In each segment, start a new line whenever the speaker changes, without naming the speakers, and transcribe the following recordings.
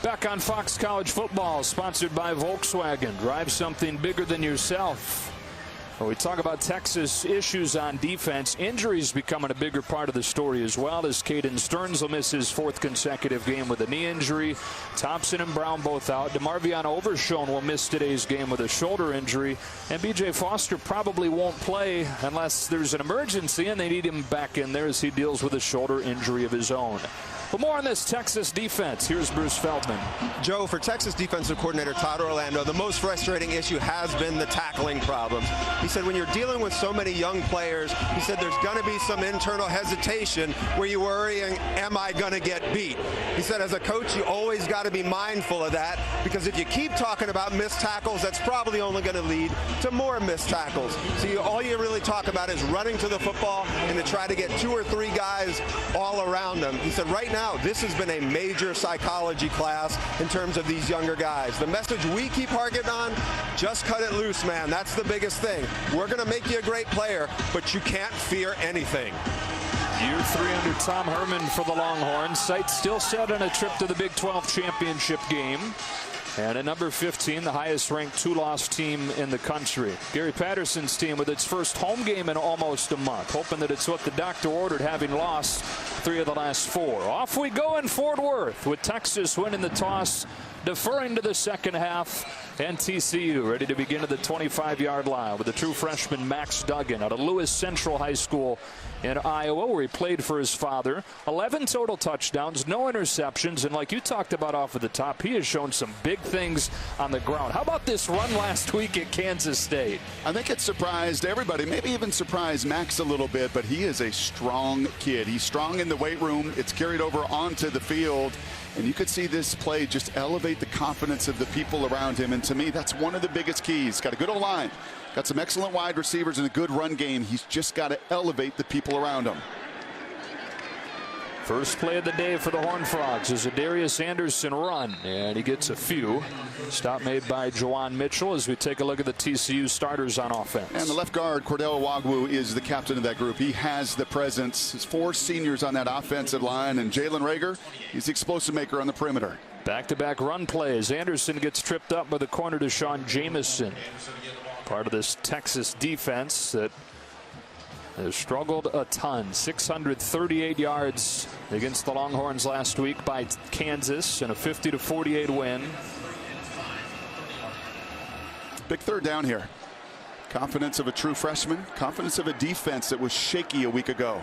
Back on Fox College Football, sponsored by Volkswagen. Drive something bigger than yourself. When we talk about Texas issues on defense, injuries becoming a bigger part of the story as well, as Caden Stearns will miss his 4th consecutive game with a knee injury. Thompson and Brown both out. DeMarvion Overshown will miss today's game with a shoulder injury. And B.J. Foster probably won't play unless there's an emergency and they need him back in there as he deals with a shoulder injury of his own. For more on this Texas defense, here's Bruce Feldman.
Joe, for Texas defensive coordinator Todd Orlando, the most frustrating issue has been the tackling problems. He said when you're dealing with so many young players, he said there's going to be some internal hesitation where you're worrying, am I going to get beat? He said as a coach, you always got to be mindful of that, because if you keep talking about missed tackles, that's probably only going to lead to more missed tackles. So all you really talk about is running to the football and to try to get 2 or 3 guys all around them. He said right now, this has been a major psychology class in terms of these younger guys. The message we keep harking on, just cut it loose, man. That's the biggest thing. We're going to make you a great player, but you can't fear anything.
Year 3 under Tom Herman for the Longhorns. Sights still set on a trip to the Big 12 championship game. And at number 15, the highest-ranked 2-loss team in the country. Gary Patterson's team with its first home game in almost a month, hoping that it's what the doctor ordered, having lost 3 of the last 4. Off we go in Fort Worth with Texas winning the toss, deferring to the second half, and TCU ready to begin at the 25-yard line with the true freshman Max Duggan out of Lewis Central High School in Iowa, where he played for his father. 11 total touchdowns, no interceptions, and like you talked about off of the top, he has shown some big things on the ground. How about this run last week at Kansas State?
I think it surprised everybody, maybe even surprised Max a little bit, but he is a strong kid. He's strong in the weight room. It's carried over onto the field. And you could see this play just elevate the confidence of the people around him. And to me, that's one of the biggest keys. Got a good O-line, got some excellent wide receivers and a good run game. He's just got to elevate the people around him.
First play of the day for the Horned Frogs is a Darius Anderson run, and he gets a few. Stop made by Juwan Mitchell as we take a look at the TCU starters on offense.
And the left guard, Cordell Awagwu, is the captain of that group. He has the presence. There's 4 seniors on that offensive line, and Jalen Rager, he's the explosive maker on the perimeter.
Back-to-back run plays. Anderson gets tripped up by the corner to Sean Jamison. Part of this Texas defense that has struggled a ton. 638 yards against the Longhorns last week by Kansas in a 50-48 win.
Big third down here. Confidence of a true freshman. Confidence of a defense that was shaky a week ago.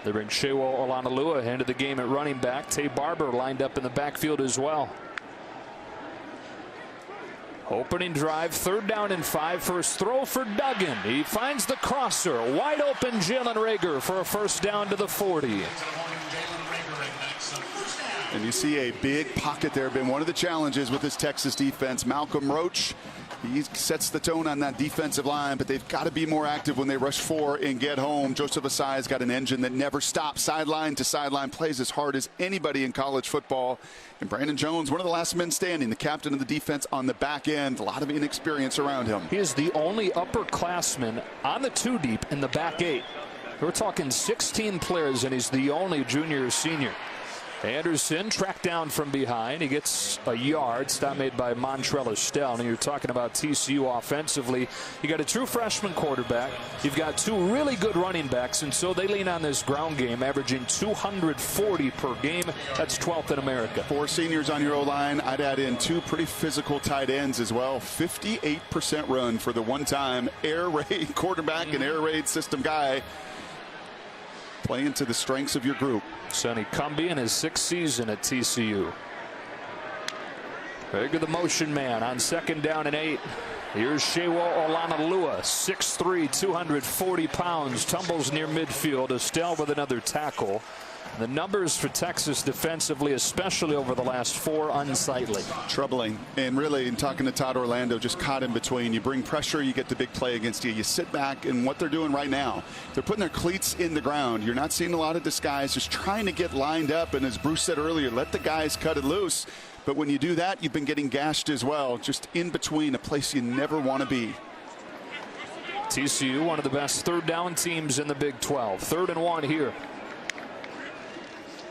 They bring Shewo Olanalua into the game at running back. Tay Barber lined up in the backfield as well. Opening drive, 3rd down and 5. First throw for Duggan. He finds the crosser. Wide open Jalen Rager for a first down to the 40.
And you see a big pocket there. Been one of the challenges with this Texas defense. Malcolm Roach, he sets the tone on that defensive line, but they've got to be more active when they rush 4 and get home. Joseph Asai's got an engine that never stops. Sideline to sideline, plays as hard as anybody in college football. And Brandon Jones, one of the last men standing, the captain of the defense on the back end. A lot of inexperience around him.
He is the only upperclassman on the 2 deep in the back 8. We're talking 16 players, and he's the only junior or senior. Anderson tracked down from behind. He gets a yard. Stop made by Montrell Estelle. And you're talking about TCU offensively. You got a true freshman quarterback. You've got 2 really good running backs, and so they lean on this ground game, averaging 240 per game. That's 12th in America.
4 seniors on your O-line. I'd add in 2 pretty physical tight ends as well. 58% run for the one-time air raid quarterback and air raid system guy. Playing to the strengths of your group.
Sonny Cumbie in his 6th season at TCU. Rager the motion man on 2nd down and 8. Here's Shewo Olanalua, 6'3", 240 pounds, tumbles near midfield. Estelle with another tackle. The numbers for Texas defensively, especially over the last 4, unsightly.
Troubling. And really, in talking to Todd Orlando, just caught in between. You bring pressure, you get the big play against you. You sit back, and what they're doing right now, they're putting their cleats in the ground. You're not seeing a lot of disguise, just trying to get lined up. And as Bruce said earlier, let the guys cut it loose. But when you do that, you've been getting gashed as well, just in between, a place you never want to be.
TCU, one of the best 3rd down teams in the Big 12. 3rd and 1 here.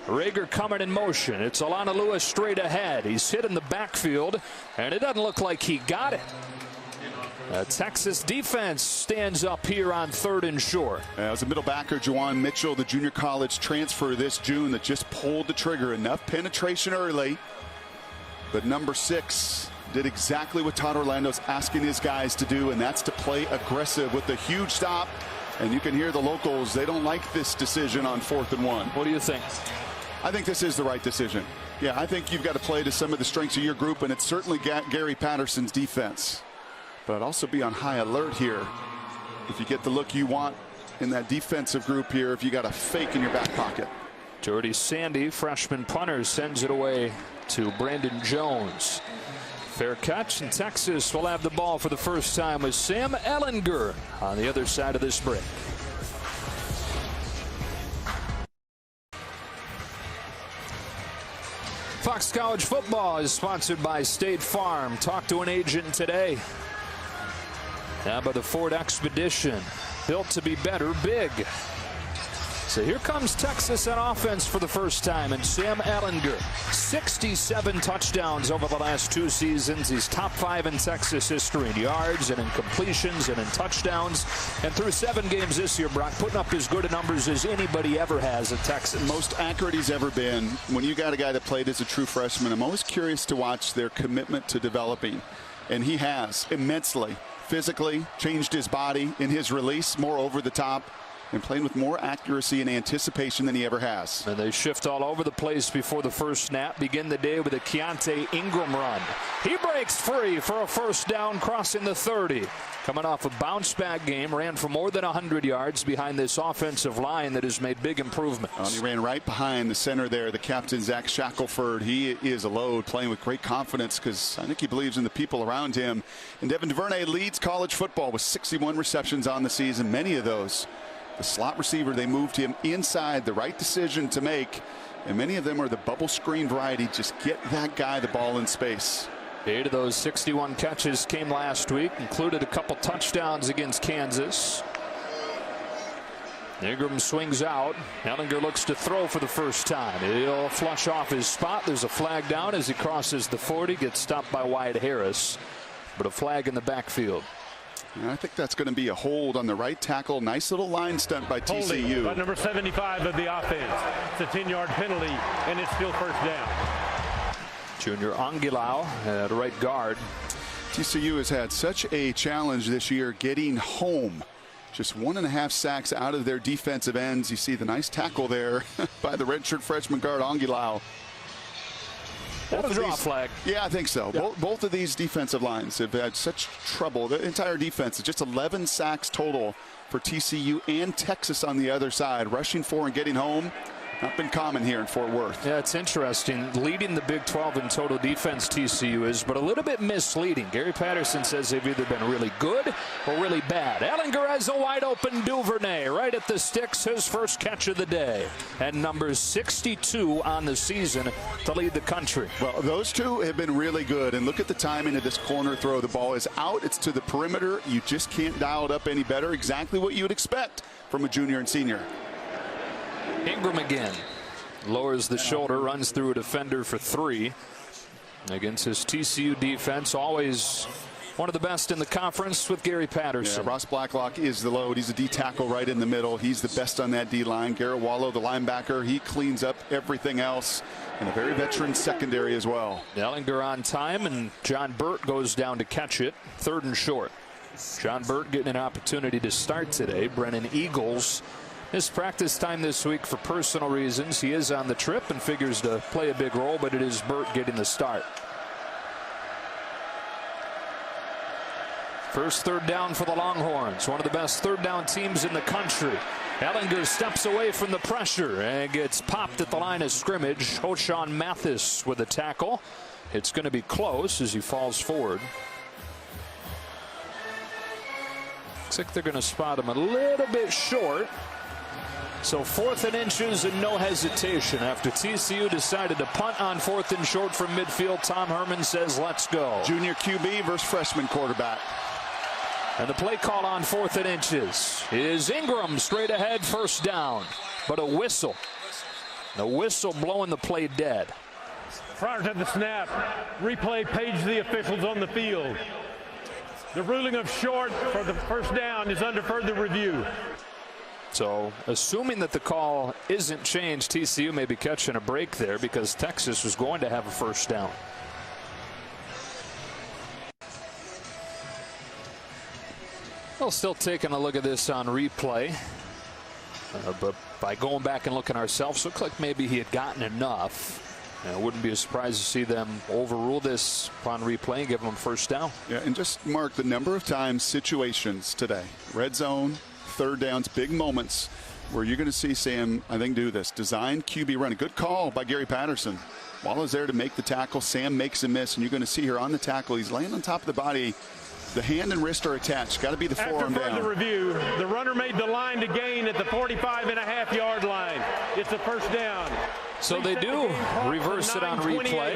Rager coming in motion. It's Alana Lewis straight ahead. He's hit in the backfield, and it doesn't look like he got it. Texas defense stands up here on 3rd and short.
It was a middle backer, Juwan Mitchell, the junior college transfer this June, that just pulled the trigger. Enough penetration early, but number 6 did exactly what Todd Orlando's asking his guys to do, and that's to play aggressive with a huge stop. And you can hear the locals, they don't like this decision on 4th and 1.
What do you think?
I think this is the right decision. Yeah, I think you've got to play to some of the strengths of your group, and it's certainly Gary Patterson's defense. But I'd also be on high alert here if you get the look you want in that defensive group here, if you got a fake in your back pocket.
Jordy Sandy, freshman punter, sends it away to Brandon Jones. Fair catch, and Texas will have the ball for the first time with Sam Ellinger on the other side of this break. Fox College Football is sponsored by State Farm. Talk to an agent today. Now by the Ford Expedition, built to be better big. So here comes Texas on offense for the first time, and Sam Ellinger, 67 touchdowns over the last 2 seasons. He's top 5 in Texas history in yards and in completions and in touchdowns. And through 7 games this year, Brock, putting up as good a numbers as anybody ever has at Texas.
Most accurate he's ever been. When you got a guy that played as a true freshman, I'm always curious to watch their commitment to developing. And he has immensely. Physically, changed his body in his release, more over the top, and playing with more accuracy and anticipation than he ever has.
And they shift all over the place before the first snap. Begin the day with a Keontae Ingram run. He breaks free for a first down, crossing the 30. Coming off a bounce-back game, ran for more than 100 yards behind this offensive line that has made big improvements.
And he ran right behind the center there, the captain, Zach Shackelford. He is a load, playing with great confidence because I think he believes in the people around him. And Devin DuVernay leads college football with 61 receptions on the season, many of those the slot receiver. They moved him inside, the right decision to make, and many of them are the bubble screen variety. Just get that guy the ball in space.
8 of those 61 catches came last week, included a couple touchdowns against Kansas. Ingram swings out. Ellinger looks to throw for the first time. He'll flush off his spot. There's a flag down as he crosses the 40, gets stopped by Wyatt Harris, but a flag in the backfield.
And I think that's going to be a hold on the right tackle. Nice little line stunt by TCU.
Holding by number 75 of the offense. It's a 10-yard penalty, and it's still first down.
Junior Anguilau at right guard.
TCU has had such a challenge this year getting home. Just 1.5 sacks out of their defensive ends. You see the nice tackle there by the redshirt freshman guard Anguilau.
That's a draw flag.
Yeah, I think so. Yeah. Both of these defensive lines have had such trouble. The entire defense is just 11 sacks total for TCU and Texas on the other side. Rushing for and getting home, not been common here in Fort Worth.
Yeah, it's interesting. Leading the Big 12 in total defense, TCU is, but a little bit misleading. Gary Patterson says they've either been really good or really bad. Ellinger has a wide open Duvernay right at the sticks, his first catch of the day. And number 62 on the season to lead the country.
Well, those two have been really good. And look at the timing of this corner throw. The ball is out. It's to the perimeter. You just can't dial it up any better. Exactly what you would expect from a junior and senior.
Ingram again lowers the shoulder, runs through a defender for 3 against his TCU defense. Always one of the best in the conference with Gary Patterson.
Yeah, Ross Blacklock is the load. He's a D tackle right in the middle. He's the best on that D line. Garrett Wallow, the linebacker, he cleans up everything else. And a very veteran secondary as well.
Ellinger on time, and John Burt goes down to catch it. 3rd and short. John Burt getting an opportunity to start today. Brennan Eagles missed practice time this week for personal reasons. He is on the trip and figures to play a big role, but it is Burt getting the start. First 3rd down for the Longhorns, one of the best 3rd down teams in the country. Ellinger steps away from the pressure and gets popped at the line of scrimmage. Hoshawn Mathis with a tackle. It's going to be close as he falls forward. Looks like they're going to spot him a little bit short. So 4th and inches and no hesitation. After TCU decided to punt on 4th and short from midfield, Tom Herman says, let's go.
Junior QB versus freshman quarterback.
And the play call on 4th and inches is Ingram straight ahead, first down. But a whistle The whistle blowing the play dead.
Prior to the snap, replay paged the officials on the field. The ruling of short for the first down is under further review.
So, assuming that the call isn't changed, TCU may be catching a break there because Texas was going to have a first down. Well, still taking a look at this on replay. But by going back and looking ourselves, looked like maybe he had gotten enough. And it wouldn't be a surprise to see them overrule this upon replay and give them first down.
Yeah, and just mark the number of times situations today. Red zone, third downs, big moments where you're going to see Sam, I think, do this. Design QB run. A good call by Gary Patterson. Wallow's there to make the tackle. Sam makes a miss, and you're going to see here on the tackle, he's laying on top of the body. The hand and wrist are attached. Got to be the forearm down.
After further review, the runner made the line to gain at the 45.5-yard line. It's a first down.
So they do reverse it on replay.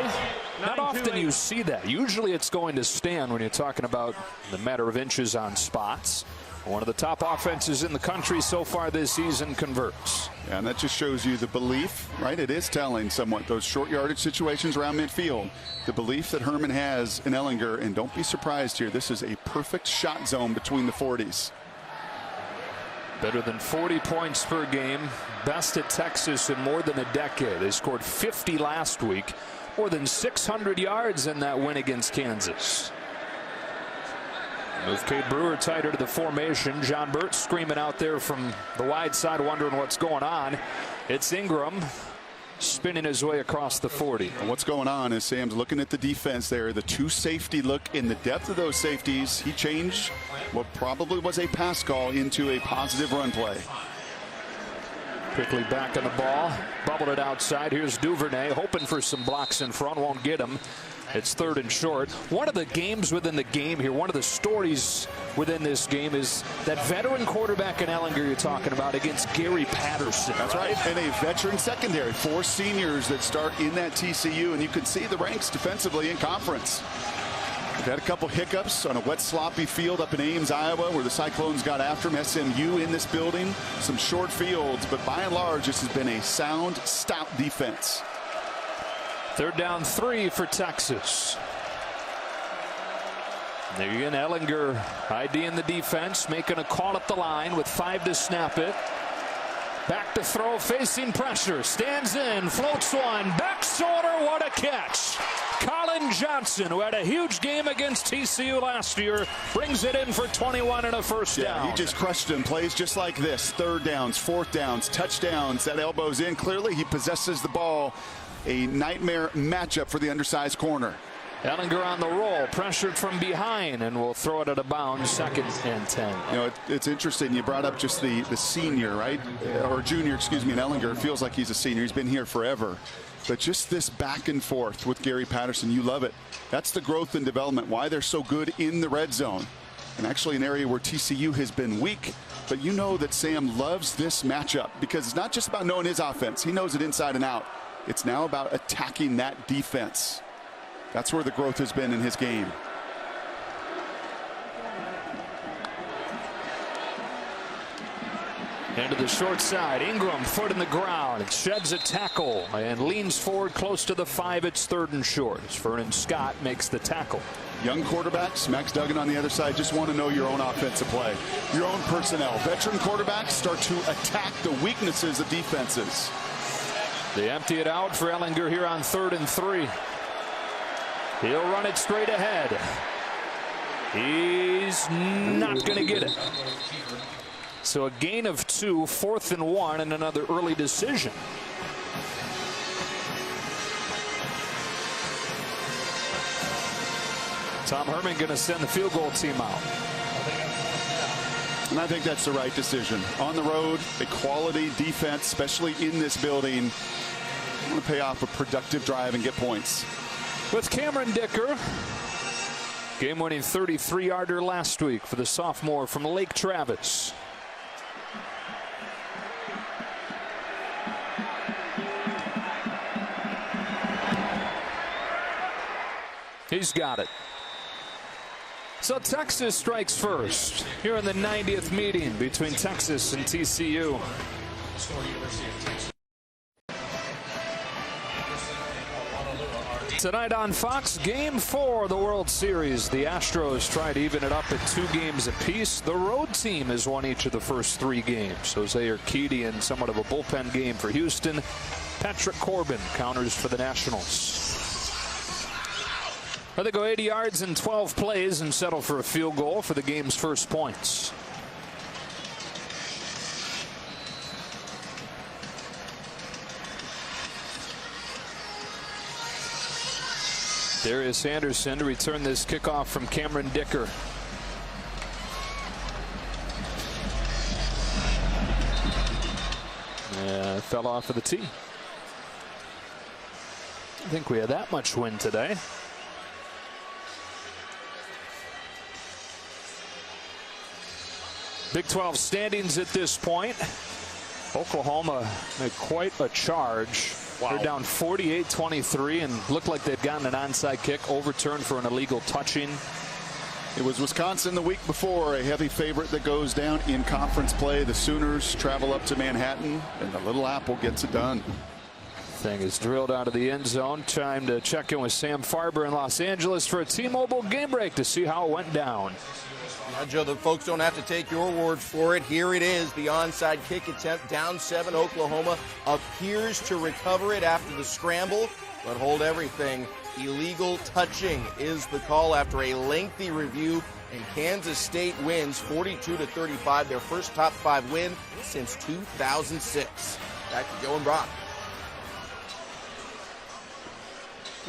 Not often you see that. Usually it's going to stand when you're talking about the matter of inches on spots. One of the top offenses in the country so far this season converts.
Yeah, and that just shows you the belief, right? It is telling somewhat those short yardage situations around midfield. The belief that Herman has in Ellinger, and don't be surprised here, this is a perfect shot zone between the 40s.
Better than 40 points per game. Best at Texas in more than a decade. They scored 50 last week. More than 600 yards in that win against Kansas. Move Cade Brewer tighter to the formation. John Burt screaming out there from the wide side, wondering what's going on. It's Ingram spinning his way across the 40.
And what's going on is Sam's looking at the defense there. The two safety look in the depth of those safeties. He changed what probably was a pass call into a positive run play.
Quickly back on the ball. Bubbled it outside. Here's Duvernay hoping for some blocks in front. Won't get him. It's third and short. One of the games within the game here, one of the stories within this game is that veteran quarterback in Ellinger you're talking about against Gary Patterson.
That's right. And a veteran secondary. 4 seniors that start in that TCU, and you can see the ranks defensively in conference. They've had a couple hiccups on a wet, sloppy field up in Ames, Iowa, where the Cyclones got after them. SMU in this building. Some short fields, but by and large, this has been a sound, stout defense.
Third down 3 for Texas. There again, Ellinger IDing the defense, making a call at the line with 5 to snap it. Back to throw, facing pressure, stands in, floats one, back shoulder, what a catch. Colin Johnson, who had a huge game against TCU last year, brings it in for 21 and a first down.
He just crushed him. Plays just like this. Third downs, fourth downs, touchdowns. That elbow's in. Clearly, he possesses the ball. A nightmare matchup for the undersized corner.
Ellinger on the roll, pressured from behind, and will throw it at a bounds, 2nd and 10.
You know, it's interesting. You brought up just the senior, right? Or junior, excuse me, in Ellinger. It feels like he's a senior. He's been here forever. But just this back and forth with Gary Patterson, you love it. That's the growth and development, why they're so good in the red zone. And actually an area where TCU has been weak. But you know that Sam loves this matchup because it's not just about knowing his offense. He knows it inside and out. It's now about attacking that defense. That's where the growth has been in his game.
Into the short side. Ingram, foot in the ground. Sheds a tackle and leans forward close to the 5. It's 3rd and short. Vernon Scott makes the tackle.
Young quarterbacks, Max Duggan on the other side, just want to know your own offensive play, your own personnel. Veteran quarterbacks start to attack the weaknesses of defenses.
They empty it out for Ellinger here on 3rd and 3. He'll run it straight ahead. He's not going to get it. So a gain of 2, 4th and 1, and another early decision. Tom Herman going to send the field goal team out.
And I think that's the right decision. On the road, a quality defense, especially in this building. I want to pay off a productive drive and get points.
With Cameron Dicker, game-winning 33-yarder last week for the sophomore from Lake Travis. He's got it. So Texas strikes first here in the 90th meeting between Texas and TCU. Tonight on Fox, Game 4 of the World Series. The Astros try to even it up at 2 games apiece. The road team has won each of the first 3 games. Jose Urquidy in somewhat of a bullpen game for Houston. Patrick Corbin counters for the Nationals. They go 80 yards in 12 plays and settle for a field goal for the game's first points. Darius Anderson to return this kickoff from Cameron Dicker. Yeah, fell off of the tee. I think we had that much wind today. Big 12 standings at this point. Oklahoma made quite a charge. Wow. They're down 48-23 and looked like they'd gotten an onside kick overturned for an illegal touching.
It was Wisconsin the week before, a heavy favorite that goes down in conference play. The Sooners travel up to Manhattan, and the Little Apple gets it done.
Thing is drilled out of the end zone. Time to check in with Sam Farber in Los Angeles for a T-Mobile game break to see how it went down.
Now, Joe, the folks don't have to take your word for it. Here it is, the onside kick attempt, down 7. Oklahoma appears to recover it after the scramble, but hold everything. Illegal touching is the call after a lengthy review, and Kansas State wins 42-35, their first top 5 win since 2006. Back to Joe and Brock.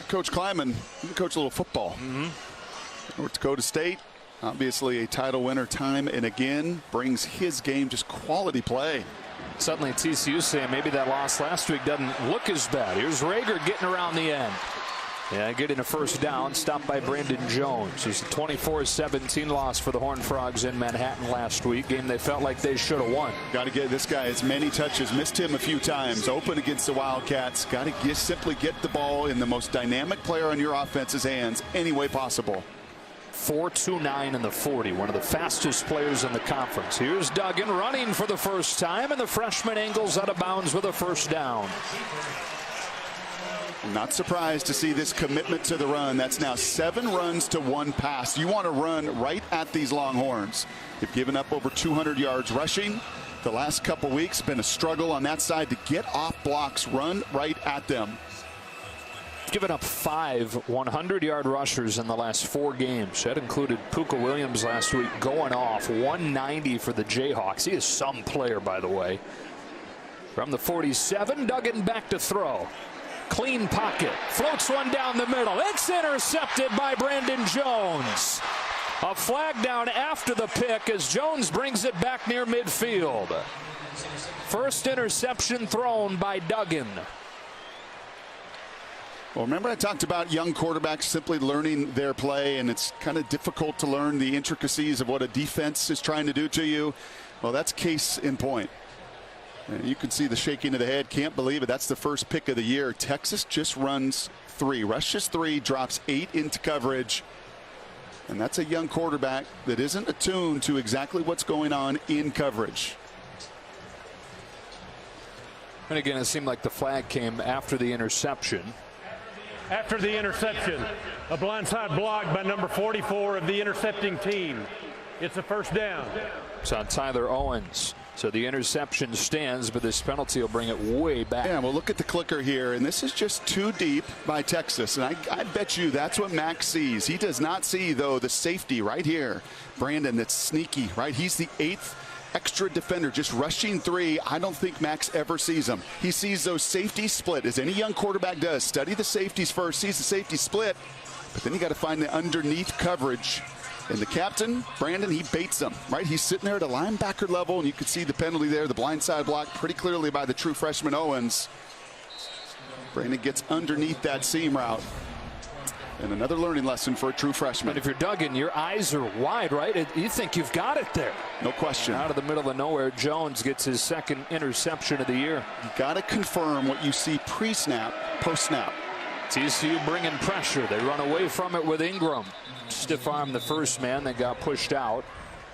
Coach Kleiman, you can coach a little football. North Dakota State, obviously a title winner time and again, brings his game just quality play.
Suddenly TCU saying maybe that loss last week doesn't look as bad. Here's Rager getting around the end. Yeah, getting a first down, stopped by Brandon Jones. It's a 24-17 loss for the Horned Frogs in Manhattan last week. Game they felt like they should have won.
Got to get this guy as many touches. Missed him a few times. Open against the Wildcats. Got to simply get the ball in the most dynamic player on your offense's hands any way possible.
4.29 in the 40, one of the fastest players in the conference. Here's Duggan running for the first time, and the freshman angles out of bounds with a first down.
Not surprised to see this commitment to the run. That's now 7 runs to 1 pass. You want to run right at these Longhorns. They've given up over 200 yards rushing. The last couple weeks been a struggle on that side to get off blocks, run right at them.
Given up 5 100-yard rushers in the last 4 games. That included Puka Williams last week going off 190 for the Jayhawks. He is some player, by the way. From the 47, Duggan back to throw. Clean pocket, floats one down the middle. It's intercepted by Brandon Jones. A flag down after the pick as Jones brings it back near midfield. First interception thrown by Duggan.
Well, remember I talked about young quarterbacks simply learning their play, and it's kind of difficult to learn the intricacies of what a defense is trying to do to you. Well, that's case in point. And you can see the shaking of the head. Can't believe it. That's the first pick of the year. Texas just runs 3, rushes 3, drops 8 into coverage. And that's a young quarterback that isn't attuned to exactly what's going on in coverage.
And again, it seemed like the flag came after the interception.
After the interception, a blindside block by number 44 of the intercepting team. It's a first down.
It's on Tyler Owens. So the interception stands, but this penalty will bring it way back.
Yeah, well, look at the clicker here, and this is just too deep by Texas. And I bet you that's what Max sees. He does not see, though, the safety right here. Brandon, that's sneaky, right? He's the 8th extra defender, just rushing 3. I don't think Max ever sees them. He sees those safeties split, as any young quarterback does. Study the safeties first, sees the safety split, but then you got to find the underneath coverage. And the captain, Brandon, he baits them, right? He's sitting there at a linebacker level, and you can see the penalty there, the blindside block pretty clearly by the true freshman Owens. Brandon gets underneath that seam route. And another learning lesson for a true freshman.
But if you're Duggan, your eyes are wide, right? You think you've got it there.
No question.
Out of the middle of nowhere, Jones gets his 2nd interception of the year.
You got to confirm what you see pre-snap, post-snap.
TCU bringing pressure. They run away from it with Ingram. Stiff arm the first man that got pushed out.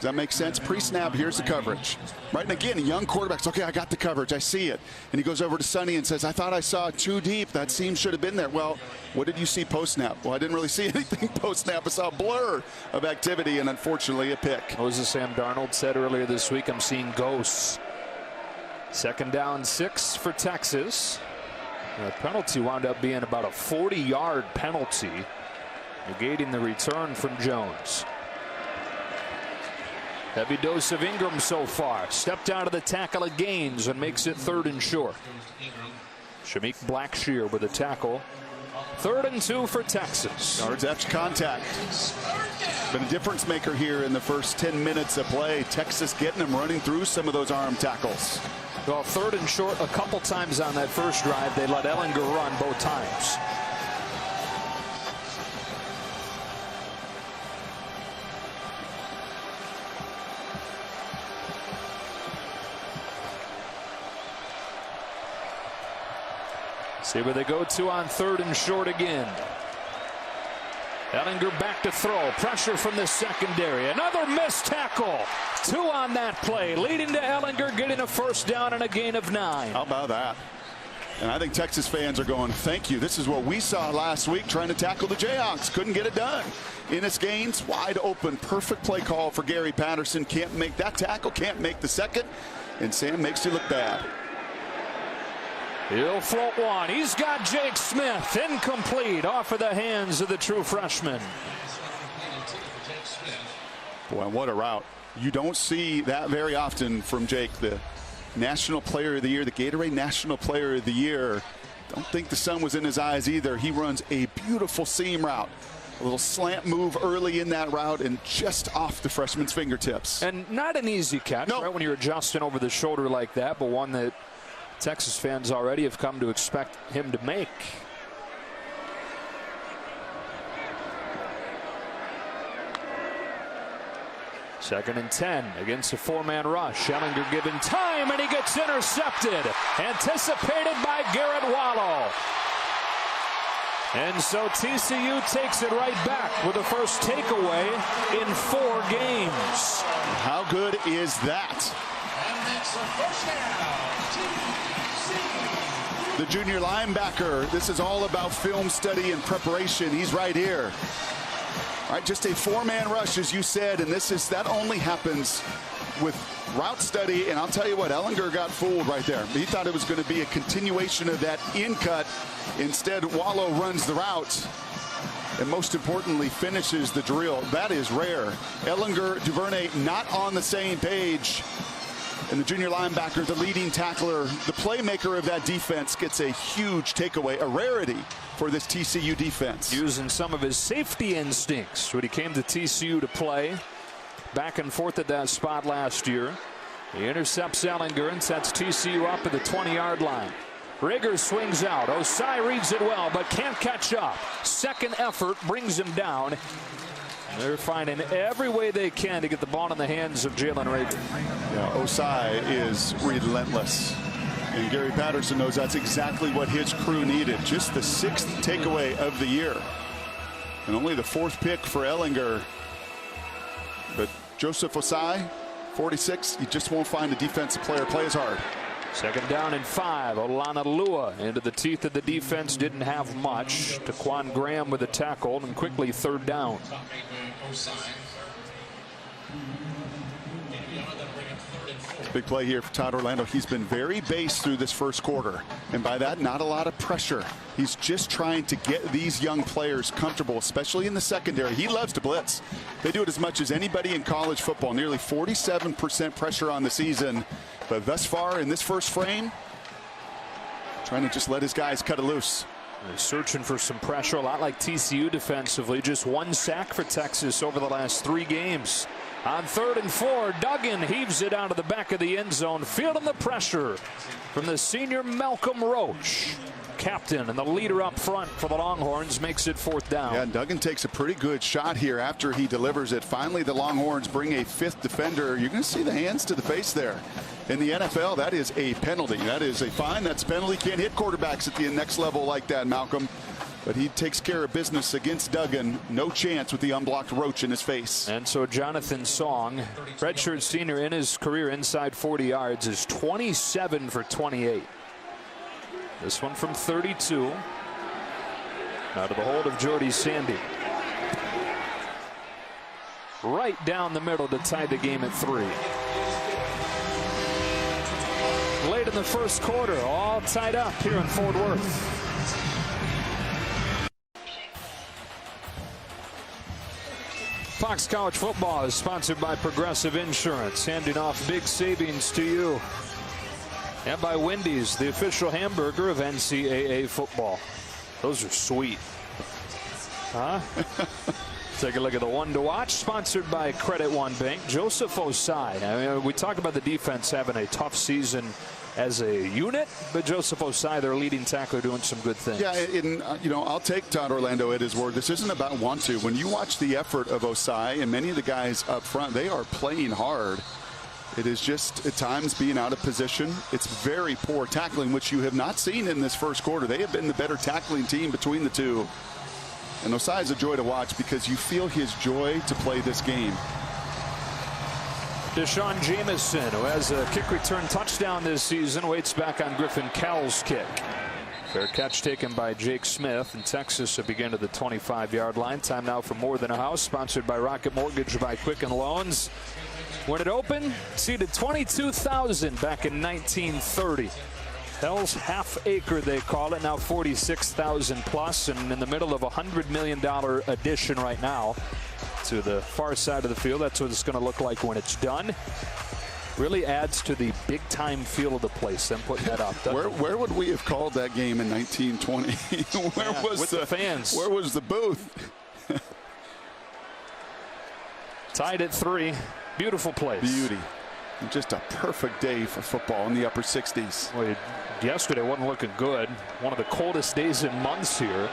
Does that make sense? Pre-snap, here's the coverage. Right, and again, a young quarterback's, okay, I got the coverage, I see it. And he goes over to Sonny and says, I thought I saw it too deep. That seam should have been there. Well, what did you see post-snap? Well, I didn't really see anything post-snap. I saw a blur of activity and, unfortunately, a pick.
What was Sam Darnold said earlier this week? I'm seeing ghosts. 2nd down 6 for Texas. The penalty wound up being about a 40-yard penalty, negating the return from Jones. Heavy dose of Ingram so far. Stepped out of the tackle of Gaines and makes it 3rd and short. Shameik Blackshear with a tackle. 3rd and 2 for Texas.
Yards after contact. Been a difference maker here in the first 10 minutes of play. Texas getting them running through some of those arm tackles.
Well, 3rd and short a couple times on that first drive. They let Ellinger run both times. See where they go to on 3rd and short again. Ellinger back to throw. Pressure from the secondary. Another missed tackle. 2 on that play, leading to Ellinger getting a 1st down and a gain of 9.
How about that? And I think Texas fans are going, thank you. This is what we saw last week trying to tackle the Jayhawks. Couldn't get it done. Ennis Gaines, wide open. Perfect play call for Gary Patterson. Can't make that tackle. Can't make the second. And Sam makes you look bad.
He'll float one. He's got Jake Smith. Incomplete off of the hands of the true freshman.
Boy, what a route. You don't see that very often from Jake, the National Player of the Year, the Gatorade National Player of the Year. Don't think the sun was in his eyes either. He runs a beautiful seam route. A little slant move early in that route and just off the freshman's fingertips.
And not an easy catch,
nope.
Right, when you're adjusting over the shoulder like that, but one that Texas fans already have come to expect him to make. Second and 10 against a 4-man rush. Ellinger given time, and he gets intercepted. Anticipated by Garrett Wallow. And so TCU takes it right back with the first takeaway in 4 games.
How good is that? The junior linebacker, this is all about film study and preparation. He's right here. All right, just a 4-man rush, as you said, and that only happens with route study. And I'll tell you what, Ellinger got fooled right there. He thought it was going to be a continuation of that in cut. Instead, Wallow runs the route and, most importantly, finishes the drill. That is rare. Ellinger, Duvernay not on the same page. And the junior linebacker, the leading tackler, the playmaker of that defense, gets a huge takeaway, a rarity for this TCU defense.
Using some of his safety instincts when he came to TCU to play. Back and forth at that spot last year. He intercepts Ellinger and sets TCU up at the 20-yard line. Rager swings out. Osai reads it well, but can't catch up. Second effort brings him down. They're finding every way they can to get the ball in the hands of Jalen Rager.
Yeah, Osai is relentless. And Gary Patterson knows that's exactly what his crew needed. Just the 6th takeaway of the year. And only the 4th pick for Ellinger. But Joseph Osai, 46, you just won't find a defensive player play as hard.
Second down and 5. Olanalua into the teeth of the defense. Didn't have much. Taquan Graham with a tackle and quickly 3rd down.
Big play here for Todd Orlando. He's been very base through this first quarter. And by that, not a lot of pressure. He's just trying to get these young players comfortable, especially in the secondary. He loves to blitz. They do it as much as anybody in college football. Nearly 47% pressure on the season. But thus far in this first frame, trying to just let his guys cut it loose.
They're searching for some pressure, a lot like TCU defensively. Just 1 sack for Texas over the last 3 games. On 3rd and 4, Duggan heaves it out of the back of the end zone, feeling the pressure from the senior Malcolm Roach. Captain and the leader up front for the Longhorns, makes it 4th down.
Yeah, Duggan takes a pretty good shot here after he delivers it. Finally, the Longhorns bring a 5th defender. You're going to see the hands to the face there. In the NFL, that is a penalty. That is a fine. That's a penalty. Can't hit quarterbacks at the next level like that, Malcolm. But he takes care of business against Duggan. No chance with the unblocked Roach in his face.
And so Jonathan Song, redshirt senior in his career inside 40 yards, is 27 for 28. This one from 32. Out of the hold of Jordy Sandy. Right down the middle to tie the game at 3. Late in the first quarter, all tied up here in Fort Worth. Fox College Football is sponsored by Progressive Insurance, handing off big savings to you. And by Wendy's, the official hamburger of NCAA football. Those are sweet. Huh? Take a look at the one to watch, sponsored by Credit One Bank. Joseph Osai. I mean, we talk about the defense having a tough season as a unit, but Joseph Osai, their leading tackler, doing some good things.
Yeah, and I'll take Todd Orlando at his word. This isn't about want to. When you watch the effort of Osai and many of the guys up front, they are playing hard. It is just at times being out of position. It's very poor tackling, which you have not seen in this first quarter. They have been the better tackling team between the two. And Osai is a joy to watch because you feel his joy to play this game.
Deshaun Jamison, who has a kick return touchdown this season, waits back on Griffin Cowell's kick. Fair catch taken by Jake Smith, and Texas will begin at the 25-yard line. Time now for More Than a House, sponsored by Rocket Mortgage by Quicken Loans. When it opened, seated 22,000 back in 1930. Hell's Half Acre, they call it, now 46,000 plus, and in the middle of a $100 million addition right now to the far side of the field. That's what it's going to look like when it's done. Really adds to the big-time feel of the place, them putting that up.
Where would we have called that game in 1920? Where was
with the fans?
Where was the booth?
Tied at 3. Beautiful place.
Beauty. Just a perfect day for football in the upper 60s.
Well, yesterday wasn't looking good. One of the coldest days in months here.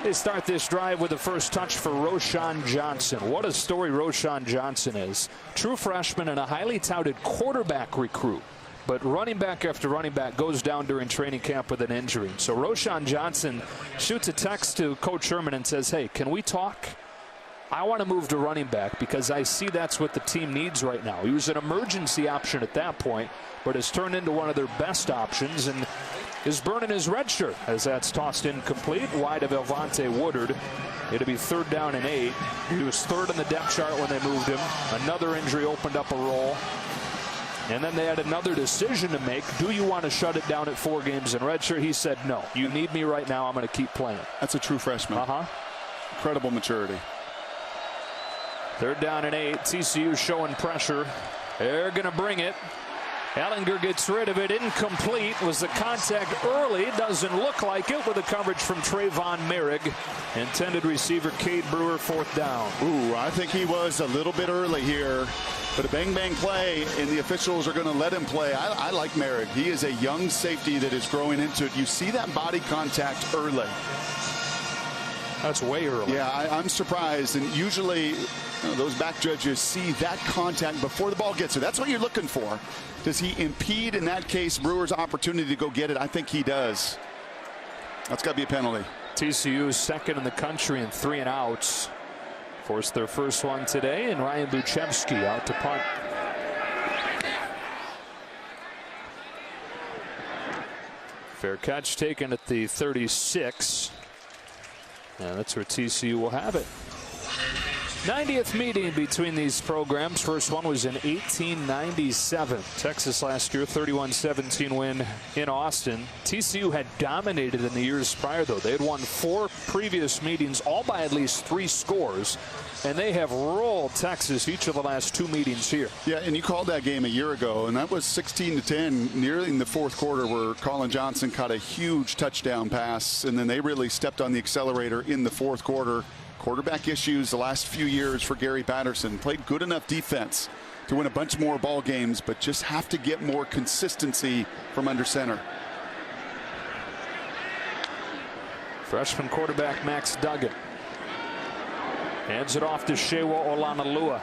They start this drive with the first touch for Roschon Johnson. What a story Roschon Johnson is. True freshman and a highly touted quarterback recruit. But running back after running back goes down during training camp with an injury. So Roschon Johnson shoots a text to Coach Sherman and says, hey, can we talk? I want to move to running back because I see that's what the team needs right now. He was an emergency option at that point, but has turned into one of their best options and is burning his red shirt as that's tossed incomplete wide of Elvante Woodard. It'll be 3rd down and 8. He was 3rd in the depth chart when they moved him. Another injury opened up a roll. And then they had another decision to make. Do you want to shut it down at 4 games in red shirt? He said, no. You need me right now. I'm going to keep playing.
That's a true freshman. Incredible maturity.
3rd down and 8. TCU showing pressure. They're going to bring it. Ellinger gets rid of it. Incomplete. Was the contact early? Doesn't look like it with the coverage from Trayvon Merrick. Intended receiver Cade Brewer, 4th down.
Ooh, I think he was a little bit early here. But a bang-bang play, and the officials are going to let him play. I like Merrick. He is a young safety that is growing into it. You see that body contact early.
That's way early.
Yeah, I'm surprised. And usually those back judges see that contact before the ball gets there. That's what you're looking for. Does he impede, in that case, Brewer's opportunity to go get it? I think he does. That's got to be a penalty.
TCU is 2nd in the country in 3 and outs. Forced their first one today, and Ryan Buchevsky out to punt. Fair catch taken at the 36. And that's where TCU will have it. 90th meeting between these programs. First one was in 1897. Texas last year, 31-17 win in Austin. TCU had dominated in the years prior, though. They had won 4 previous meetings, all by at least 3 scores. And they have rolled Texas each of the last 2 meetings here.
Yeah, and you called that game a year ago, and that was 16-10 nearly in the 4th quarter where Colin Johnson caught a huge touchdown pass, and then they really stepped on the accelerator in the 4th quarter. Quarterback issues the last few years for Gary Patterson. Played good enough defense to win a bunch more ball games, but just have to get more consistency from under center.
Freshman quarterback Max Duggan hands it off to Shewa Olanalua.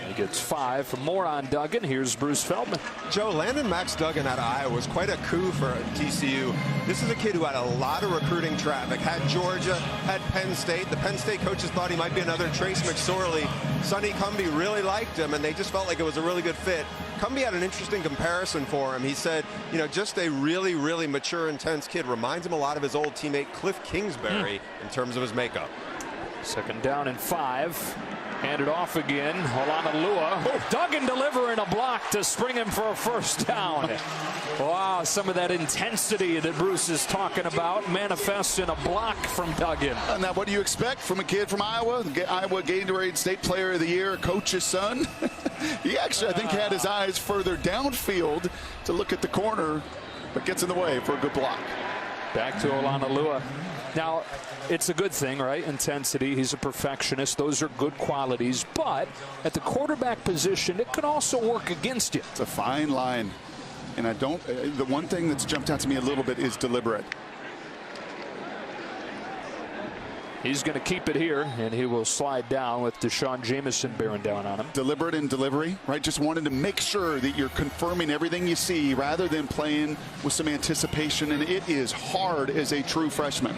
He gets 5 for more on Duggan. Here's Bruce Feldman.
Joe, landing Max Duggan out of Iowa was quite a coup for TCU. This is a kid who had a lot of recruiting traffic. Had Georgia, had Penn State. The Penn State coaches thought he might be another Trace McSorley. Sonny Cumbie really liked him, and they just felt like it was a really good fit. Cumbie had an interesting comparison for him. He said, you know, just a really, really mature, intense kid. Reminds him a lot of his old teammate Cliff Kingsbury in terms of his makeup.
2nd down and 5. Handed off again. Olanalua. Oh, Duggan delivering a block to spring him for a 1st down. Wow, some of that intensity that Bruce is talking about manifests in a block from Duggan.
And now, what do you expect from a kid from Iowa? Iowa Gatorade State Player of the Year, coach's son. He actually, I think, had his eyes further downfield to look at the corner, but gets in the way for a good block.
Back to Olanalua. Now, it's a good thing, right? Intensity. He's a perfectionist. Those are good qualities. But at the quarterback position, it can also work against you.
It's a fine line. And the one thing that's jumped out to me a little bit is deliberate.
He's going to keep it here, and he will slide down with Deshaun Jameson bearing down on him.
Deliberate in delivery, right? Just wanted to make sure that you're confirming everything you see rather than playing with some anticipation. And it is hard as a true freshman,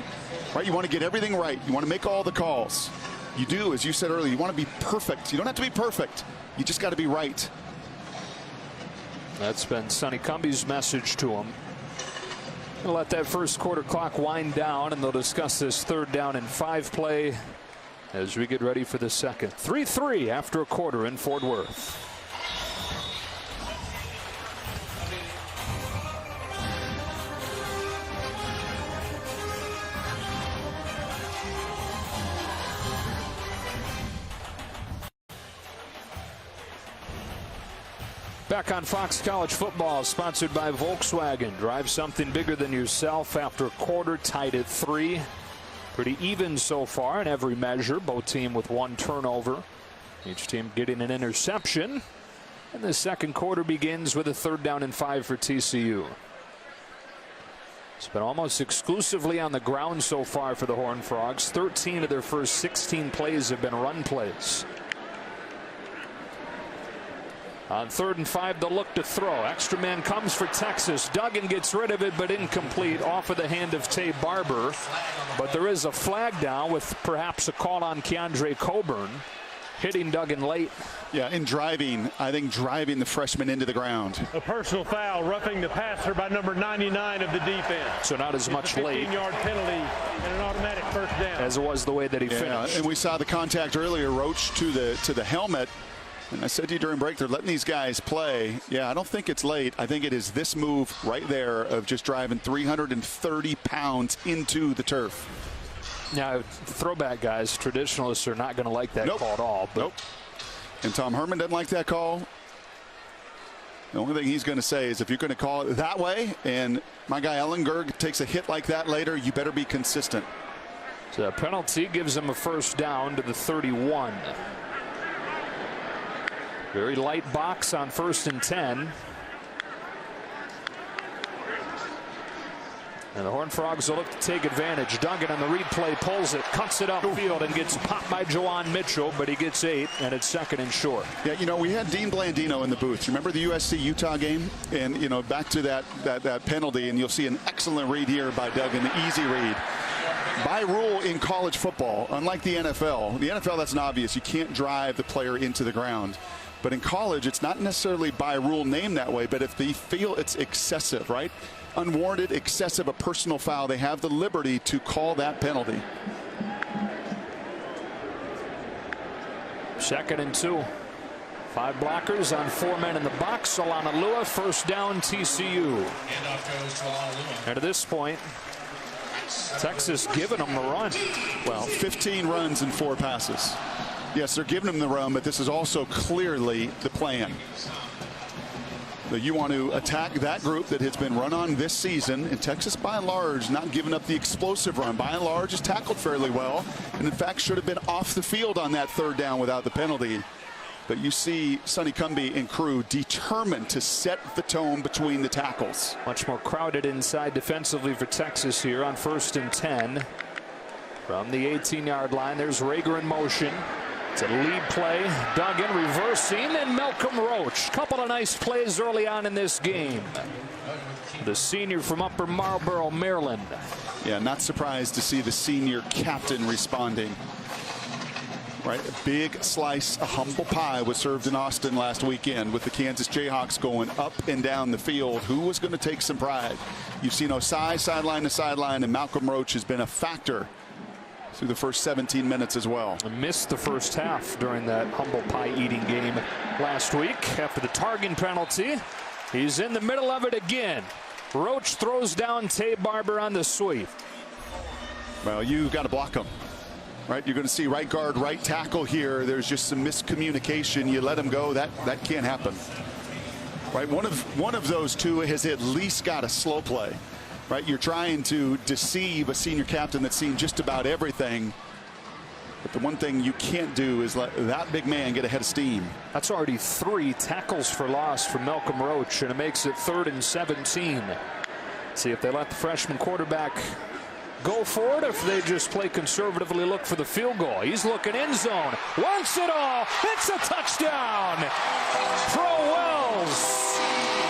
right? You want to get everything right. You want to make all the calls. You do, as you said earlier, you want to be perfect. You don't have to be perfect. You just got to be right.
That's been Sonny Cumbie's message to him. We'll let that 1st quarter clock wind down, and they'll discuss this 3rd down and 5 play as we get ready for the 2nd. 3-3 after a quarter in Fort Worth. Back on Fox College Football, sponsored by Volkswagen. Drive something bigger than yourself after a quarter, tied at 3. Pretty even so far in every measure. Both teams with 1 turnover. Each team getting an interception. And the 2nd quarter begins with a 3rd down and 5 for TCU. It's been almost exclusively on the ground so far for the Horned Frogs. 13 of their first 16 plays have been run plays. On 3rd and 5, they'll look to throw. Extra man comes for Texas. Duggan gets rid of it, but incomplete, off of the hand of Tay Barber. But there is a flag down with perhaps a call on Keandre Coburn, hitting Duggan late.
Yeah, in driving, I think driving the freshman into the ground.
A personal foul, roughing the passer by number 99 of the defense.
So not as much late.
15-yard penalty and an automatic 1st down.
As it was the way that he finished.
And we saw the contact earlier, Roach to the helmet. And I said to you during break, they're letting these guys play. Yeah, I don't think it's late. I think it is this move right there of just driving 330 pounds into the turf.
Now, throwback guys, traditionalists are not going to like that call at all. But
And Tom Herman doesn't like that call. The only thing he's going to say is if you're going to call it that way and my guy Ellenberg takes a hit like that later, you better be consistent.
So a penalty gives him a 1st down to the 31. Very light box on 1st and 10. And the Horned Frogs will look to take advantage. Duggan on the replay pulls it, cuts it upfield, and gets popped by Jawan Mitchell, but he gets 8, and it's 2nd and short.
Yeah, you know, we had Dean Blandino in the booth. Remember the USC-Utah game? And, you know, back to that penalty, and you'll see an excellent read here by Duggan, the easy read. By rule in college football, unlike the NFL, that's an obvious. You can't drive the player into the ground. But in college, it's not necessarily by rule named that way, but if they feel it's excessive, right? Unwarranted, excessive, a personal foul, they have the liberty to call that penalty.
2nd and 2. 5 blockers on 4 men in the box. Olanalua, 1st down, TCU. And at this point, Texas giving them the run.
Well, 15 runs and 4 passes. Yes, they're giving them the run, but this is also clearly the plan. That you want to attack that group that has been run on this season, and Texas, by and large, not giving up the explosive run. By and large, has tackled fairly well, and in fact should have been off the field on that 3rd down without the penalty. But you see Sonny Cumbie and crew determined to set the tone between the tackles.
Much more crowded inside defensively for Texas here on 1st and 10. From the 18-yard line, there's Rager in motion. It's a lead play. Duggan reversing, and Malcolm Roach. Couple of nice plays early on in this game. The senior from Upper Marlboro, Maryland.
Yeah, not surprised to see the senior captain responding. Right, a big slice of humble pie was served in Austin last weekend with the Kansas Jayhawks going up and down the field. Who was going to take some pride? You've seen Osai sideline to sideline, and Malcolm Roach has been a factor through the first 17 minutes as well.
I missed the first half during that humble pie eating game last week after the Targan penalty. He's in the middle of it again. Roach throws down Tay Barber on the sweep.
Well, you've got to block him. Right, you're going to see right guard, right tackle here. There's just some miscommunication. You let him go, that can't happen. Right, one of those two has at least got a slow play. Right, you're trying to deceive a senior captain that's seen just about everything. But the one thing you can't do is let that big man get ahead of steam.
That's already 3 tackles for loss for Malcolm Roach, and it makes it 3rd and 17. See if they let the freshman quarterback go for it, if they just play conservatively, look for the field goal. He's looking end zone, wants it all. It's a touchdown. Pro Wells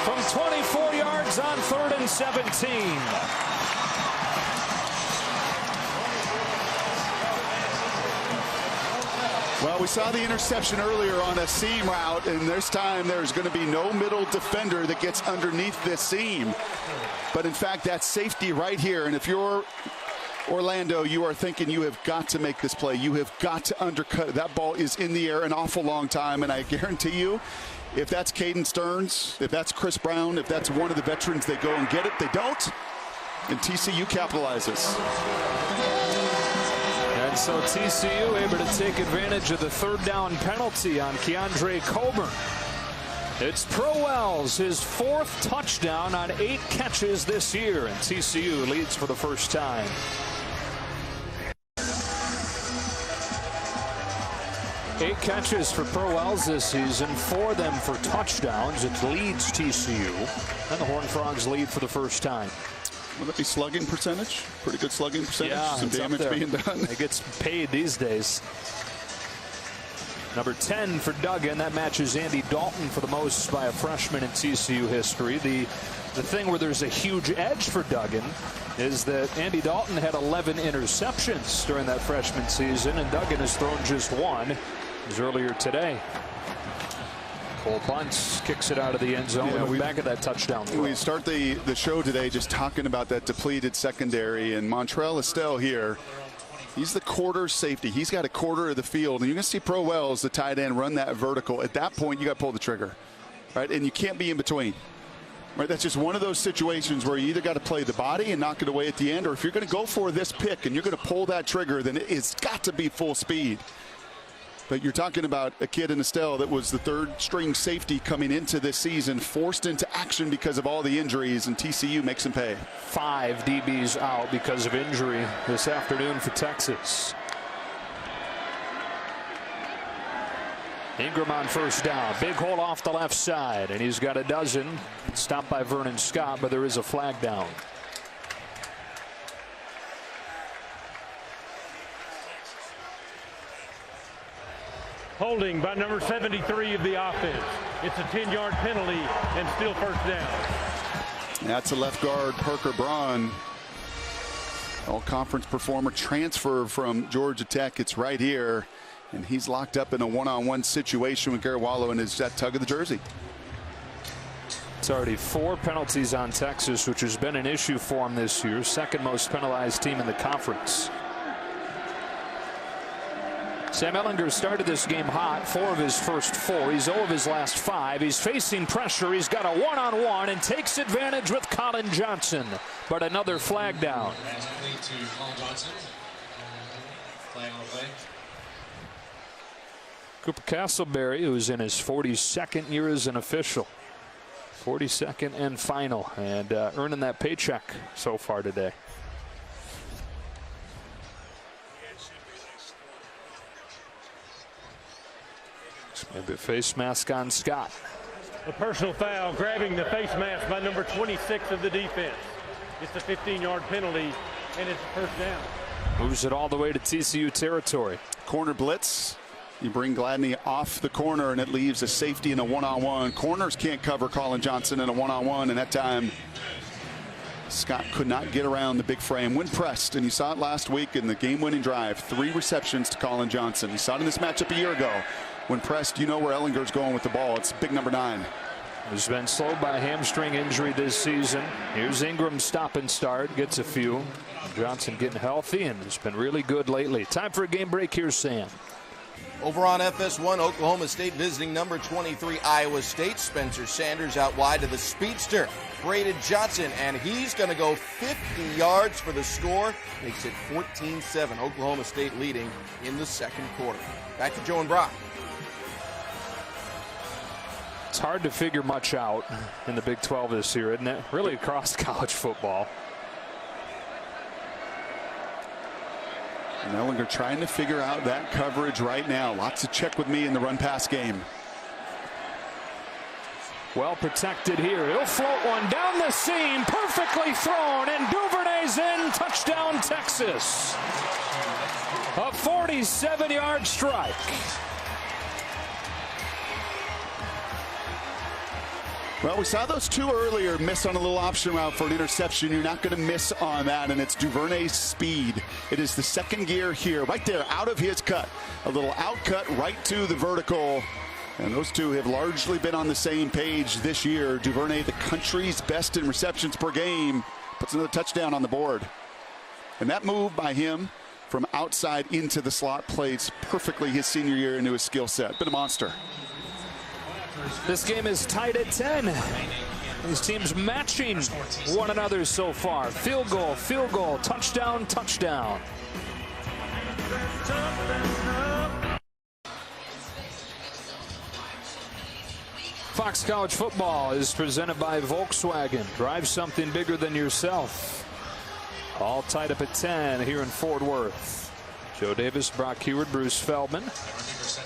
from 24 yards on 3rd and 17.
Well, we saw the interception earlier on a seam route, and this time there's going to be no middle defender that gets underneath this seam. But in fact, that's safety right here. And if you're Orlando, you are thinking you have got to make this play. You have got to undercut. That ball is in the air an awful long time, and I guarantee you, if that's Caden Stearns, if that's Chris Brown, if that's one of the veterans, they go and get it. They don't, and TCU capitalizes.
And so TCU able to take advantage of the 3rd down penalty on Keandre Coburn. It's Pro Wells, his 4th touchdown on 8 catches this year, and TCU leads for the first time. Eight catches for Pro Wells this season, 4 of them for touchdowns. It leads TCU, and the Horned Frogs lead for the first time.
Will that be slugging percentage? Pretty good slugging percentage.
Yeah,
some damage being done.
It gets paid these days. Number 10 for Duggan. That matches Andy Dalton for the most by a freshman in TCU history. The thing where there's a huge edge for Duggan is that Andy Dalton had 11 interceptions during that freshman season, and Duggan has thrown just 1. It was earlier today. Cole Bunce kicks it out of the end zone. Yeah, we're back at that touchdown throw.
We start the show today just talking about that depleted secondary, and Montrell Estelle here. He's the quarter safety. He's got a quarter of the field, and you're going to see Pro Wells, the tight end, run that vertical. At that point, you got to pull the trigger, right? And you can't be in between, right? That's just one of those situations where you either got to play the body and knock it away at the end, or if you're going to go for this pick and you're going to pull that trigger, then it's got to be full speed. But you're talking about a kid in Estelle that was the 3rd string safety coming into this season, forced into action because of all the injuries, and TCU makes him pay.
5 DBs out because of injury this afternoon for Texas. Ingram on 1st down. Big hole off the left side, and he's got a dozen. Stopped by Vernon Scott, but there is a flag down.
Holding by number 73 of the offense. It's a 10-yard penalty and still 1st down.
That's a left guard, Parker Braun. All-conference performer, transfer from Georgia Tech. It's right here, and he's locked up in a one-on-one situation with Garawalo and is that tug of the jersey.
It's already 4 penalties on Texas, which has been an issue for him this year. 2nd most penalized team in the conference. Sam Ehlinger started this game hot, 4 of his first 4. He's 0 of his last 5. He's facing pressure. He's got a one-on-one and takes advantage with Colin Johnson. But another flag down. Cooper Castleberry, who's in his 42nd year as an official. 42nd and final, and earning that paycheck so far today. Maybe a face mask on Scott.
A personal foul, grabbing the face mask by number 26 of the defense. It's a 15-yard penalty, and it's 1st down.
Moves it all the way to TCU territory.
Corner blitz. You bring Gladney off the corner, and it leaves a safety in a one-on-one. Corners can't cover Colin Johnson in a one-on-one, and that time Scott could not get around the big frame when pressed, and you saw it last week in the game-winning drive. 3 receptions to Colin Johnson. You saw it in this matchup a year ago. When pressed, you know where Ellinger's going with the ball. It's big number 9.
He's been slowed by a hamstring injury this season. Here's Ingram's stop and start, gets a few. Johnson getting healthy, and it's been really good lately. Time for a game break. Here's Sam.
Over on FS1, Oklahoma State visiting number 23 Iowa State. Spencer Sanders out wide to the speedster, Braden Johnson, and he's going to go 50 yards for the score. Makes it 14-7. Oklahoma State leading in the second quarter. Back to Joe and Brock.
It's hard to figure much out in the Big 12 this year, isn't it? Really across college football.
And Ellinger trying to figure out that coverage right now. Lots of check with me in the run-pass game.
Well protected here. He'll float one down the seam. Perfectly thrown, and Duvernay's in. Touchdown, Texas. A 47-yard strike.
Well, we saw those 2 earlier miss on a little option route for an interception. You're not going to miss on that, and it's Duvernay's speed. It is the second gear here, right there, out of his cut. A little out cut right to the vertical. And those two have largely been on the same page this year. Duvernay, the country's best in receptions per game, puts another touchdown on the board. And that move by him from outside into the slot plays perfectly his senior year into his skill set. Been a monster.
This game is tied at 10. These teams matching one another so far. Field goal, touchdown, touchdown. Fox College Football is presented by Volkswagen. Drive something bigger than yourself. All tied up at 10 here in Fort Worth. Joe Davis, Brock Heward, Bruce Feldman.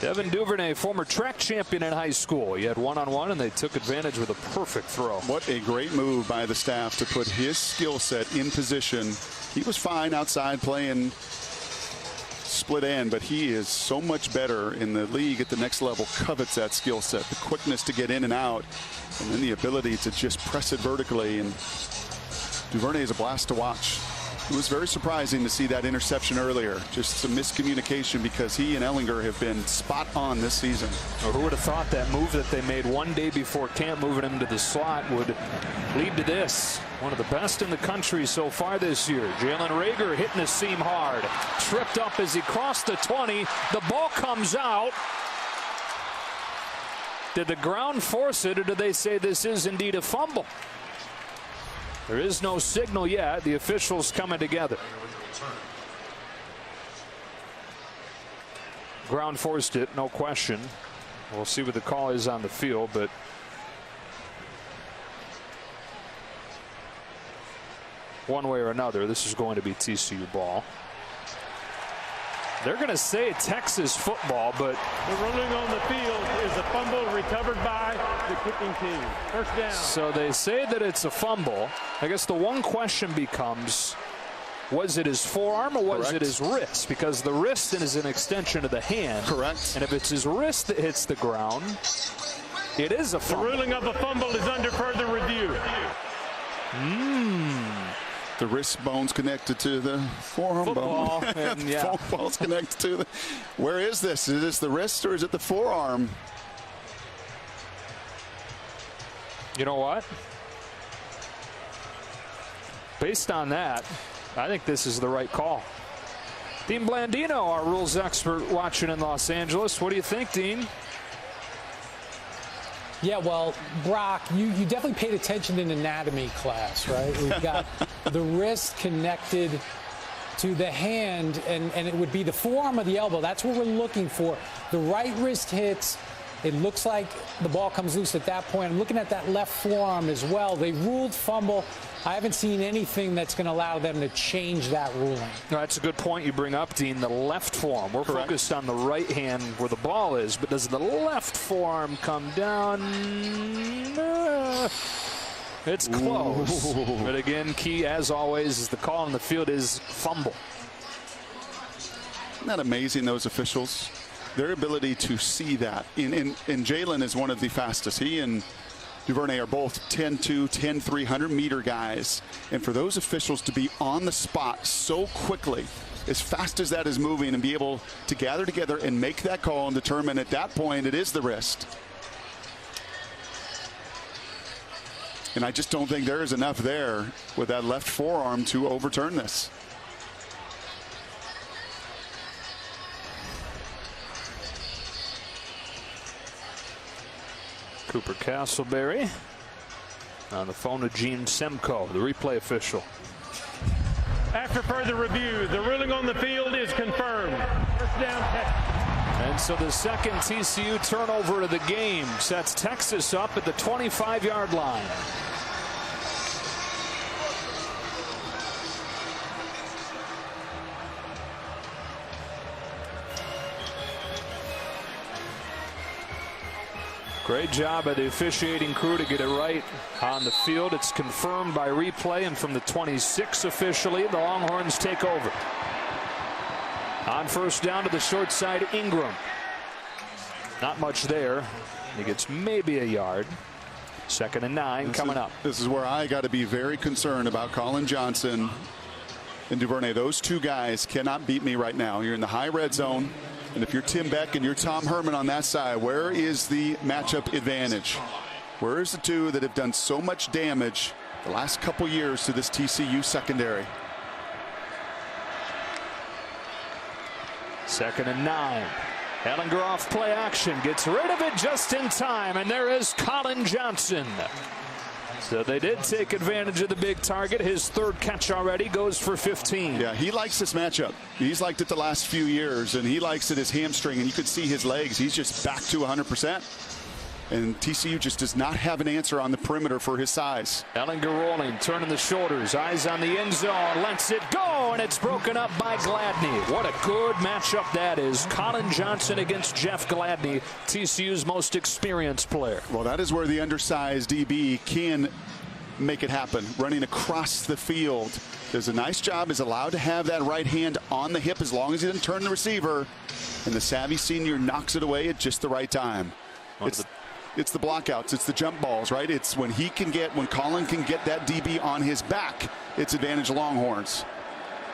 Devin Duvernay, former track champion in high school. He had one-on-one, and they took advantage with a perfect throw.
What a great move by the staff to put his skill set in position. He was fine outside playing split end, but he is so much better in the league at the next level. Covets that skill set, the quickness to get in and out, and then the ability to just press it vertically. And Duvernay is a blast to watch. It was very surprising to see that interception earlier. Just some miscommunication, because he and Ellinger have been spot on this season.
Well, who would have thought that move that they made one day before camp, moving him to the slot, would lead to this? One of the best in the country so far this year. Jalen Rager hitting the seam hard. Tripped up as he crossed the 20. The ball comes out. Did the ground force it, or did they say this is indeed a fumble? There is no signal yet. The officials coming together. Ground forced it, no question. We'll see what the call is on the field, but one way or another, this is going to be TCU ball. They're going to say Texas football, but
the ruling on the field is a fumble recovered by the kicking team. First down.
So they say that it's a fumble. I guess the one question becomes, was it his forearm or was it his wrist? Because the wrist is an extension of the hand.
Correct.
And if it's his wrist that hits the ground, it is a fumble.
The ruling of a fumble is under further review.
The wrist bone's connected to the forearm bone.
And, yeah.
Football's connected to the. Where is this? Is this the wrist or is it the forearm?
You know what? Based on that, I think this is the right call. Dean Blandino, our rules expert, watching in Los Angeles. What do you think, Dean?
Yeah, well, Brock, you definitely paid attention in anatomy class, right? We've got the wrist connected to the hand, and it would be the forearm or the elbow. That's what we're looking for. The right wrist hits. It looks like the ball comes loose at that point. I'm looking at that left forearm as well. They ruled fumble. I haven't seen anything that's going to allow them to change that ruling.
No, that's a good point you bring up, Dean. The left forearm. We're focused on the right hand where the ball is, but does the left forearm come down? It's close. Ooh. But again, key as always is the call on the field is fumble.
Isn't that amazing, those officials? their ability to see that. And Jalen is one of the fastest. He and Duvernay are both 10-2, 10-3, 100-meter guys. And for those officials to be on the spot so quickly, as fast as that is moving, and be able to gather together and make that call and determine at that point it is the wrist. And I just don't think there is enough there with that left forearm to overturn this.
Cooper Castleberry on the phone with Gene Semko, the replay official.
After further review, the ruling on the field is confirmed. First down, Texas.
And so the second TCU turnover of the game sets Texas up at the 25-yard line. Great job by the officiating crew to get it right on the field. It's confirmed by replay, and from the 26 officially, the Longhorns take over. On first down to the short side, Ingram. Not much there. He gets maybe a yard. 2nd and 9 coming up.
This is where I got to be very concerned about Colin Johnson and Duvernay. Those two guys cannot beat me right now. You're in the high red zone. And if you're Tim Beck and you're Tom Herman on that side, where is the matchup advantage? Where is the two that have done so much damage the last couple years to this TCU secondary?
2nd and 9. Ellinger off play action, gets rid of it just in time, and there is Colin Johnson. So they did take advantage of the big target. His 3rd catch already, goes for 15.
Yeah, he likes this matchup. He's liked it the last few years, and he likes it his hamstring, and you could see his legs. He's just back to 100%. And TCU just does not have an answer on the perimeter for his size.
Ellinger rolling, turning the shoulders, eyes on the end zone, lets it go, and it's broken up by Gladney. What a good matchup that is. Colin Johnson against Jeff Gladney, TCU's most experienced player.
Well, that is where the undersized DB can make it happen, running across the field. Does a nice job, is allowed to have that right hand on the hip as long as he doesn't turn the receiver. And the savvy senior knocks it away at just the right time. It's the blockouts, it's the jump balls, right? It's when Colin can get that DB on his back, it's advantage Longhorns.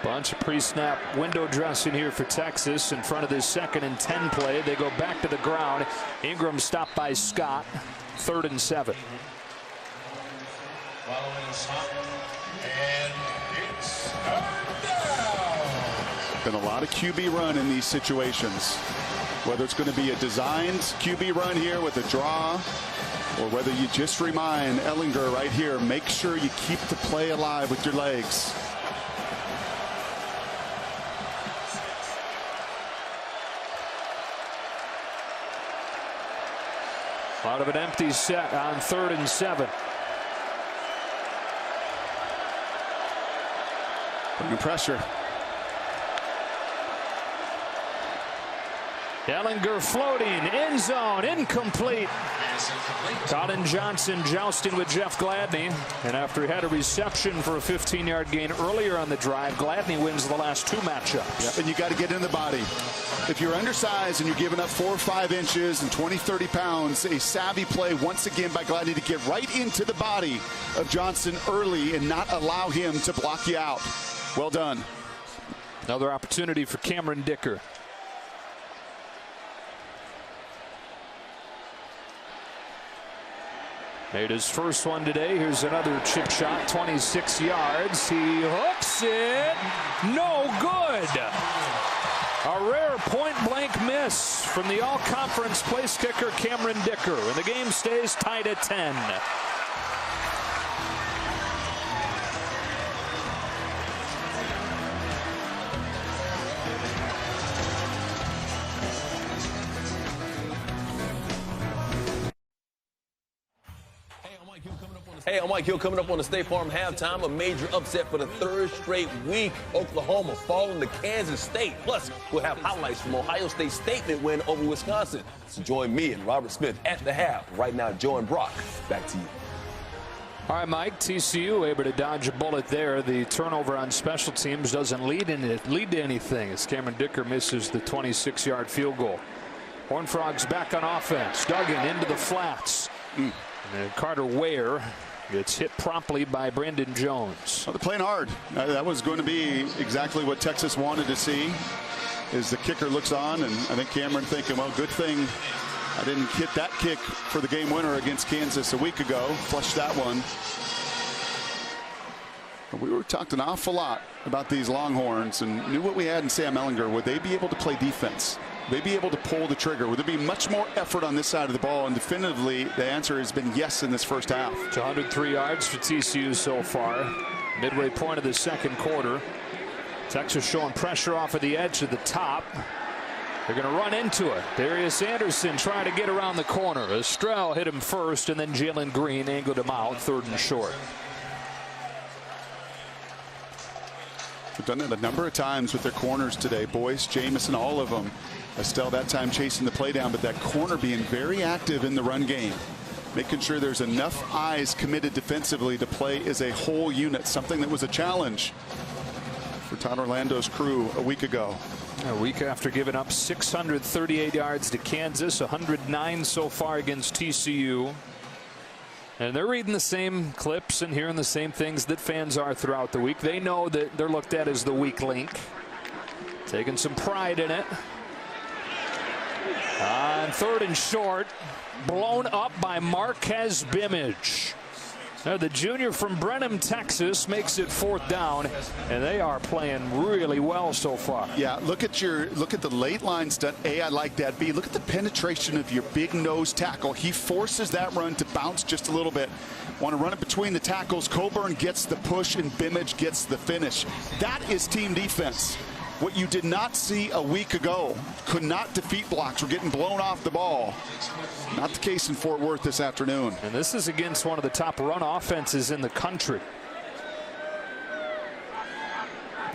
Bunch of pre-snap window dressing here for Texas in front of this 2nd and 10 play. They go back to the ground. Ingram stopped by Scott. 3rd and 7.
And it's been a lot of QB run in these situations. Whether it's going to be a designed QB run here with a draw, or whether you just remind Ellinger right here, make sure you keep the play alive with your legs.
Out of an empty set on 3rd and 7.
Putting pressure.
Ellinger floating, end zone, incomplete. Colin Johnson jousting with Jeff Gladney. And after he had a reception for a 15-yard gain earlier on the drive, Gladney wins the last 2 matchups.
Yep, and you got to get in the body. If you're undersized and you're giving up 4 or 5 inches and 20, 30 pounds, a savvy play once again by Gladney to get right into the body of Johnson early and not allow him to block you out. Well done.
Another opportunity for Cameron Dicker. Made his first one today. Here's another chip shot, 26 yards. He hooks it. No good. A rare point-blank miss from the all-conference place kicker Cameron Dicker. And the game stays tied at 10.
Hey, I'm Mike Hill coming up on the State Farm halftime. A major upset for the 3rd straight week. Oklahoma falling to Kansas State. Plus, we'll have highlights from Ohio State's statement win over Wisconsin. So join me and Robert Smith at the half. Right now, Joe and Brock, back to you.
All right, Mike, TCU able to dodge a bullet there. The turnover on special teams doesn't lead to anything as Cameron Dicker misses the 26-yard field goal. Horned Frogs back on offense. Duggan into the flats. And Carter Ware gets hit promptly by Brandon Jones.
Well, they're playing hard. That was going to be exactly what Texas wanted to see. As the kicker looks on, and I think Cameron thinking, well, good thing I didn't hit that kick for the game winner against Kansas a week ago. Flushed that one. We were talked an awful lot about these Longhorns and knew what we had in Sam Ehlinger. Would they be able to play defense? Would they be able to pull the trigger? Would there be much more effort on this side of the ball? And definitively, the answer has been yes in this first half.
It's 103 yards for TCU so far. Midway point of the second quarter. Texas showing pressure off of the edge of the top. They're going to run into it. Darius Anderson trying to get around the corner. Estrell hit him first, and then Jalen Green angled him out, 3rd and short.
They've done that a number of times with their corners today. Boyce, Jamison, all of them. Estelle that time chasing the play down, but that corner being very active in the run game. Making sure there's enough eyes committed defensively to play as a whole unit. Something that was a challenge for Todd Orlando's crew a week ago.
A week after giving up 638 yards to Kansas, 109 so far against TCU. And they're reading the same clips and hearing the same things that fans are throughout the week. They know that they're looked at as the weak link. Taking some pride in it. On 3rd and short, blown up by Marquez Bimage. The junior from Brenham, Texas, makes it 4th down, and they are playing really well so far.
Yeah, look at the late line stunt. A, I like that. B, look at the penetration of your big nose tackle. He forces that run to bounce just a little bit. Want to run it between the tackles. Coburn gets the push, and Bimage gets the finish. That is team defense. What you did not see a week ago. Could not defeat blocks. We're getting blown off the ball. Not the case in Fort Worth this afternoon.
And this is against one of the top run offenses in the country.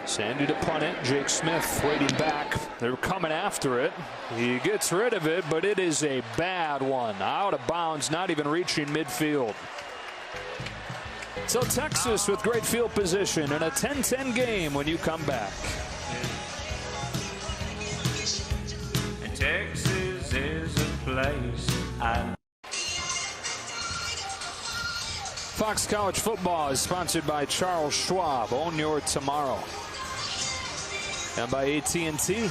Sandy to punt it. Jake Smith waiting back. They're coming after it. He gets rid of it, but it is a bad one. Out of bounds, not even reaching midfield. So Texas with great field position in a 10-10 game when you come back.
Texas is a place
Fox College Football is sponsored by Charles Schwab. Own your tomorrow. And by AT&T.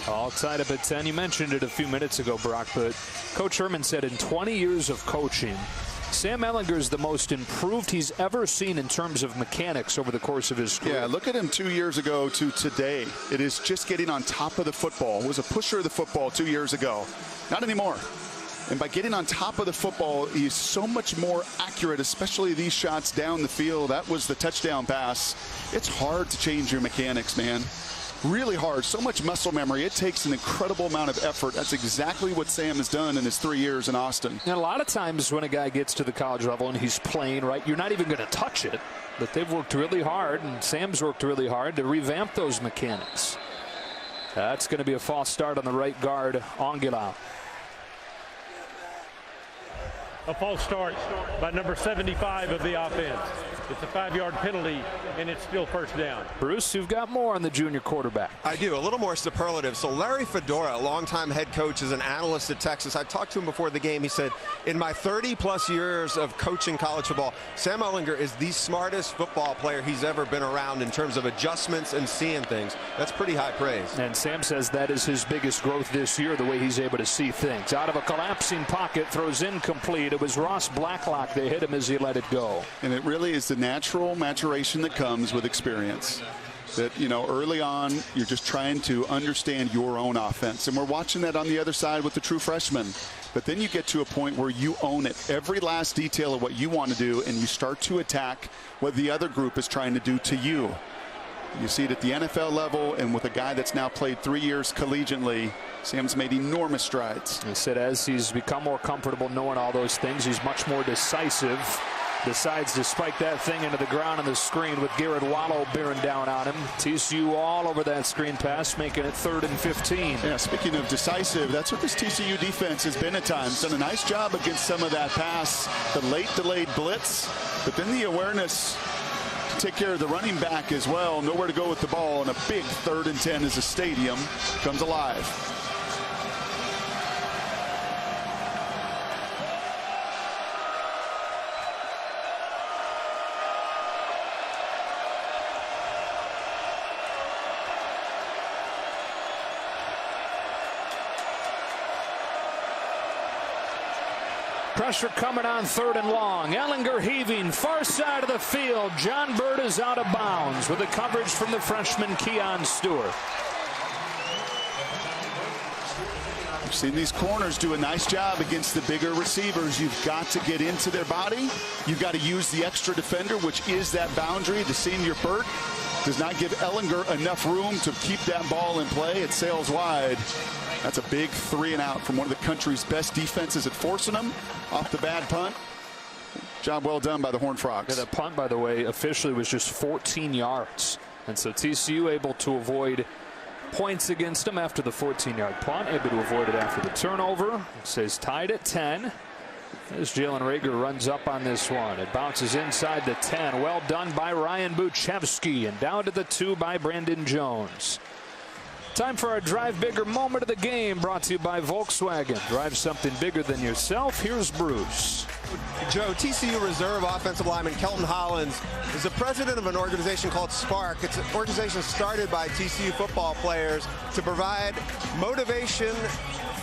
All tied up at 10. You mentioned it a few minutes ago, Brock, but Coach Herman said in 20 years of coaching, Sam Ehlinger is the most improved he's ever seen in terms of mechanics over the course of his career.
Yeah, look at him 2 years ago to today. It is just getting on top of the football. Was a pusher of the football 2 years ago. Not anymore. And by getting on top of the football, he's so much more accurate, especially these shots down the field. That was the touchdown pass. It's hard to change your mechanics, man. Really hard. So much muscle memory. It takes an incredible amount of effort. That's exactly what Sam has done in his 3 years in Austin.
And a lot of times when a guy gets to the college level and he's playing, right, you're not even going to touch it. But they've worked really hard, and Sam's worked really hard to revamp those mechanics. That's going to be a false start on the right guard, Anguila.
A false start by number 75 of the offense. It's a 5-yard penalty, and it's still 1st down.
Bruce, you've got more on the junior quarterback.
I do. A little more superlative. So Larry Fedora, a longtime head coach, is an analyst at Texas. I talked to him before the game. He said, in my 30-plus years of coaching college football, Sam Ehlinger is the smartest football player he's ever been around in terms of adjustments and seeing things. That's pretty high praise.
And Sam says that is his biggest growth this year, the way he's able to see things. Out of a collapsing pocket, throws incomplete. It was Ross Blacklock. They hit him as he let it go.
And it really is the natural maturation that comes with experience. That, you know, early on, you're just trying to understand your own offense. And we're watching that on the other side with the true freshmen. But then you get to a point where you own it, every last detail of what you want to do, and you start to attack what the other group is trying to do to you. You see it at the NFL level, and with a guy that's now played 3 years collegiately, Sam's made enormous strides.
He said as he's become more comfortable knowing all those things, he's much more decisive. Decides to spike that thing into the ground on the screen with Garrett Wallow bearing down on him. TCU all over that screen pass, making it 3rd and 15.
Yeah, speaking of decisive, that's what this TCU defense has been at times. Done a nice job against some of that pass, the late delayed blitz, but then the awareness to take care of the running back as well. Nowhere to go with the ball, and a big 3rd and 10 as the stadium comes alive.
Pressure coming on 3rd and long. Ellinger heaving, far side of the field. John Bird is out of bounds with the coverage from the freshman Keon Stewart.
You've seen these corners do a nice job against the bigger receivers. You've got to get into their body. You've got to use the extra defender, which is that boundary. The senior Burt does not give Ellinger enough room to keep that ball in play. It sails wide. That's a big 3 and out from one of the country's best defenses at forcing them off the bad punt. Job well done by the Horned Frogs.
Yeah, the punt, by the way, officially was just 14 yards. And so TCU able to avoid points against them after the 14-yard punt, able to avoid it after the turnover. It says tied at 10. As Jalen Reagor runs up on this one. It bounces inside the 10. Well done by Ryan Buchevsky, and down to the 2 by Brandon Jones. Time for our Drive Bigger moment of the game, brought to you by Volkswagen. Drive something bigger than yourself. Here's Bruce.
Joe, TCU reserve offensive lineman Kelton Hollins is the president of an organization called Spark. It's an organization started by TCU football players to provide motivation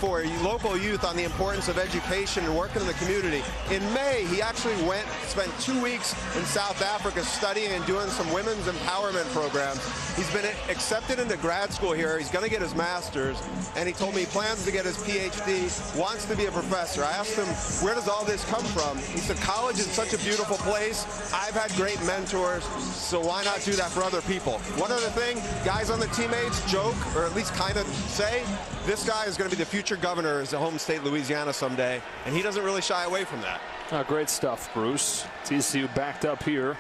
for local youth on the importance of education and working in the community. In May, he actually spent 2 weeks in South Africa studying and doing some women's empowerment programs. He's been accepted into grad school here. He's going to get his master's, and he told me he plans to get his PhD, wants to be a professor. I asked him, where does all this come from? He said, college is such a beautiful place. I've had great mentors, so why not do that for other people? One other thing, guys on the teammates joke, or at least kind of say, this guy is going to be the future governor of the home state Louisiana someday, and he doesn't really shy away from that.
Great stuff, Bruce. TCU backed up here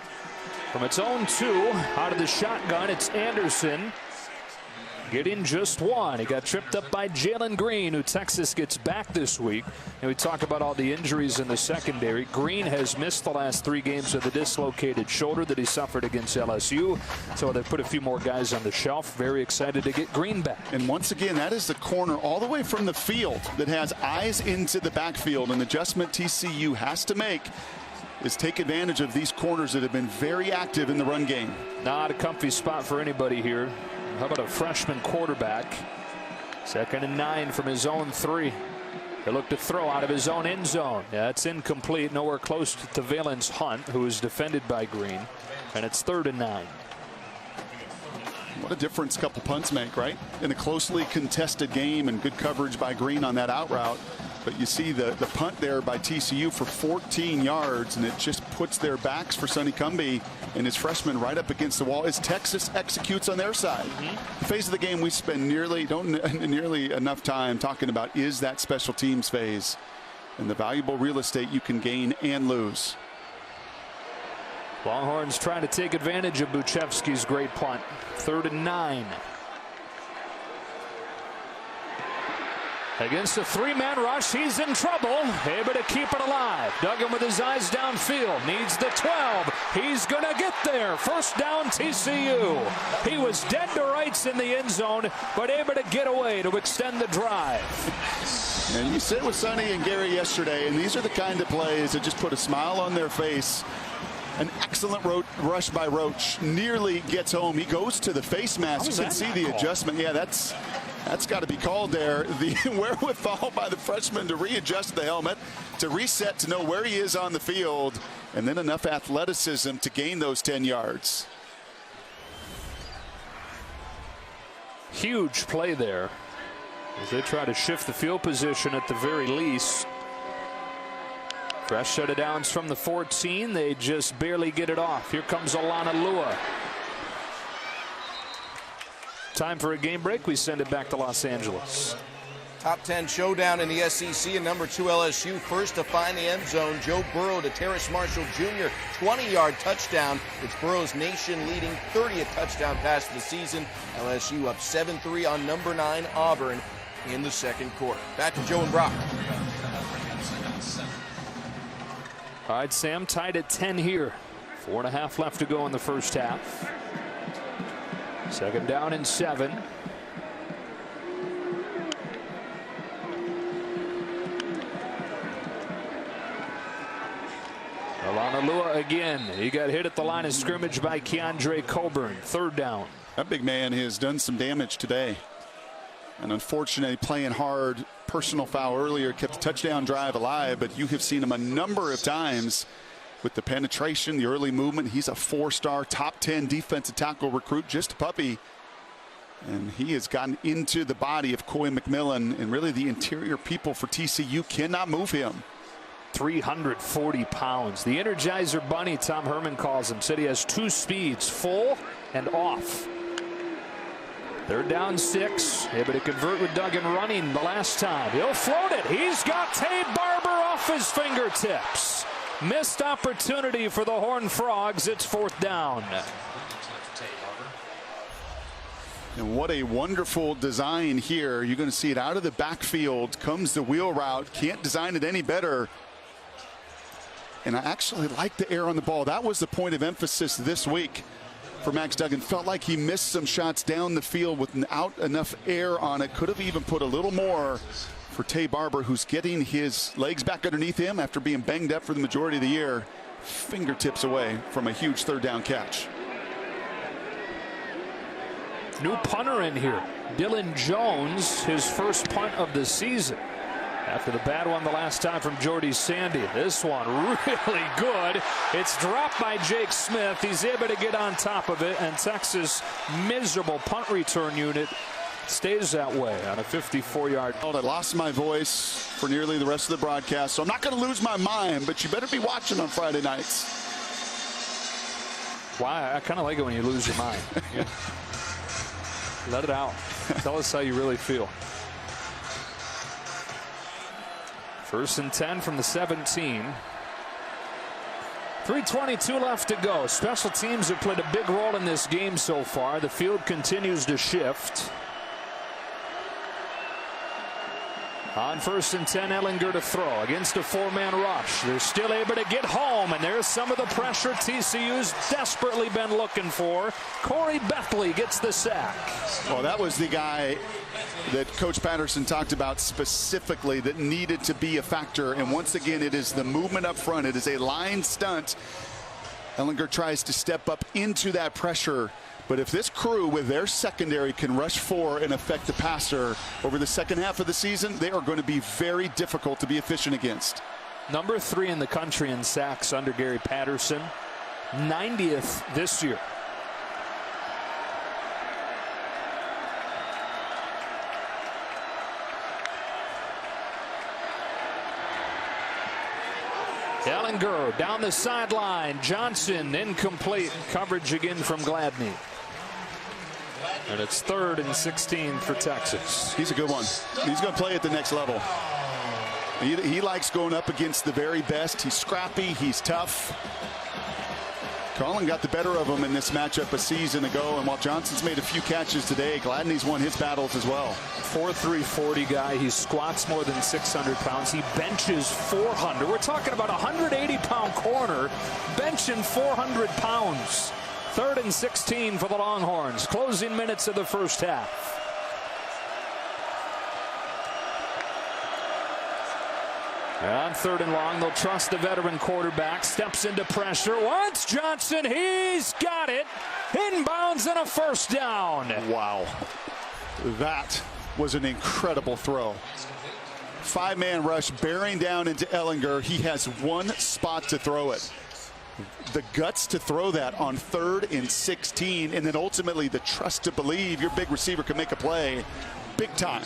from its own 2. Out of the shotgun, it's Anderson getting just 1. He got tripped up by Jalen Green, who Texas gets back this week. And we talk about all the injuries in the secondary. Green has missed the last 3 games with a dislocated shoulder that he suffered against LSU. So they've put a few more guys on the shelf. Very excited to get Green back.
And once again, that is the corner all the way from the field that has eyes into the backfield. An adjustment TCU has to make is take advantage of these corners that have been very active in the run game.
Not a comfy spot for anybody here. How about a freshman quarterback? 2nd and 9 from his own 3. They look to throw out of his own end zone. Yeah, it's incomplete. Nowhere close to Valence Hunt, who is defended by Green. And it's 3rd and 9.
What a difference a couple punts make, right? In a closely contested game, and good coverage by Green on that out route. But you see the punt there by TCU for 14 yards, and it just puts their backs for Sonny Cumbie and his freshman right up against the wall as Texas executes on their side. The phase of the game we spend nearly enough time talking about is that special teams phase and the valuable real estate you can gain and lose.
Longhorns trying to take advantage of Buchevsky's great punt. 3rd and 9. Against a 3-man rush, he's in trouble. Able to keep it alive. Duggan with his eyes downfield. Needs the 12. He's going to get there. 1st down TCU. He was dead to rights in the end zone, but able to get away to extend the drive.
And you sit with Sonny and Gary yesterday, and these are the kind of plays that just put a smile on their face. An excellent rush by Roach. Nearly gets home. He goes to the face mask. You can see the adjustment. Yeah, that's got to be called there. The wherewithal by the freshman to readjust the helmet, to reset, to know where he is on the field, and then enough athleticism to gain those 10 yards.
Huge play there as they try to shift the field position at the very least. Fresh set of downs from the 14. They just barely get it off. Here comes Alana Lua. Time for a game break. We send it back to Los Angeles.
Top 10 showdown in the SEC, and number 2 LSU first to find the end zone. Joe Burrow to Terrace Marshall Jr. 20-yard touchdown. It's Burrow's nation-leading 30th touchdown pass of the season. LSU up 7-3 on number 9 Auburn in the 2nd quarter. Back to Joe and Brock.
All right, Sam, tied at 10 here. 4.5 left to go in the first half. 2nd down and 7. Alana Lua again. He got hit at the line of scrimmage by Keandre Coburn. 3rd down.
That big man has done some damage today. And unfortunately, playing hard personal foul earlier, kept the touchdown drive alive, but you have seen him a number of times with the penetration, the early movement. He's a 4-star, top 10 defensive tackle recruit, just a puppy. And he has gotten into the body of Coy McMillan, and really the interior people for TCU cannot move him.
340 pounds. The Energizer Bunny, Tom Herman calls him, said he has 2 speeds, full and off. They're down 6, able to convert with Duggan running the last time. He'll float it. He's got Tay Barber off his fingertips. Missed opportunity for the Horned Frogs. It's 4th down.
And what a wonderful design here. You're going to see it out of the backfield. Comes the wheel route. Can't design it any better. And I actually like the air on the ball. That was the point of emphasis this week for Max Duggan. Felt like he missed some shots down the field without enough air on it. Could have even put a little more for Tay Barber, who's getting his legs back underneath him after being banged up for the majority of the year. Fingertips away from a huge 3rd down catch.
New punter in here, Dylan Jones, his first punt of the season after the bad one the last time from Jordy Sandy. This one really good. It's dropped by Jake Smith. He's able to get on top of it, and Texas' miserable punt return unit stays that way on a 54-yard.
I lost my voice for nearly the rest of the broadcast, so I'm not going to lose my mind, but you better be watching on Friday nights.
Why? I kind of like it when you lose your mind. Yeah. Let it out. Tell us how you really feel. 1st and 10 from the 17. 3:22 left to go. Special teams have played a big role in this game so far. The field continues to shift. On 1st and 10, Ellinger to throw against a 4-man rush. They're still able to get home, and there's some of the pressure TCU's desperately been looking for. Corey Bethley gets the sack.
Well, that was the guy that Coach Patterson talked about specifically that needed to be a factor. And once again, it is the movement up front. It is a line stunt. Ellinger tries to step up into that pressure. But if this crew with their secondary can rush 4 and affect the passer over the second half of the season, they are going to be very difficult to be efficient against.
Number 3 in the country in sacks under Gary Patterson. 90th this year. Ellinger down the sideline. Johnson incomplete. Coverage again from Gladney. And it's 3rd and 16 for Texas.
He's a good one. He's going to play at the next level. He likes going up against the very best. He's scrappy. He's tough. Colin got the better of him in this matchup a season ago. And while Johnson's made a few catches today, Gladney's won his battles as well.
4'3", 40 guy. He squats more than 600 pounds. He benches 400. We're talking about a 180-pound corner benching 400 pounds. 3rd and 16 for the Longhorns. Closing minutes of the first half. On 3rd and long, they'll trust the veteran quarterback. Steps into pressure. Wants Johnson. He's got it. Inbounds and a 1st down.
Wow. That was an incredible throw. 5-man rush bearing down into Ellinger. He has one spot to throw it. The guts to throw that on 3rd and 16, and then ultimately the trust to believe your big receiver can make a play big time.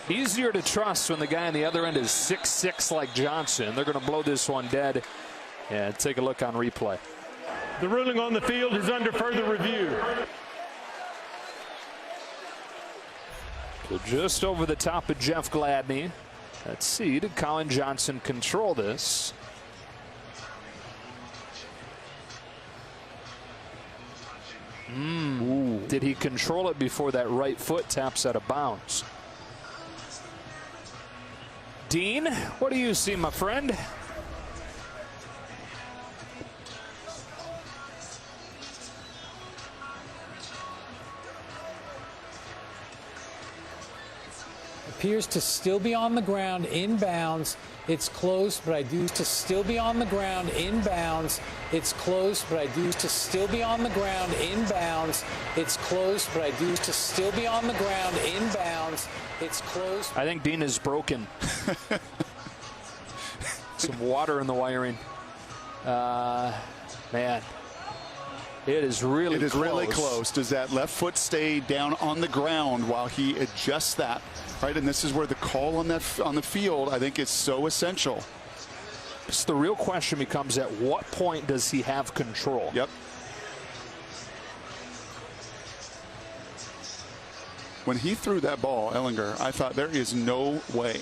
Easier to trust when the guy on the other end is 6'6" like Johnson. They're going to blow this one dead. And take a look on replay.
The ruling on the field is under further review.
So just over the top of Jeff Gladney. Let's see, did Colin Johnson control this? Did he control it before that right foot taps out of bounds? Dean, what do you see, my friend?
Appears to still be on the ground, inbounds. It's close, but I do to still be on the ground, inbounds. It's close, but I do to still be on the ground, inbounds. It's close, but I do to still be on the ground, inbounds. It's close.
I think Dean is broken. Some water in the wiring. Man, it is really close.
Really close. Does that left foot stay down on the ground while he adjusts that? Right, and this is where the call on the field, I think, is so essential.
So the real question becomes, at what point does he have control?
Yep. When he threw that ball, Ehlinger, I thought there is no way.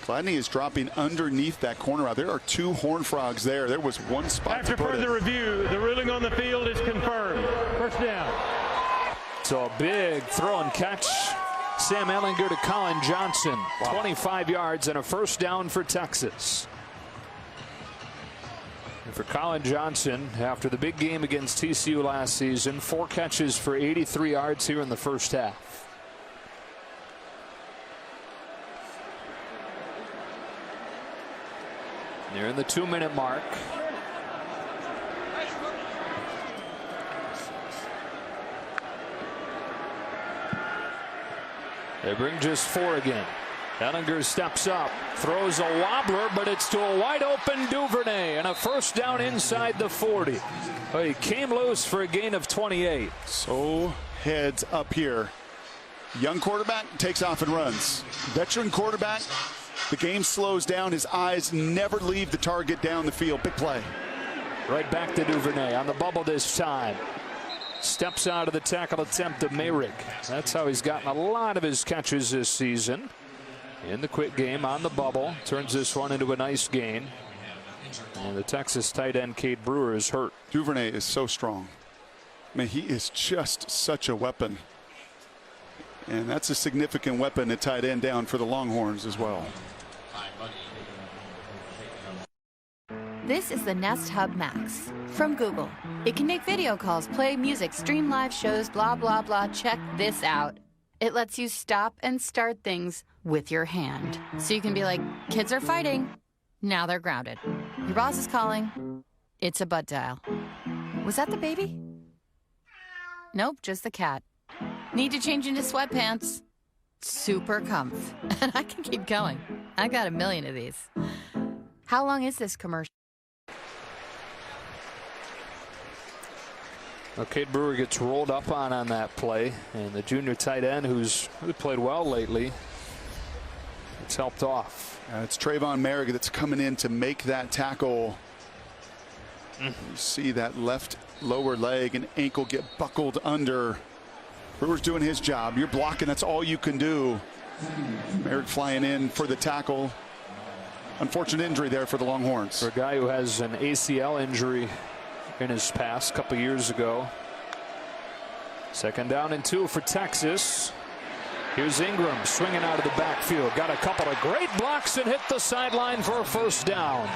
Gladney is dropping underneath that corner route. There are two Horn Frogs there. There was one spot
After
to put
further
it.
review, the ruling on the field is confirmed. First down.
So a big throw and catch. Sam Ehlinger to Colin Johnson. 25 yards and a first down for Texas. And for Colin Johnson, after the big game against TCU last season, 4 catches for 83 yards here in the first half. They're in the 2-minute mark. They bring just 4 again. Ehlinger steps up, throws a wobbler, but it's to a wide open Duvernay and a first down inside the 40. Well, he came loose for a gain of 28.
So heads up here. Young quarterback takes off and runs. Veteran quarterback, the game slows down. His eyes never leave the target down the field. Big play.
Right back to Duvernay on the bubble this time. Steps out of the tackle attempt to Mayrig. That's how he's gotten a lot of his catches this season. In the quick game on the bubble. Turns this one into a nice gain. And the Texas tight end Cade Brewer is hurt.
Duvernay is so strong. I mean, he is just such a weapon. And that's a significant weapon at tight end down for the Longhorns as well.
This is the Nest Hub Max from Google. It can make video calls, play music, stream live shows, blah, blah, blah. Check this out. It lets you stop and start things with your hand. So you can be like, kids are fighting. Now they're grounded. Your boss is calling. It's a butt dial. Was that the baby? Nope, just the cat. Need to change into sweatpants. Super comf. And I can keep going. I got a million of these. How long is this commercial?
Well, Cade Brewer gets rolled up on that play, and the junior tight end, who's really played well lately, it's helped off.
It's Trayvon Merrick that's coming in to make that tackle. You see that left lower leg and ankle get buckled under. Brewer's doing his job. You're blocking. That's all you can do. Merrick flying in for the tackle. Unfortunate injury there for the Longhorns.
For a guy who has an ACL injury in his past a couple years ago. 2nd down and 2 for Texas. Here's Ingram swinging out of the backfield. Got a couple of great blocks and hit the sideline for a first down.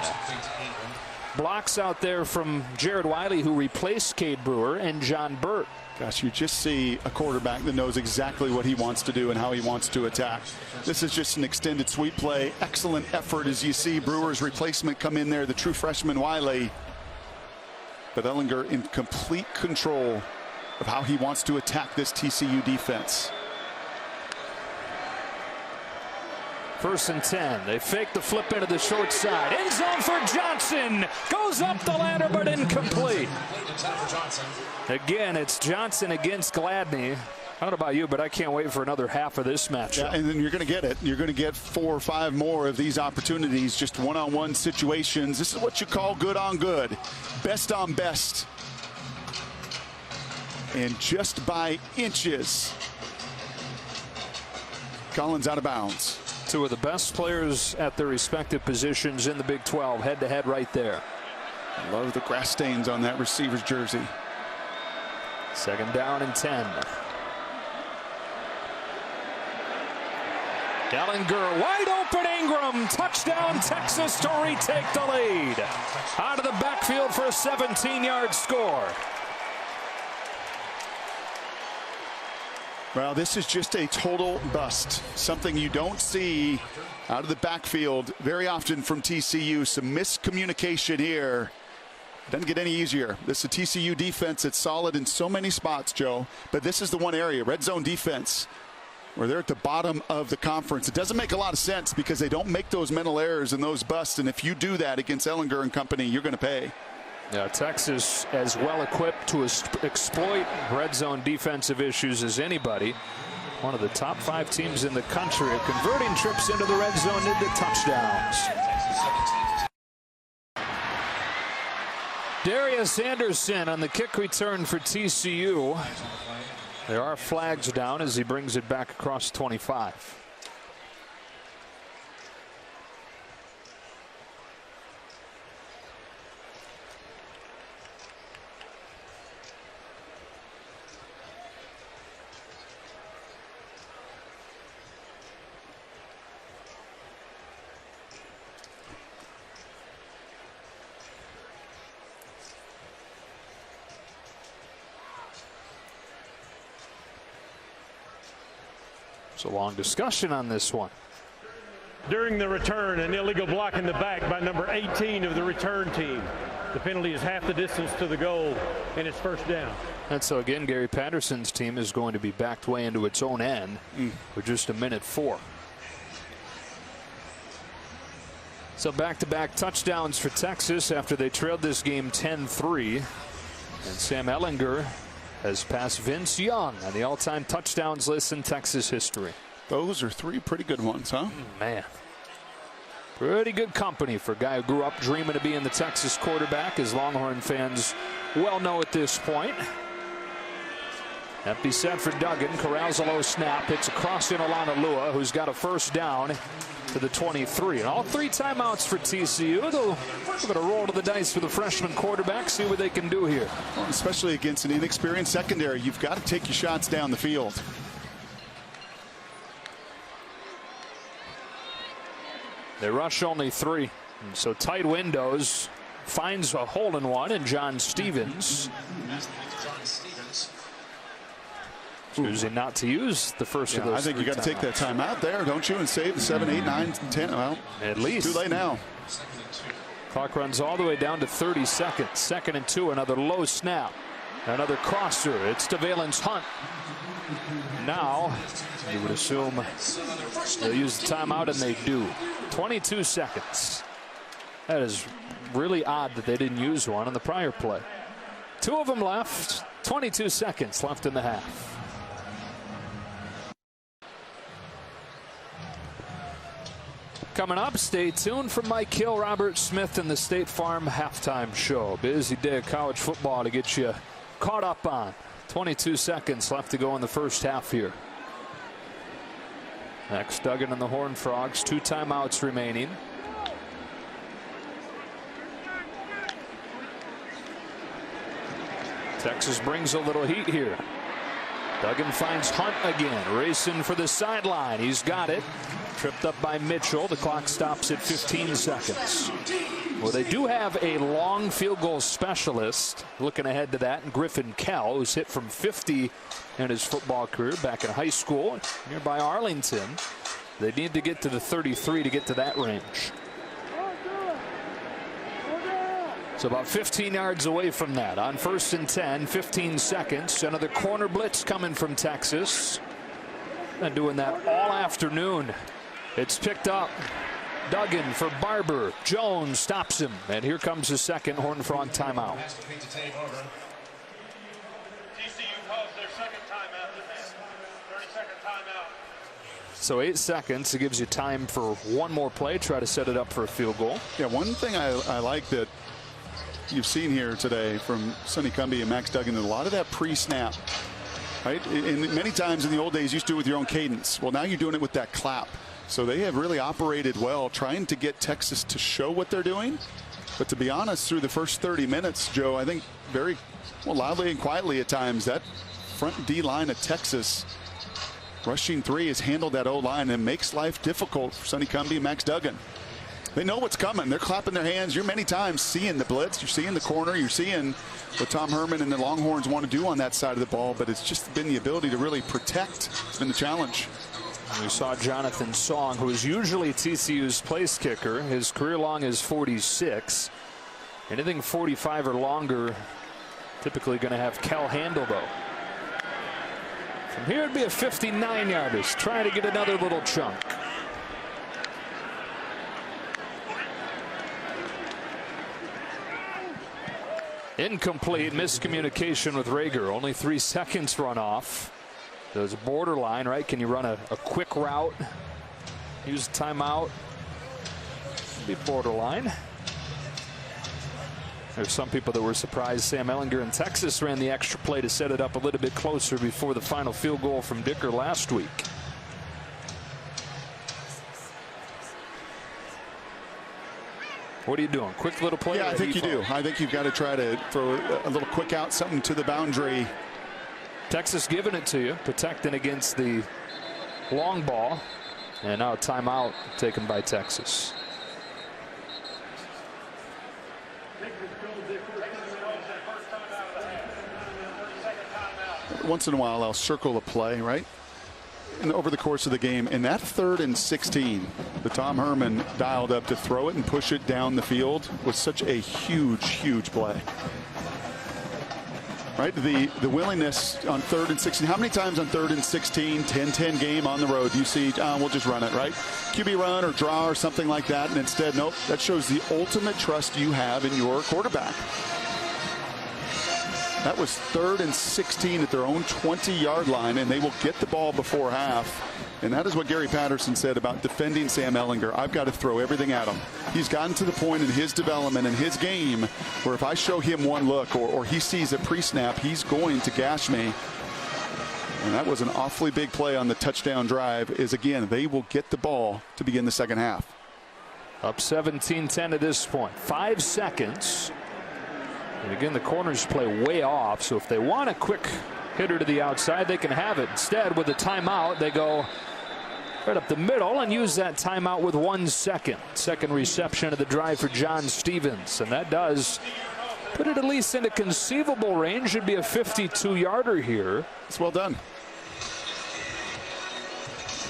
Blocks out there from Jared Wiley, who replaced Cade Brewer, and John Burt.
Gosh, you just see a quarterback that knows exactly what he wants to do and how he wants to attack. This is just an extended sweep play. Excellent effort as you see Brewer's replacement come in there, the true freshman Wiley. But Ehlinger in complete control of how he wants to attack this TCU defense.
1st and 10. They fake the flip into the short side. End zone for Johnson. Goes up the ladder, but incomplete. Again, it's Johnson against Gladney. I don't know about you, but I can't wait for another half of this matchup.
Yeah, and then you're going to get it. You're going to get 4 or 5 more of these opportunities, just one-on-one situations. This is what you call good on good. Best on best. And just by inches, Collins out of bounds.
2 of the best players at their respective positions in the Big 12, head-to-head right there.
Love the grass stains on that receiver's jersey.
2nd down and 10. Ehlinger, wide open Ingram, touchdown Texas to retake the lead. Out of the backfield for a 17-yard score.
Well, this is just a total bust. Something you don't see out of the backfield very often from TCU. Some miscommunication here. Doesn't get any easier. This is a TCU defense that's solid in so many spots, Joe. But this is the one area, red zone defense, where they're at the bottom of the conference. It doesn't make a lot of sense because they don't make those mental errors and those busts. And if you do that against Ellinger and company, you're going to pay.
Yeah, Texas as well equipped to exploit red zone defensive issues as anybody. One of the top 5 teams in the country at converting trips into the red zone into touchdowns. Darius Anderson on the kick return for TCU. There are flags down as he brings it back across 25. It's a long discussion on this one.
During the return, an illegal block in the back by number 18 of the return team. The penalty is half the distance to the goal, and it's first down.
And so again, Gary Patterson's team is going to be backed way into its own end with just a minute 4. So back-to-back touchdowns for Texas after they trailed this game 10-3. And Sam Ellinger has passed Vince Young on the all-time touchdowns list in Texas history.
Those are 3 pretty good ones, huh?
Man. Pretty good company for a guy who grew up dreaming of being the Texas quarterback, as Longhorn fans well know at this point. Empty set for Duggan. Corrals a low snap. Hits across in Olanalua, who's got a first down to the 23. And all 3 timeouts for TCU. They're going to roll to the dice with a freshman quarterback, see what they can do here.
Well, especially against an inexperienced secondary, you've got to take your shots down the field.
They rush only 3. And so tight windows. Finds a hole in one, and John Stevens choosing not to use the first of those.
I think you got to take that time out there, don't you, and save the 7, 8, 9, 10. Well,
at least.
Too late now.
Clock runs all the way down to 30 seconds. 2nd and 2. Another low snap. Another crosser. It's to Valence Hunt. Now, you would assume they'll use the timeout, and they do. 22 seconds. That is really odd that they didn't use one on the prior play. 2 of them left. 22 seconds left in the half. Coming up, stay tuned for Mike Hill, Robert Smith, and the State Farm Halftime Show. Busy day of college football to get you caught up on. 22 seconds left to go in the first half here. Next, Duggan and the Horned Frogs. 2 timeouts remaining. Texas brings a little heat here. Duggan finds Hunt again, racing for the sideline. He's got it. Tripped up by Mitchell. The clock stops at 15 seconds. Well, they do have a long field goal specialist looking ahead to that, and Griffin Kell, who's hit from 50 in his football career back in high school nearby Arlington. They need to get to the 33 to get to that range. So about 15 yards away from that. On 1st and 10, 15 seconds. Another corner blitz coming from Texas. And doing that all afternoon. It's picked up. Duggan for Barber. Jones stops him. And here comes the second Horned Frog timeout.
TCU calls their second timeout. 30-second timeout.
So 8 seconds. It gives you time for one more play. Try to set it up for a field goal.
Yeah, one thing I like that you've seen here today from Sonny Cumbie and Max Duggan, a lot of that pre-snap, right? And many times in the old days, you used to do it with your own cadence. Well, now you're doing it with that clap. So they have really operated well, trying to get Texas to show what they're doing. But to be honest, through the first 30 minutes, Joe, I think very loudly and quietly at times, that front D line of Texas, rushing 3, has handled that O-line and makes life difficult for Sonny Cumbie and Max Duggan. They know what's coming. They're clapping their hands. You're many times seeing the blitz. You're seeing the corner. You're seeing what Tom Herman and the Longhorns want to do on that side of the ball, but it's just been the ability to really protect. It's been the challenge.
We saw Jonathan Song, who is usually TCU's place kicker. His career long is 46. Anything 45 or longer, typically going to have Kel handle, though. From here, it'd be a 59-yarder. Trying to get another little chunk. Incomplete. Miscommunication with Rager. Only 3 seconds run off. There's a borderline, right? Can you run a quick route? Use a timeout. Be borderline. There's some people that were surprised Sam Ehlinger in Texas ran the extra play to set it up a little bit closer before the final field goal from Dicker last week. What are you doing? Quick little play?
Yeah, I think you do. I think you've got to try to throw a little quick out, something to the boundary.
Texas giving it to you, protecting against the long ball. And now a timeout taken by Texas.
Once in a while, I'll circle a play, right? And over the course of the game, in that 3rd and 16, the Tom Herman dialed up to throw it and push it down the field was such a huge play. Right, the willingness on 3rd and 16. How many times on 3rd and 16, 10-10 game on the road, do you see, we'll just run it, right? QB run or draw or something like that, and instead, nope, that shows the ultimate trust you have in your quarterback. That was 3rd and 16 at their own 20-yard line, and they will get the ball before half. And that is what Gary Patterson said about defending Sam Ehlinger. I've got to throw everything at him. He's gotten to the point in his development and his game where if I show him one look or he sees a pre-snap, he's going to gash me. And that was an awfully big play on the touchdown drive. Is again, they will get the ball to begin the second half.
Up 17-10 at this point. 5 seconds. And again, the corners play way off. So if they want a quick hitter to the outside, they can have it. Instead, with a timeout, they go right up the middle and use that timeout with 1 second. Second reception of the drive for John Stevens. And that does put it at least into conceivable range. Should be a 52-yarder here.
It's well done.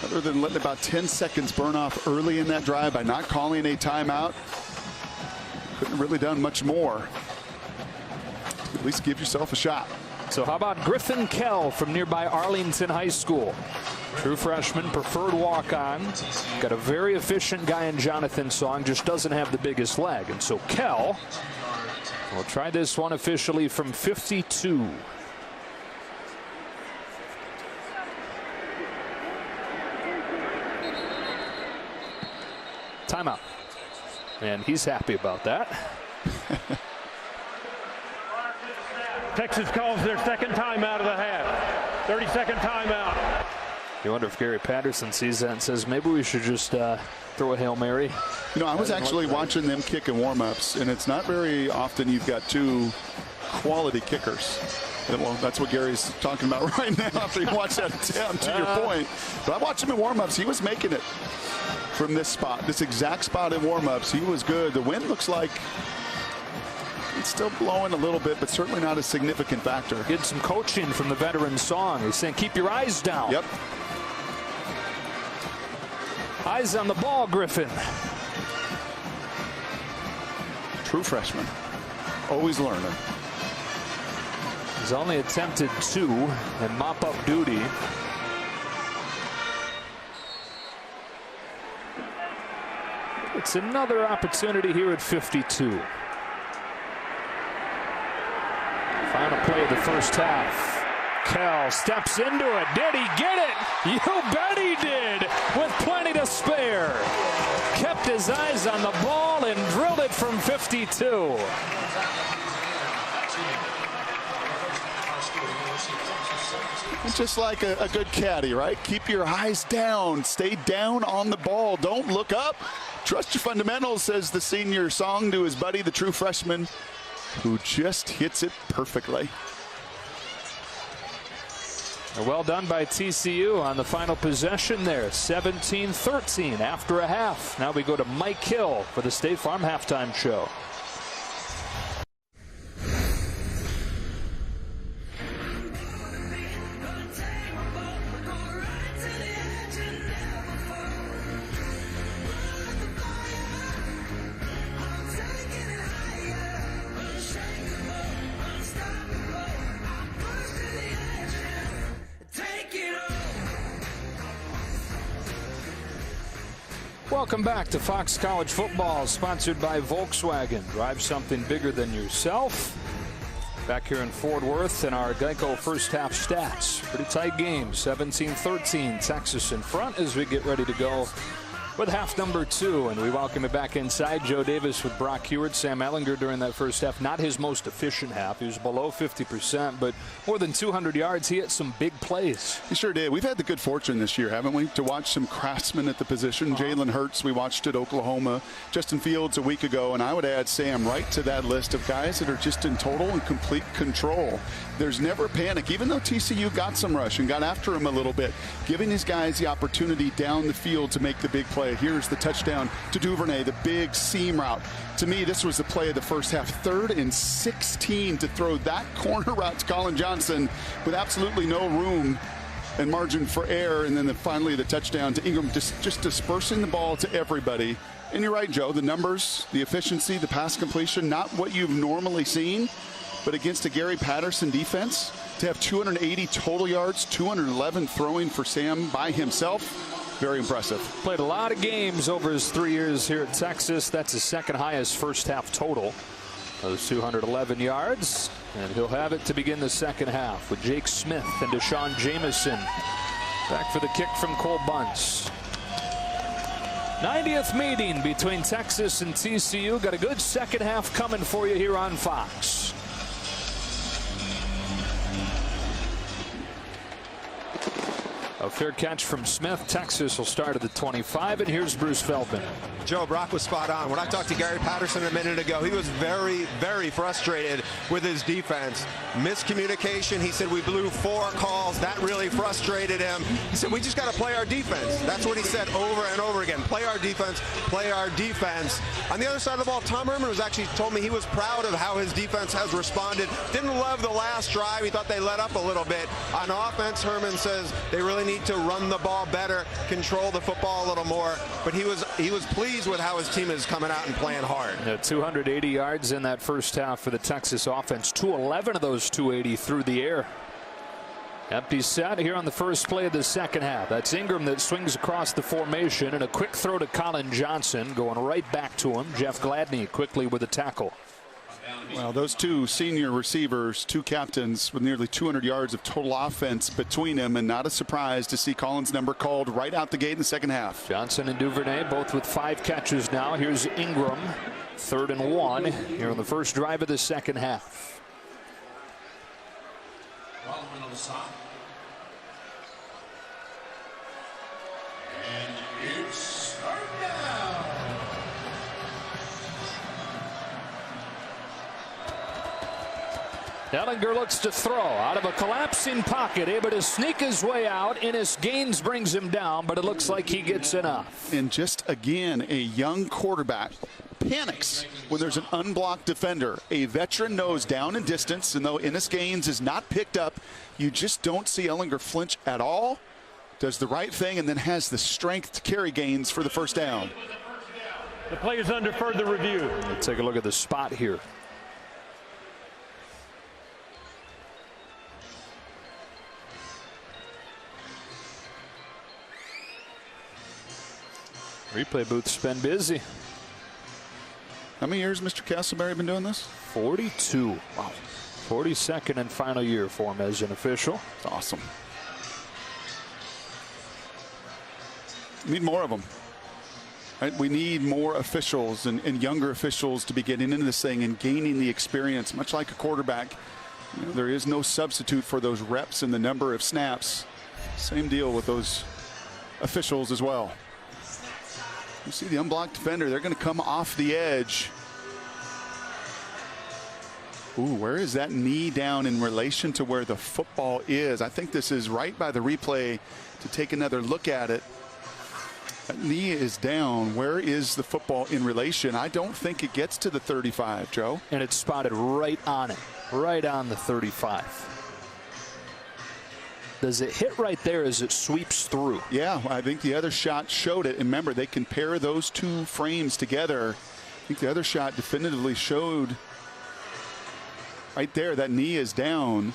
Other than letting about 10 seconds burn off early in that drive by not calling a timeout, couldn't have really done much more. At least give yourself a shot.
So how about Griffin Kell from nearby Arlington High School? True freshman, preferred walk-on. Got a very efficient guy in Jonathan Song, just doesn't have the biggest leg. And so Kell will try this one officially from 52. Timeout. And he's happy about that.
Texas calls their second timeout of the half. 30-second timeout.
You wonder if Gary Patterson sees that and says, maybe we should just throw a Hail Mary.
You know, I was actually watching them kick in warmups, and it's not very often you've got 2 quality kickers. And, well, that's what Gary's talking about right now after he watched that attempt, to your point. But I watched him in warmups. He was making it from this spot, this exact spot in warmups. He was good. The wind looks like it's still blowing a little bit, but certainly not a significant factor.
Get some coaching from the veteran Song. He's saying, keep your eyes down.
Yep.
Eyes on the ball, Griffin.
True freshman. Always learning.
He's only attempted 2 in mop-up duty. It's another opportunity here at 52. Final play of the first half. Kell steps into it. Did he get it? You bet he did, with plenty to spare. Kept his eyes on the ball and drilled it from 52.
Just like a good caddy, right? Keep your eyes down. Stay down on the ball. Don't look up. Trust your fundamentals, says the senior Song to his buddy, the true freshman, who just hits it perfectly.
Well done by TCU on the final possession there. 17-13 after a half. Now we go to Mike Hill for the State Farm halftime show. Welcome back to Fox College Football, sponsored by Volkswagen. Drive something bigger than yourself. Back here in Fort Worth in our Geico first half stats. Pretty tight game, 17-13. Texas in front as we get ready to go with half number 2. And we welcome it back inside. Joe Davis with Brock Heward. Sam Ehlinger during that first half. Not his most efficient half. He was below 50%, but more than 200 yards. He hit some big plays.
He sure did. We've had the good fortune this year, haven't we, to watch some craftsmen at the position. Jalen Hurts, we watched at Oklahoma. Justin Fields a week ago, and I would add Sam right to that list of guys that are just in total and complete control. There's never panic, even though TCU got some rush and got after him a little bit, giving these guys the opportunity down the field to make the big play. Here's the touchdown to Duvernay, the big seam route. To me, this was the play of the first half. 3rd and 16 to throw that corner route to Colin Johnson with absolutely no room and margin for error. And then finally the touchdown to Ingram, just dispersing the ball to everybody. And you're right, Joe, the numbers, the efficiency, the pass completion, not what you've normally seen. But against a Gary Patterson defense, to have 280 total yards, 211 throwing for Sam by himself, very impressive.
Played a lot of games over his 3 years here at Texas. That's his second highest first half total. Those 211 yards. And he'll have it to begin the second half with Jake Smith and Deshaun Jameson back for the kick from Cole Bunce. 90th meeting between Texas and TCU. Got a good second half coming for you here on Fox. A fair catch from Smith. Texas will start at the 25, and here's Bruce Feldman.
Joe, Brock was spot on. When I talked to Gary Patterson a minute ago, he was very, very frustrated with his defense. Miscommunication. He said we blew 4 calls. That really frustrated him. He said we just got to play our defense. That's what he said over and over again. Play our defense. Play our defense. On the other side of the ball, Tom Herman was actually told me he was proud of how his defense has responded. Didn't love the last drive. He thought they let up a little bit. On offense, Herman says they really need to run the ball better, control the football a little more. But he was pleased with how his team is coming out and playing hard.
280 yards in that first half for the Texas offense. 211 of those 280 through the air. Empty set here on the first play of the second half. That's Ingram that swings across the formation, and a quick throw to Colin Johnson, going right back to him. Jeff Gladney quickly with a tackle.
Well, those two senior receivers, 2 captains with nearly 200 yards of total offense between them, and not a surprise to see Collins' number called right out the gate in the second half.
Johnson and Duvernay both with 5 catches now. Here's Ingram, 3rd and 1 here on the first drive of the second half.
And it's now.
Ehlinger looks to throw out of a collapsing pocket, able to sneak his way out. Ennis Gaines brings him down, but it looks like he gets enough.
And just again, a young quarterback panics when there's an unblocked defender. A veteran knows down and distance, and though Ennis Gaines is not picked up, you just don't see Ehlinger flinch at all. Does the right thing and then has the strength to carry Gaines for the first down.
The play is under further review.
Let's take a look at the spot here. Replay booth's been busy.
How many years Mr. Castleberry been doing this?
42. Wow. 42nd and final year for him as an official.
It's awesome. We need more of them. Right? We need more officials and younger officials to be getting into this thing and gaining the experience, much like a quarterback. You know, there is no substitute for those reps and the number of snaps. Same deal with those officials as well. You see the unblocked defender, they're going to come off the edge. Ooh, where is that knee down in relation to where the football is? I think this is right by the replay to take another look at it. That knee is down. Where is the football in relation? I don't think it gets to the 35, Joe.
And it's spotted right on it, right on the 35. Does it hit right there as it sweeps through?
Yeah, I think the other shot showed it. And remember, they can pair those two frames together. I think the other shot definitively showed right there that knee is down.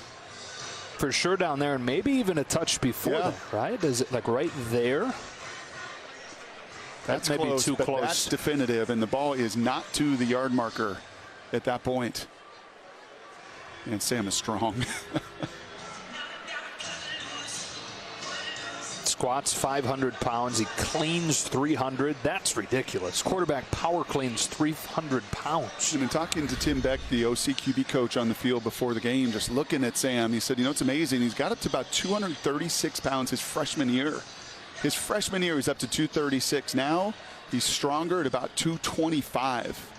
For sure down there, and maybe even a touch before that, right? Is it like right there?
That's
maybe
close,
too
but
close.
That's definitive, and the ball is not to the yard marker at that point. And Sam is strong.
Squats 500 pounds. He cleans 300. That's ridiculous. Quarterback power cleans 300 pounds.
And in talking to Tim Beck, the OCQB coach on the field before the game, just looking at Sam, he said, you know, it's amazing. He's got up to about 236 pounds his freshman year. His freshman year, he's up to 236. Now he's stronger at about 225.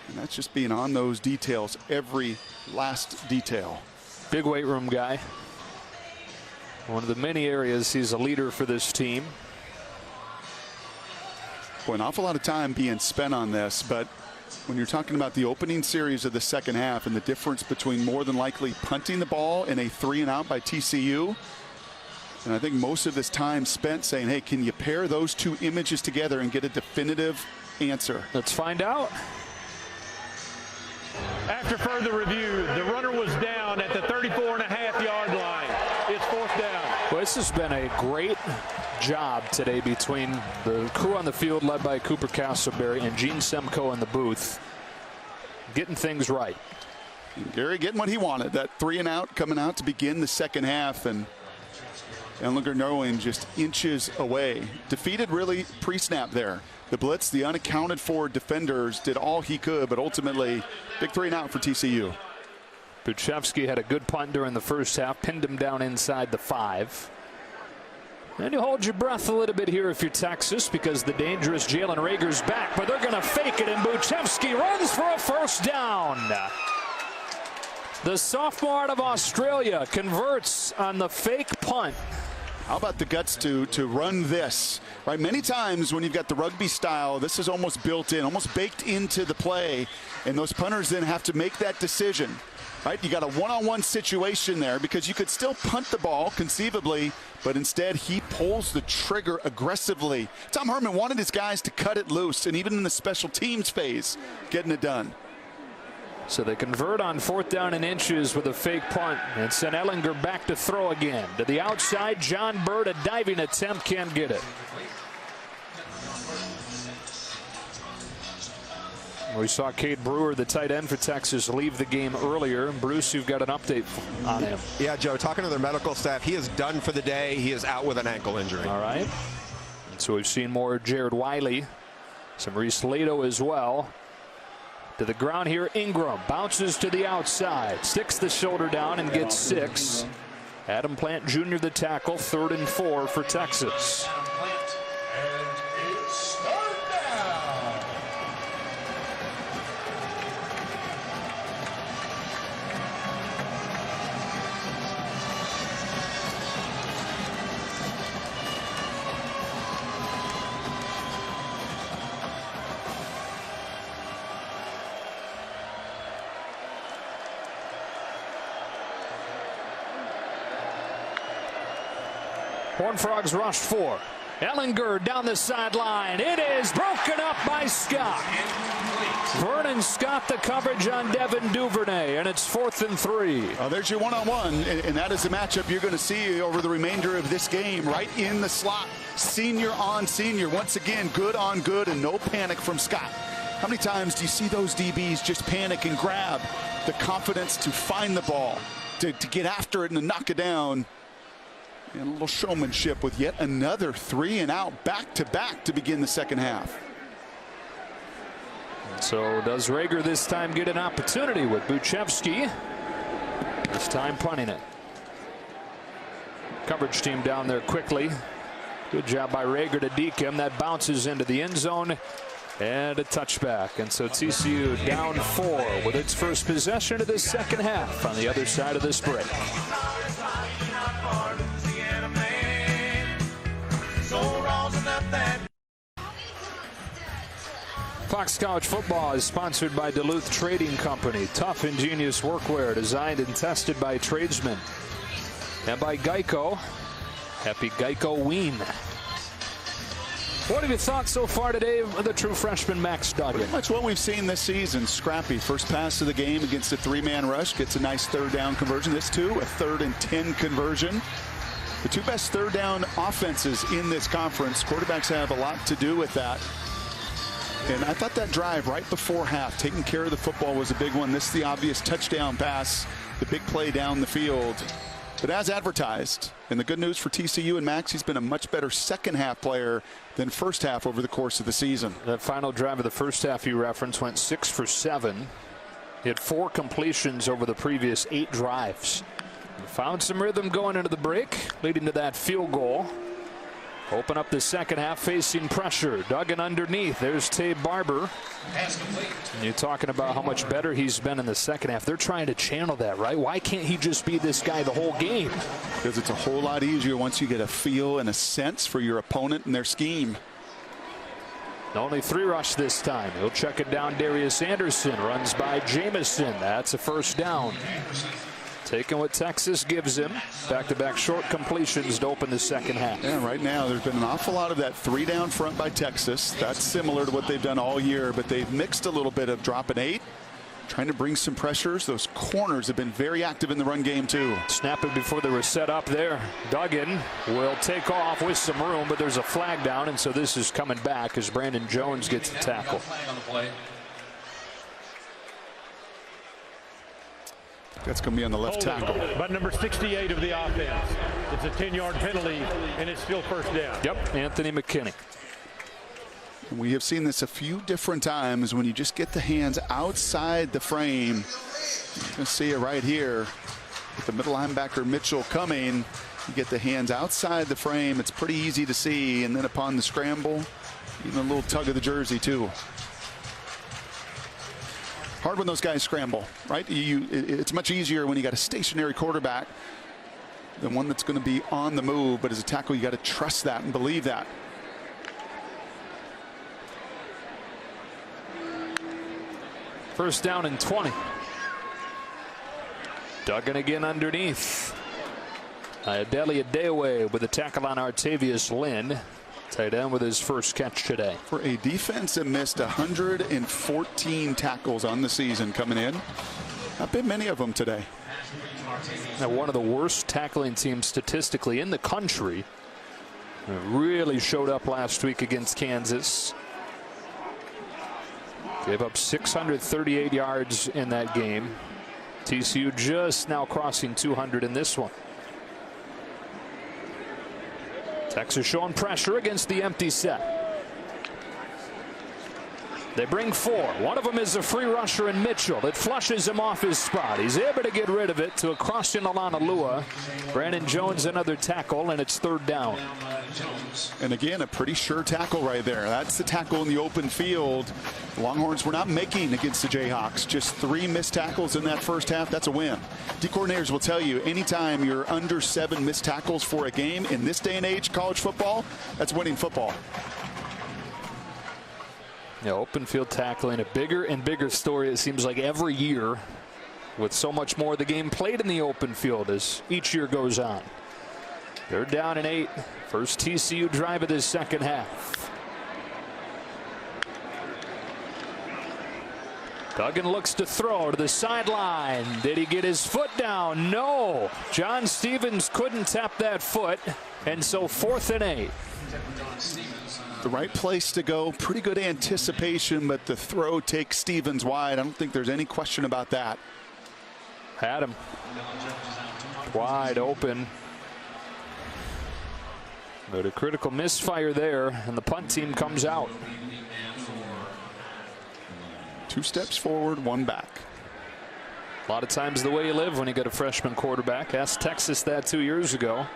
And that's just being on those details, every last detail.
Big weight room guy. One of the many areas he's a leader for this team.
Boy, an awful lot of time being spent on this, but when you're talking about the opening series of the second half and the difference between more than likely punting the ball in a 3-and-out by TCU, and I think most of this time spent saying, hey, can you pair those two images together and get a definitive answer?
Let's find out.
After further review, the runner was down at the 34.5-yard line. It's 4th down.
Well, this has been a great job today between the crew on the field led by Cooper Castleberry and Gene Semko in the booth, getting things right.
And Gary getting what he wanted, that 3-and-out coming out to begin the second half, and Ellinger knowing just inches away. Defeated really pre-snap there. The blitz, the unaccounted for defenders did all he could, but ultimately big 3-and-out for TCU.
Buchevsky had a good punt during the first half, pinned him down inside the 5. And you hold your breath a little bit here if you're Texas, because the dangerous Jalen Rager's back, but they're going to fake it, and Buchevsky runs for a first down. The sophomore out of Australia converts on the fake punt.
How about the guts to run this, right? Many times when you've got the rugby style, this is almost built in, almost baked into the play, and those punters then have to make that decision, right? You got a one-on-one situation there because you could still punt the ball conceivably, but instead he pulls the trigger aggressively. Tom Herman wanted his guys to cut it loose, and even in the special teams phase, getting it done.
So they convert on 4th down and inches with a fake punt and send Ellinger back to throw again. To the outside, John Bird, a diving attempt, can't get it. We saw Cade Brewer, the tight end for Texas, leave the game earlier. Bruce, you've got an update on him.
Yeah, Joe, talking to their medical staff, he is done for the day. He is out with an ankle injury.
All right. And so we've seen more Jared Wiley, some Reese Lato as well. To the ground here, Ingram bounces to the outside, sticks the shoulder down and gets 6. Adam Plant Jr. the tackle, 3rd and 4 for Texas.
And it's third down.
Horned Frogs rushed 4. Ellinger down the sideline. It is broken up by Scott. Vernon Scott the coverage on Devin Duvernay, and it's 4th and 3.
There's your one-on-one, and that is the matchup you're going to see over the remainder of this game, right in the slot. Senior on senior. Once again, good on good, and no panic from Scott. How many times do you see those DBs just panic and grab the confidence to find the ball, to get after it and to knock it down? And a little showmanship with yet another 3-and-out back-to-back to begin the second half.
So does Rager this time get an opportunity with Buchevsky? This time punting it. Coverage team down there quickly. Good job by Rager to deke him. That bounces into the end zone. And a touchback. And so TCU down 4 with its first possession of this second half on the other side of this break. Fox College Football is sponsored by Duluth Trading Company. Tough, ingenious workwear designed and tested by tradesmen. And by Geico. Happy Geico-ween. What have you thought so far today of the true freshman Max Duggan?
Pretty much what we've seen this season. Scrappy. First pass of the game against a 3-man rush. Gets a nice third down conversion. This too, a 3rd and 10 conversion. The 2 best third down offenses in this conference. Quarterbacks have a lot to do with that. And I thought that drive right before half, taking care of the football, was a big one. This is the obvious touchdown pass, the big play down the field. But as advertised, and the good news for TCU and Max, he's been a much better second half player than first half over the course of the season.
That final drive of the first half you referenced went 6 for 7. He had 4 completions over the previous 8 drives. He found some rhythm going into the break, leading to that field goal. Open up the second half facing pressure. Duggan underneath. There's Tabe Barber. And you're talking about how much better he's been in the second half. They're trying to channel that, right? Why can't he just be this guy the whole game?
Because it's a whole lot easier once you get a feel and a sense for your opponent and their scheme.
Only 3 rush this time. He'll check it down. Darius Anderson runs by Jamison. That's a first down. Taking what Texas gives him. Back-to-back short completions to open the second half.
Yeah, right now there's been an awful lot of that 3 down front by Texas. That's similar to what they've done all year, but they've mixed a little bit of dropping 8, trying to bring some pressures. Those corners have been very active in the run game too.
Snap it before they were set up there. Duggan will take off with some room, but there's a flag down, and so this is coming back as Brandon Jones gets the tackle.
That's going to be on the left tackle.
But number 68 of the offense. It's a 10-yard penalty, and it's still first down.
Yep, Anthony McKinney.
We have seen this a few different times when you just get the hands outside the frame. You can see it right here with the middle linebacker Mitchell coming. You get the hands outside the frame. It's pretty easy to see. And then upon the scramble, even a little tug of the jersey too. Hard when those guys scramble, right? It's much easier when you got a stationary quarterback than one that's going to be on the move. But as a tackle, you got to trust that and believe that.
First down and 20. Duggan again underneath. Adeli Adewe with a tackle on Artavius Lynn. Tight end with his first catch today.
For a defense that missed 114 tackles on the season coming in. Not been many of them today.
Now, one of the worst tackling teams statistically in the country. It really showed up last week against Kansas. Gave up 638 yards in that game. TCU just now crossing 200 in this one. Texas showing pressure against the empty set. They bring 4. One of them is a free rusher in Mitchell that flushes him off his spot. He's able to get rid of it to a crossing Alanalua. Brandon Jones another tackle, and it's third down.
And again, a pretty sure tackle right there. That's the tackle in the open field. The Longhorns were not making against the Jayhawks. Just 3 missed tackles in that first half. That's a win. D coordinators will tell you anytime you're under 7 missed tackles for a game in this day and age, college football, that's winning football.
Yeah, open field tackling, a bigger and bigger story, it seems like, every year, with so much more of the game played in the open field as each year goes on. They're down in 8. First TCU drive of this second half. Duggan looks to throw to the sideline. Did he get his foot down? No. John Stevens couldn't tap that foot, and so 4th and 8.
The right place to go. Pretty good anticipation, but the throw takes Stevens wide. I don't think there's any question about that.
Had him wide open. But a critical misfire there, and the punt team comes out.
2 steps forward, 1 back.
A lot of times the way you live when you got a freshman quarterback. Asked Texas that 2 years ago.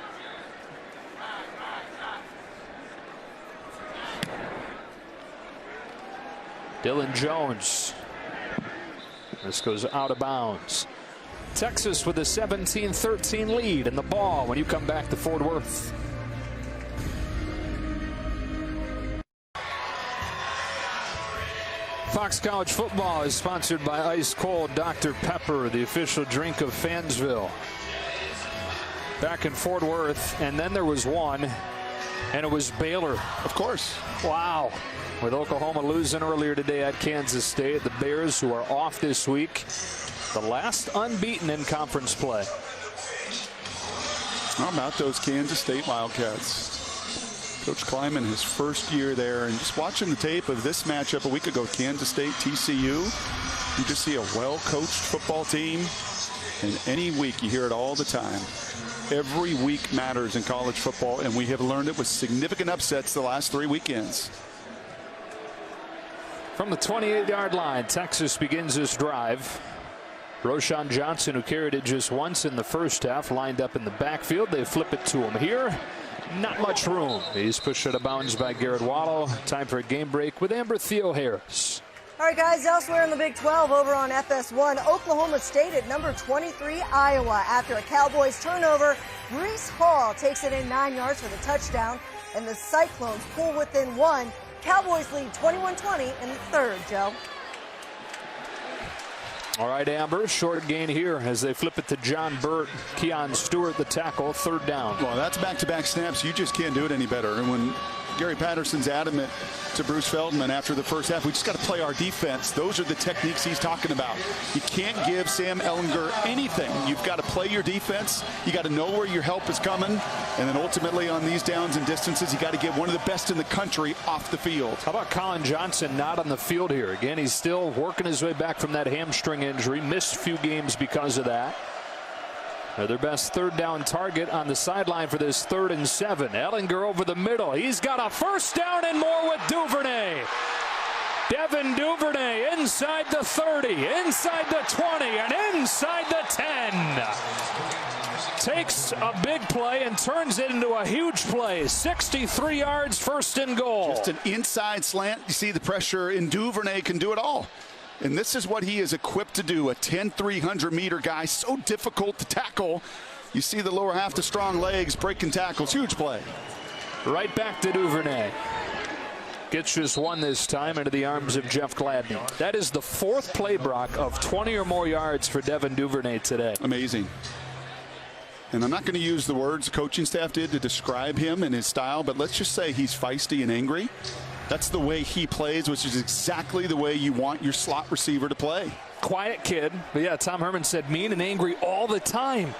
Dylan Jones. This goes out of bounds. Texas with a 17-13 lead in the ball when you come back to Fort Worth. Fox College Football is sponsored by Ice Cold Dr. Pepper, the official drink of Fansville. Back in Fort Worth, and then there was one, and it was Baylor.
Of course.
Wow. With Oklahoma losing earlier today at Kansas State, the Bears, who are off this week, the last unbeaten in conference play.
How about those Kansas State Wildcats? Coach Kleiman, his first year there, and just watching the tape of this matchup a week ago, Kansas State, TCU, you just see a well-coached football team, and any week you hear it all the time. Every week matters in college football, and we have learned it with significant upsets the last 3 weekends.
From the 28-yard line, Texas begins this drive. Roschon Johnson, who carried it just once in the first half, lined up in the backfield. They flip it to him here. Not much room. He's pushed out of bounds by Garrett Wallow. Time for a game break with Amber Theo Harris.
All right, guys, elsewhere in the Big 12 over on FS1, Oklahoma State at number 23, Iowa. After a Cowboys turnover, Breece Hall takes it in 9 yards for the touchdown, and the Cyclones pull within 1. Cowboys lead 21-20 in the third, Joe.
All right, Amber, short gain here as they flip it to John Burt. Keon Stewart, the tackle, third down.
Well, that's back-to-back snaps. You just can't do it any better. And when Gary Patterson's adamant to Bruce Feldman after the first half, we just got to play our defense. Those are the techniques he's talking about. You can't give Sam Ehlinger anything. You've got to play your defense. You got to know where your help is coming. And then ultimately on these downs and distances, you got to get one of the best in the country off the field.
How about Colin Johnson not on the field here? Again, he's still working his way back from that hamstring injury. Missed a few games because of that. They're their best third down target on the sideline for this 3rd and 7. Ehlinger over the middle. He's got a first down and more with Duvernay. Devin Duvernay inside the 30, inside the 20, and inside the 10. Takes a big play and turns it into a huge play. 63 yards, 1st and goal.
Just an inside slant. You see the pressure, and Duvernay can do it all. And this is what he is equipped to do, a 10, 300-meter guy, so difficult to tackle. You see the lower half, the strong legs, breaking tackles, huge play.
Right back to Duvernay. Gets just one this time into the arms of Jeff Gladney. That is the 4th play, Brock, of 20 or more yards for Devin Duvernay today.
Amazing. And I'm not going to use the words the coaching staff did to describe him and his style, but let's just say he's feisty and angry. That's the way he plays, which is exactly the way you want your slot receiver to play.
Quiet kid. But yeah, Tom Herman said mean and angry all the time.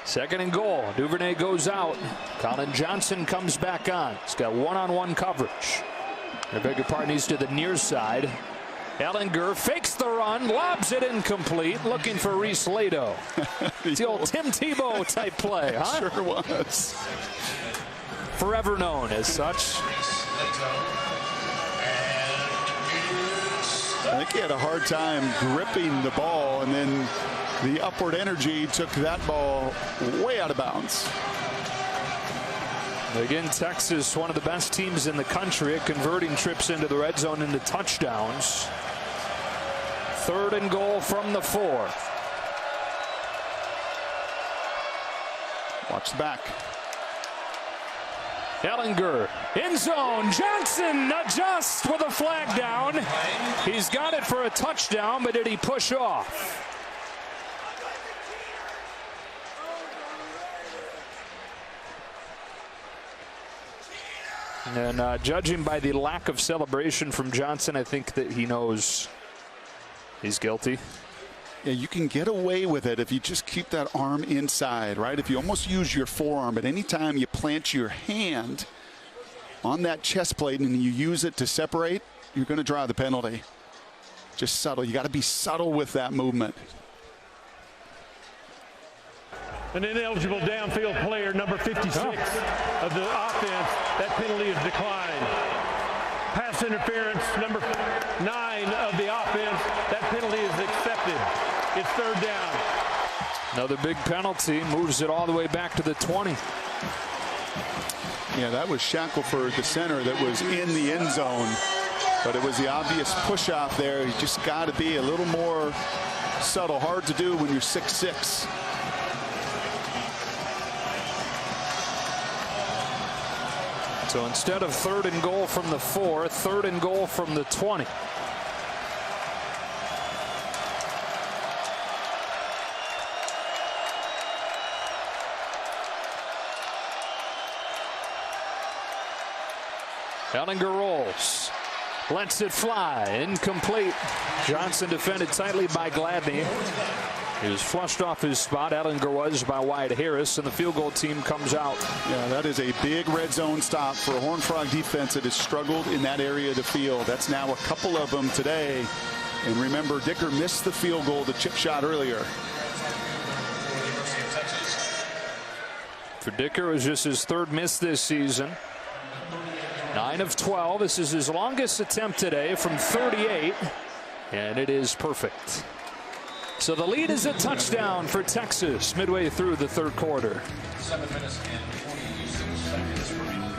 2nd and goal. Duvernay goes out. Colin Johnson comes back on. He's got one-on-one coverage. I beg your pardon, he's to the near side. Ehlinger fakes the run, lobs it incomplete, looking for Reese Lato. It's the old Tim Tebow type play, huh?
Sure was.
Forever known as such.
I think he had a hard time gripping the ball, and then the upward energy took that ball way out of bounds.
Again, Texas, one of the best teams in the country at converting trips into the red zone into touchdowns. 3rd and goal from the 4.
Watch the back.
Ehlinger, end zone. Johnson adjusts with a flag down. He's got it for a touchdown, but did he push off? And judging by the lack of celebration from Johnson, I think that he knows he's guilty.
Yeah, you can get away with it if you just keep that arm inside, right? If you almost use your forearm, but anytime you plant your hand on that chest plate and you use it to separate, you're going to draw the penalty. Just subtle. You got to be subtle with that movement.
An ineligible downfield player, number 56 of the offense. That penalty is declined. Pass interference, number 9 of the offense. That penalty is accepted. It's 3rd down.
Another big penalty, moves it all the way back to the 20.
Yeah, that was Shackelford, the center, that was in the end zone. But it was the obvious push out there. You just got to be a little more subtle. Hard to do when you're 6'6".
So instead of 3rd and goal from the 4, 3rd and goal from the 20. Ellinger rolls, lets it fly, incomplete. Johnson defended tightly by Gladney. He was flushed off his spot. Ellinger was by Wyatt Harris, and the field goal team comes out.
Yeah, that is a big red zone stop for a Horned Frog defense that has struggled in that area of the field. That's now a couple of them today. And remember, Dicker missed the field goal, the chip shot earlier.
For Dicker, it was just his 3rd miss this season. 9 of 12. This is his longest attempt today from 38, and it is perfect. So the lead is a touchdown for Texas midway through the 3rd quarter.
7 minutes and 26 seconds remaining.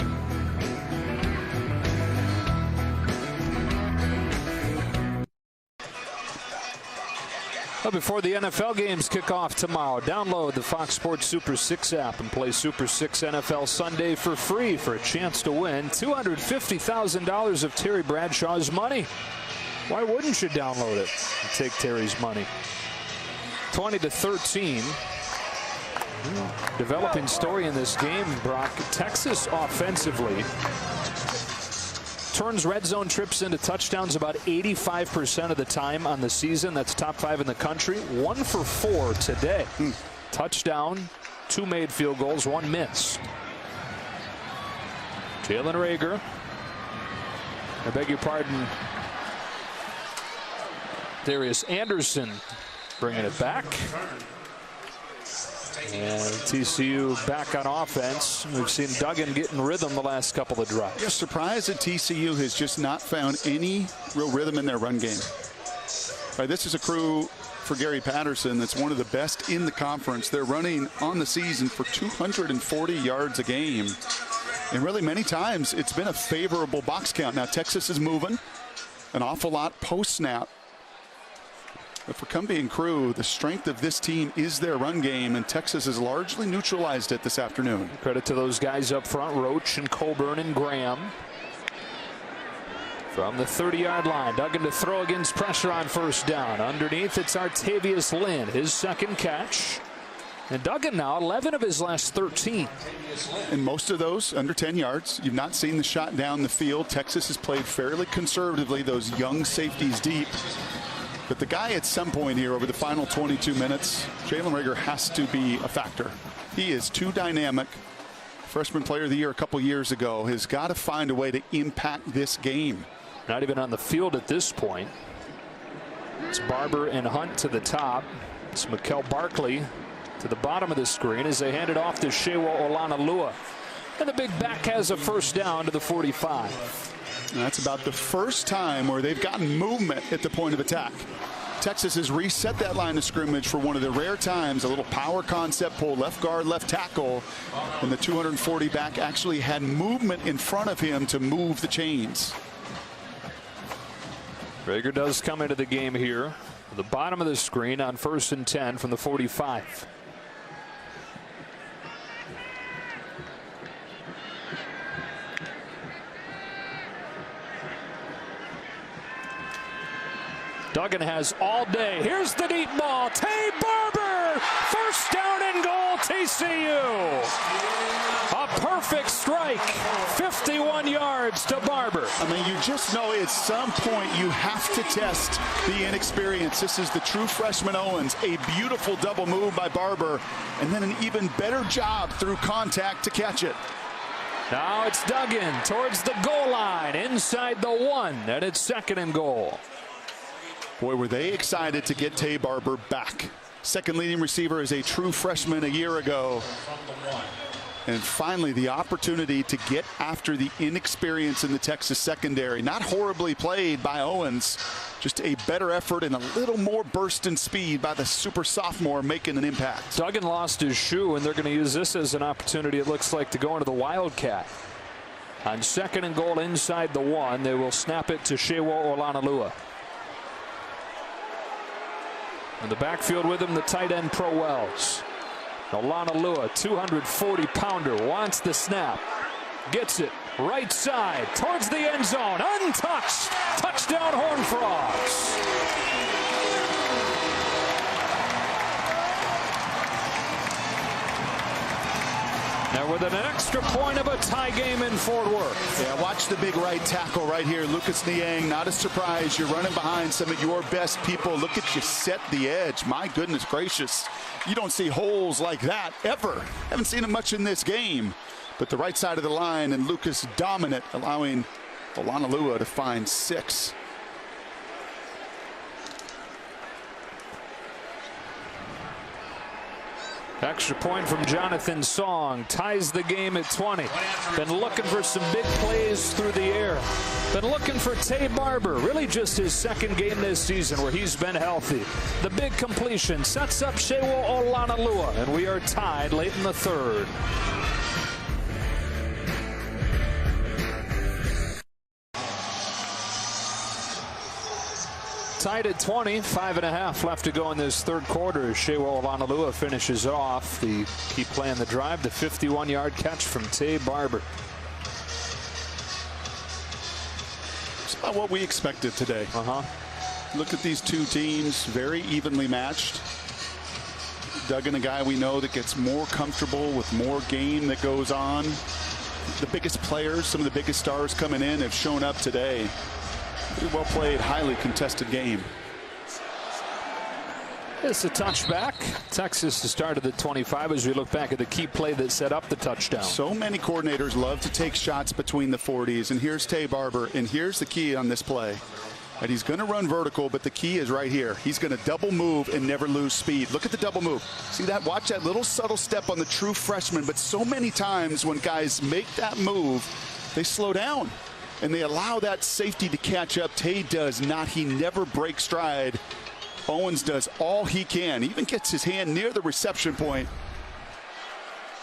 Well, before the NFL games kick off tomorrow, download the Fox Sports Super 6 app and play Super 6 NFL Sunday for free for a chance to win $250,000 of Terry Bradshaw's money. Why wouldn't you download it and take Terry's money? 20-13. Developing story in this game, Brock. Texas offensively turns red zone trips into touchdowns about 85% of the time on the season. That's top 5 in the country. 1 for 4 today. Touchdown, 2 made field goals, 1 missed. Jalen Reagor. I beg your pardon. Darius Anderson bringing it back. And TCU back on offense. We've seen Duggan getting rhythm the last couple of drives.
You're surprised that TCU has just not found any real rhythm in their run game. Right, this is a crew for Gary Patterson that's one of the best in the conference. They're running on the season for 240 yards a game. And really many times it's been a favorable box count. Now Texas is moving an awful lot post-snap. But for Cumbie and crew, the strength of this team is their run game, and Texas has largely neutralized it this afternoon.
Credit to those guys up front, Roach and Colburn and Graham. From the 30-yard line, Duggan to throw against pressure on 1st down. Underneath, it's Artavius Lynn, his 2nd catch. And Duggan now 11 of his last 13.
And most of those under 10 yards. You've not seen the shot down the field. Texas has played fairly conservatively, those young safeties deep. But the guy at some point here over the final 22 minutes, Jalen Reagor has to be a factor. He is too dynamic. Freshman player of the year a couple years ago, has got to find a way to impact this game.
Not even on the field at this point. It's Barber and Hunt to the top. It's Mikel Barkley to the bottom of the screen as they hand it off to Shewa Olanalua. And the big back has a 1st down to the 45.
And that's about the first time where they've gotten movement at the point of attack. Texas has reset that line of scrimmage for one of the rare times, a little power concept pull, left guard, left tackle, and the 240 back actually had movement in front of him to move the chains.
Reagor does come into the game here. The bottom of the screen on 1st and 10 from the 45. Duggan has all day. Here's the deep ball. Tay Barber. 1st down and goal, TCU. A perfect strike. 51 yards to Barber.
I mean, you just know at some point you have to test the inexperience. This is the true freshman Owens. A beautiful double move by Barber, and then an even better job through contact to catch it.
Now it's Duggan towards the goal line, inside the 1, and it's 2nd and goal.
Boy, were they excited to get Tay Barber back. 2nd leading receiver as a true freshman a year ago. And finally, the opportunity to get after the inexperience in the Texas secondary. Not horribly played by Owens, just a better effort and a little more burst and speed by the super sophomore making an impact.
Duggan lost his shoe, and they're going to use this as an opportunity, it looks like, to go into the Wildcat. On 2nd and goal inside the 1, they will snap it to Shewo Olanalua. In the backfield with him, the tight end Pro Wells. Olanalua, 240-pounder, wants the snap. Gets it right side towards the end zone. Untouched. Touchdown, Horned Frogs. Now with an extra point of a tie game in Fort Worth.
Yeah, watch the big right tackle right here. Lucas Niang, not a surprise. You're running behind some of your best people. Look at you set the edge. My goodness gracious. You don't see holes like that ever. Haven't seen them much in this game. But the right side of the line and Lucas dominant, allowing Olanalua to find 6.
Extra point from Jonathan Song ties the game at 20. Been looking for some big plays through the air. Been looking for Tay Barber. Really just his 2nd game this season where he's been healthy. The big completion sets up Shewo Olanalua, and we are tied late in the 3rd. Tied at 20, 5.5 left to go in this 3rd quarter. Shewo Olanalua finishes off the key play in the drive, the 51-yard catch from Tay Barber.
It's about what we expected today. Look at these two teams, very evenly matched. Duggan, a guy we know that gets more comfortable with more game that goes on. The biggest players, some of the biggest stars coming in have shown up today. Pretty well played, highly contested game.
It's a touchback. Texas the start of the 25 as we look back at the key play that set up the touchdown.
So many coordinators love to take shots between the 40s, and here's Tay Barber, and here's the key on this play. And he's going to run vertical, but the key is right here. He's going to double move and never lose speed. Look at the double move. See that? Watch that little subtle step on the true freshman, but so many times when guys make that move, they slow down. And they allow that safety to catch up. Tay does not. He never breaks stride. Owens does all he can. Even gets his hand near the reception point.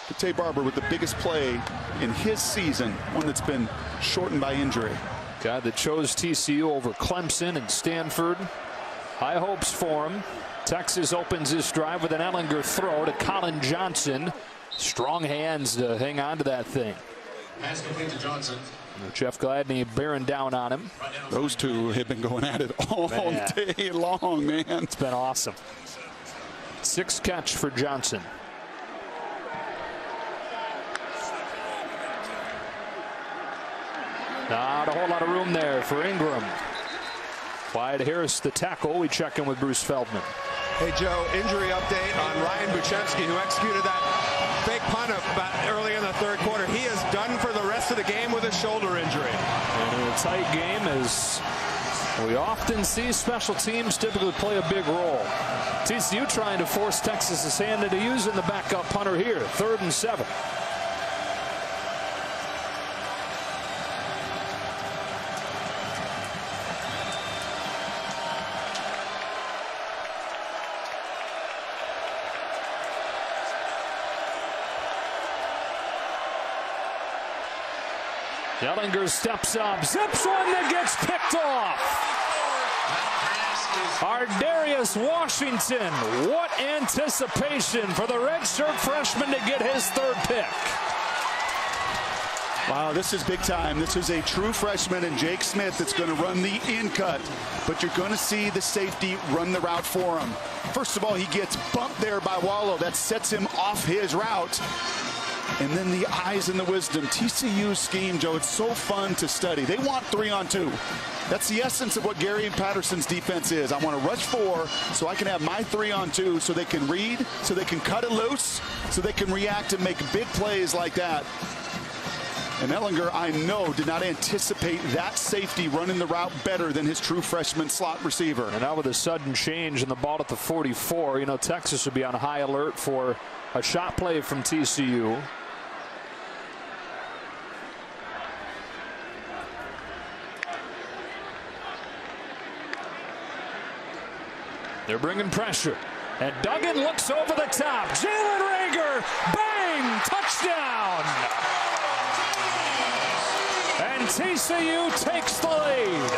But Tay Barber with the biggest play in his season, one that's been shortened by injury.
Guy that chose TCU over Clemson and Stanford. High hopes for him. Texas opens this drive with an Ellinger throw to Colin Johnson. Strong hands to hang on to that thing.
Pass complete to Johnson.
Jeff Gladney bearing down on him.
Those two have been going at it all day long, man.
It's been awesome. 6 catch for Johnson. Not a whole lot of room there for Ingram. Clyde Harris, the tackle. We check in with Bruce Feldman.
Hey, Joe, injury update on Ryan Buchemski, who executed that fake punt about early in the 3rd quarter. He is done for the rest of the game with a shoulder injury.
And in a tight game, as we often see, special teams typically play a big role. TCU trying to force Texas's hand into using the backup punter here. 3rd and 7. Ellinger steps up, zips one that gets picked off. Ardarius Washington, what anticipation for the redshirt freshman to get his 3rd pick.
Wow, this is big time. This is a true freshman in Jake Smith that's going to run the in cut, but you're going to see the safety run the route for him. First of all, he gets bumped there by Wallow. That sets him off his route. And then the eyes and the wisdom. TCU's scheme, Joe, it's so fun to study. They want 3-on-2. That's the essence of what Gary Patterson's defense is. I want to rush 4 so I can have my 3-on-2 so they can read, so they can cut it loose, so they can react and make big plays like that. And Ellinger, I know, did not anticipate that safety running the route better than his true freshman slot receiver.
And now with a sudden change in the ball at the 44, you know, Texas would be on high alert for a shot play from TCU. They're bringing pressure. And Duggan looks over the top. Jalen Reagor, bang, touchdown. TCU takes the lead.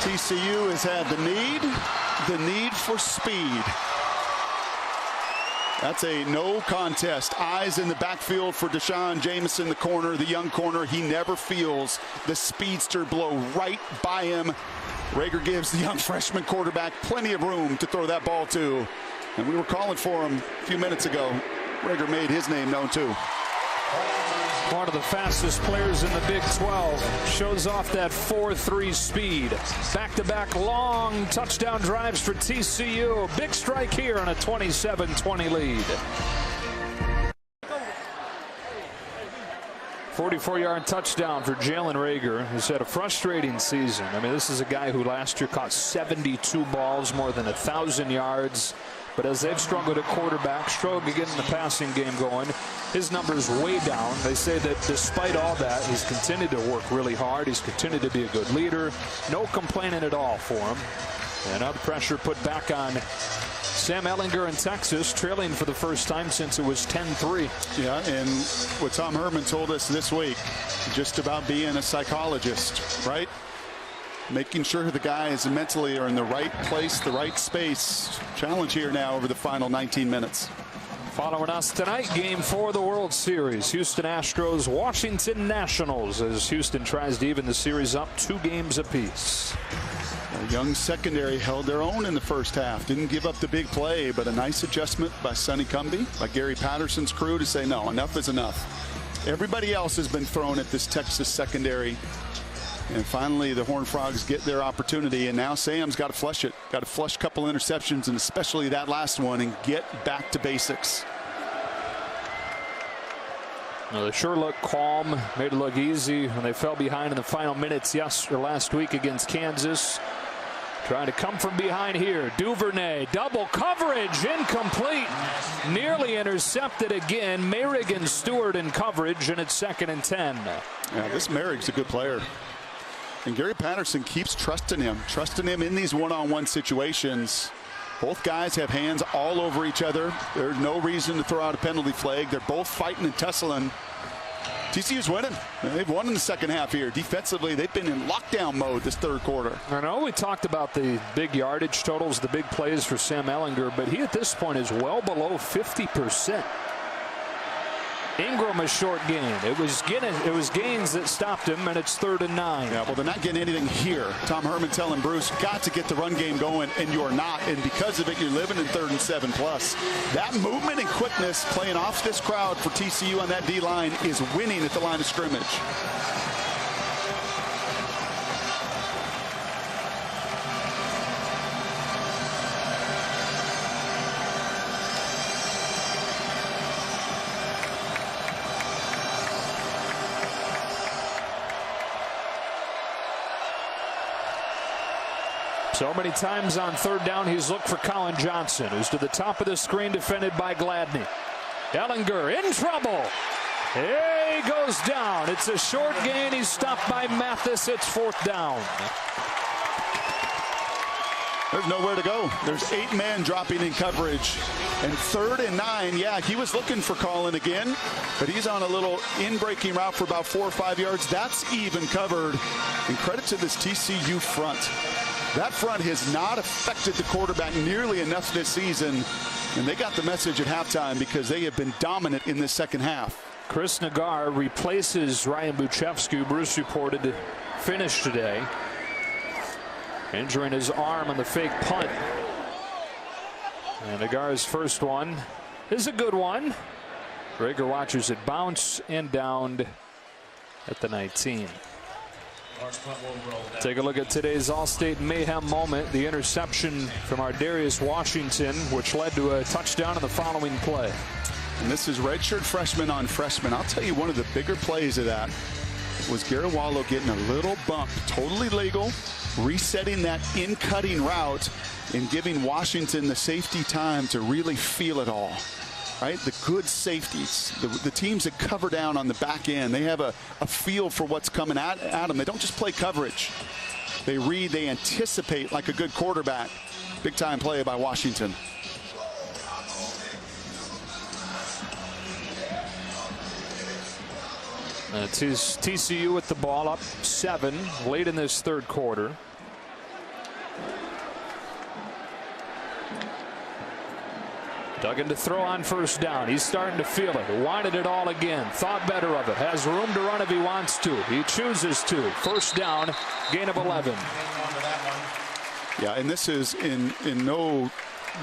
TCU has had the need for speed. That's a no contest. Eyes in the backfield for Deshaun Jamison, the corner, the young corner. He never feels the speedster blow right by him. Rager gives the young freshman quarterback plenty of room to throw that ball to. And we were calling for him a few minutes ago. Rager made his name known too.
One of the fastest players in the Big 12 shows off that 4.3 speed. Back-to-back long touchdown drives for TCU. Big strike here on a 27-20 lead. 44-yard touchdown for Jalen Rager, who's had a frustrating season. I mean, this is a guy who last year caught 72 balls, more than 1,000 yards. But as they've struggled at quarterback, struggled getting the passing game going, his numbers way down. They say that despite all that, he's continued to work really hard. He's continued to be a good leader. No complaining at all for him. And now the pressure put back on Sam Ehlinger in Texas, trailing for the first time since it was 10-3.
Yeah, and what Tom Herman told us this week, just about being a psychologist, right? Making sure the guys mentally are in the right place, the right space. Challenge here now over the final 19 minutes.
Following us tonight, Game 4 of the World Series. Houston Astros, Washington Nationals, as Houston tries to even the series up 2 games apiece.
A young secondary held their own in the first half. Didn't give up the big play, but a nice adjustment by Sonny Cumbie, by Gary Patterson's crew to say, no, enough is enough. Everybody else has been thrown at this Texas secondary. And finally, the Horned Frogs get their opportunity, and now Sam's got to flush it. Got to flush a couple interceptions, and especially that last one, and get back to basics.
Well, they sure look calm, made it look easy when they fell behind in the final minutes last week against Kansas. Trying to come from behind here. Duvernay, double coverage, incomplete. Nearly intercepted again. Mayrig and Stewart in coverage, and it's 2nd and 10.
Yeah, this Mayrig's a good player. And Gary Patterson keeps trusting him in these one-on-one situations. Both guys have hands all over each other. There's no reason to throw out a penalty flag. They're both fighting and tussling. TCU's winning. They've won in the second half here. Defensively, they've been in lockdown mode this third quarter.
I know we talked about the big yardage totals, the big plays for Sam Ehlinger, but he at this point is well below 50%. Ingram a short gain. It was Gaines that stopped him, and it's 3rd and 9.
Yeah, well, they're not getting anything here. Tom Herman telling Bruce, got to get the run game going, and you're not. And because of it, you're living in 3rd and 7+. That movement and quickness playing off this crowd for TCU on that D-line is winning at the line of scrimmage.
So many times on 3rd down, he's looked for Colin Johnson, who's to the top of the screen, defended by Gladney. Ehlinger in trouble. He goes down. It's a short gain. He's stopped by Mathis. It's 4th down.
There's nowhere to go. There's 8 men dropping in coverage. And 3rd and 9, yeah, he was looking for Colin again, but he's on a little in-breaking route for about 4 or 5 yards. That's even covered. And credit to this TCU front. That front has not affected the quarterback nearly enough this season, and they got the message at halftime because they have been dominant in this second half.
Chris Nagar replaces Ryan Buchevsky. Bruce reported to finish today, injuring his arm on the fake punt. And Nagar's first one is a good one. Rager watches it bounce and downed at the 19. Take a look at today's All-State Mayhem moment. The interception from Ardarius Washington, which led to a touchdown in the following play.
And this is redshirt freshman on freshman. I'll tell you, one of the bigger plays of that was Garawalo getting a little bump, totally legal, resetting that in-cutting route and giving Washington the safety time to really feel it all. Right, the good safeties, the teams that cover down on the back end, they have a feel for what's coming at them. They don't just play coverage. They read, they anticipate like a good quarterback. Big-time play by Washington.
TCU with the ball up 7 late in this third quarter. Duggan to throw on first down. He's starting to feel it. Wanted it all again. Thought better of it. Has room to run if he wants to. He chooses to. First down, gain of 11.
Yeah, and this is in no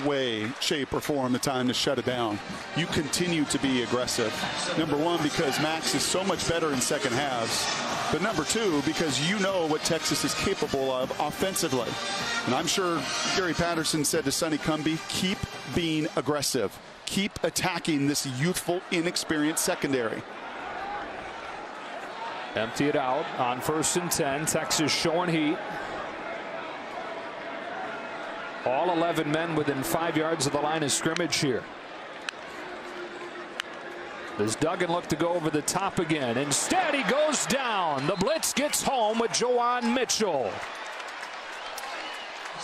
way, shape, or form the time to shut it down. You continue to be aggressive. Number one, because Max is so much better in second halves. But number two, because you know what Texas is capable of offensively. And I'm sure Gary Patterson said to Sonny Cumbie, keep being aggressive. Keep attacking this youthful, inexperienced secondary.
Empty it out on 1st and 10. Texas showing heat. All 11 men within 5 yards of the line of scrimmage here. Does Duggan look to go over the top again? Instead, he goes down. The blitz gets home with Juwan Mitchell.